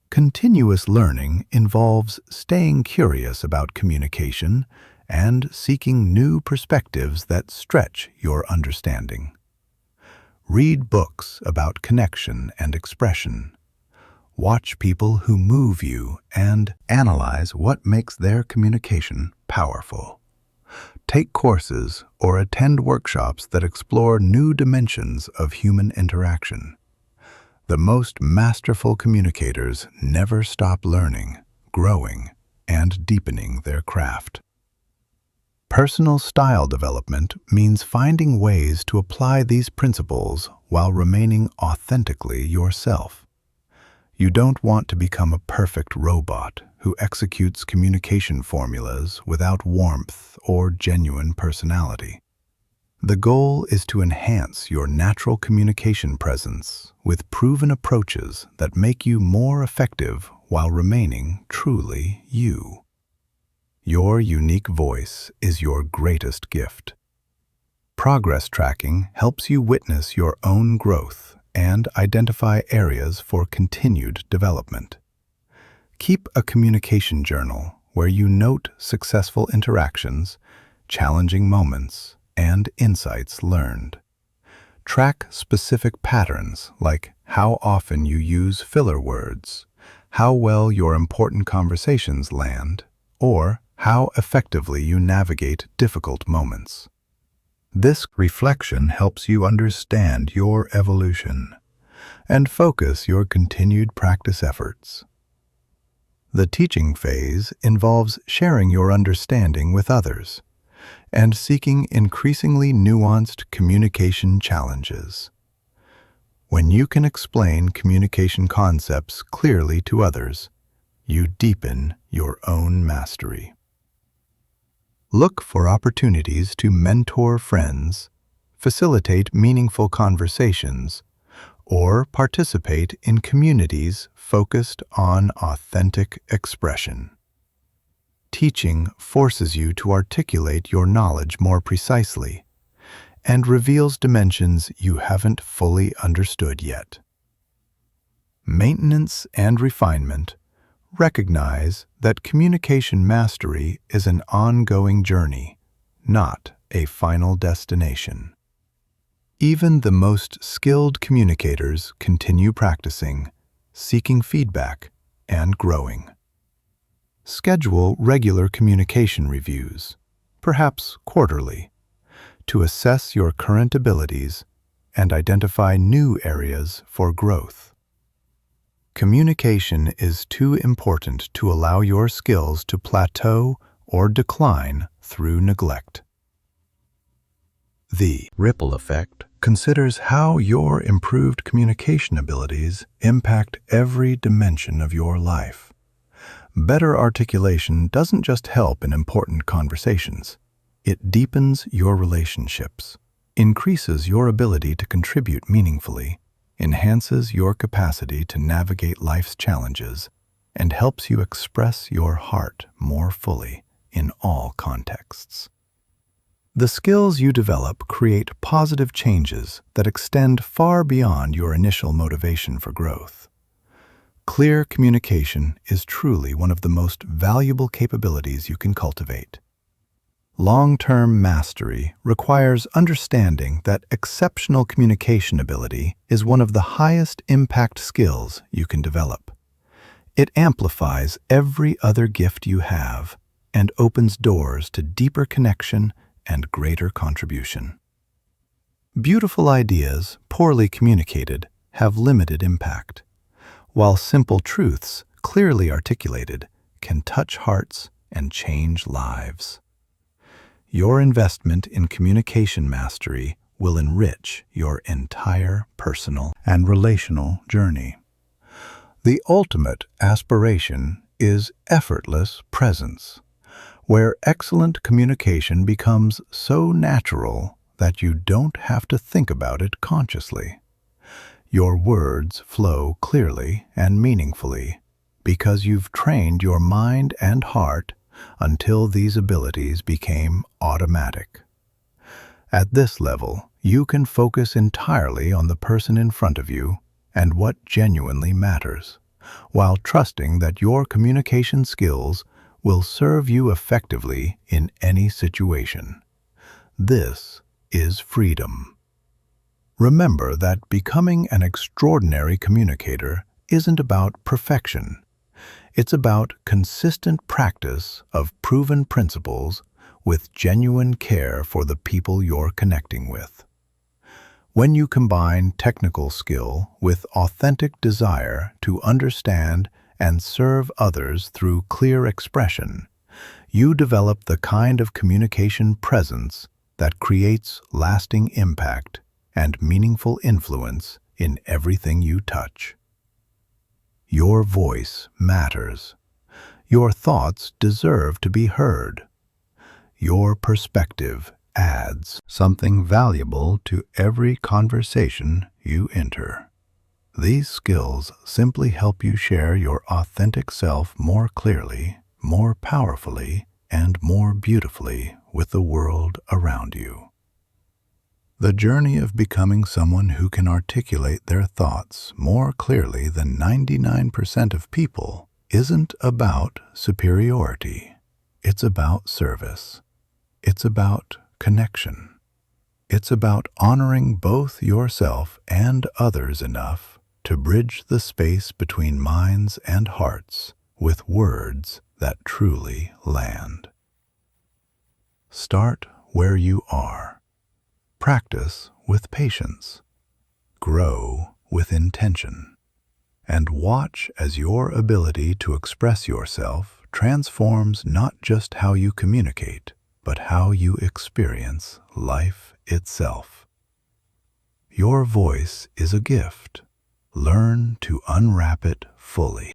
Continuous learning involves staying curious about communication and seeking new perspectives that stretch your understanding. Read books about connection and expression. Watch people who move you and analyze what makes their communication powerful. Take courses or attend workshops that explore new dimensions of human interaction. The most masterful communicators never stop learning, growing, and deepening their craft. Personal style development means finding ways to apply these principles while remaining authentically yourself. You don't want to become a perfect robot who executes communication formulas without warmth or genuine personality. The goal is to enhance your natural communication presence with proven approaches that make you more effective while remaining truly you. Your unique voice is your greatest gift. Progress tracking helps you witness your own growth and identify areas for continued development. Keep a communication journal where you note successful interactions, challenging moments, and insights learned. Track specific patterns like how often you use filler words, how well your important conversations land, or how effectively you navigate difficult moments. This reflection helps you understand your evolution and focus your continued practice efforts. The teaching phase involves sharing your understanding with others and seeking increasingly nuanced communication challenges. When you can explain communication concepts clearly to others, you deepen your own mastery. Look for opportunities to mentor friends, facilitate meaningful conversations, or participate in communities focused on authentic expression. Teaching forces you to articulate your knowledge more precisely and reveals dimensions you haven't fully understood yet. Maintenance and refinement recognize that communication mastery is an ongoing journey, not a final destination. Even the most skilled communicators continue practicing, seeking feedback, and growing. Schedule regular communication reviews, perhaps quarterly, to assess your current abilities and identify new areas for growth. Communication is too important to allow your skills to plateau or decline through neglect. The ripple effect considers how your improved communication abilities impact every dimension of your life. Better articulation doesn't just help in important conversations. It deepens your relationships, increases your ability to contribute meaningfully, enhances your capacity to navigate life's challenges, and helps you express your heart more fully in all contexts. The skills you develop create positive changes that extend far beyond your initial motivation for growth. Clear communication is truly one of the most valuable capabilities you can cultivate. Long-term mastery requires understanding that exceptional communication ability is one of the highest impact skills you can develop. It amplifies every other gift you have and opens doors to deeper connection and greater contribution. Beautiful ideas, poorly communicated, have limited impact, while simple truths, clearly articulated, can touch hearts and change lives. Your investment in communication mastery will enrich your entire personal and relational journey. The ultimate aspiration is effortless presence, where excellent communication becomes so natural that you don't have to think about it consciously. Your words flow clearly and meaningfully because you've trained your mind and heart until these abilities became automatic. At this level, you can focus entirely on the person in front of you and what genuinely matters, while trusting that your communication skills will serve you effectively in any situation. This is freedom. Remember that becoming an extraordinary communicator isn't about perfection. It's about consistent practice of proven principles with genuine care for the people you're connecting with. When you combine technical skill with authentic desire to understand and serve others through clear expression, you develop the kind of communication presence that creates lasting impact and meaningful influence in everything you touch. Your voice matters. Your thoughts deserve to be heard. Your perspective adds something valuable to every conversation you enter. These skills simply help you share your authentic self more clearly, more powerfully, and more beautifully with the world around you. The journey of becoming someone who can articulate their thoughts more clearly than 99% of people isn't about superiority. It's about service. It's about connection. It's about honoring both yourself and others enough to bridge the space between minds and hearts with words that truly land. Start where you are. Practice with patience. Grow with intention. And watch as your ability to express yourself transforms not just how you communicate, but how you experience life itself. Your voice is a gift. Learn to unwrap it fully.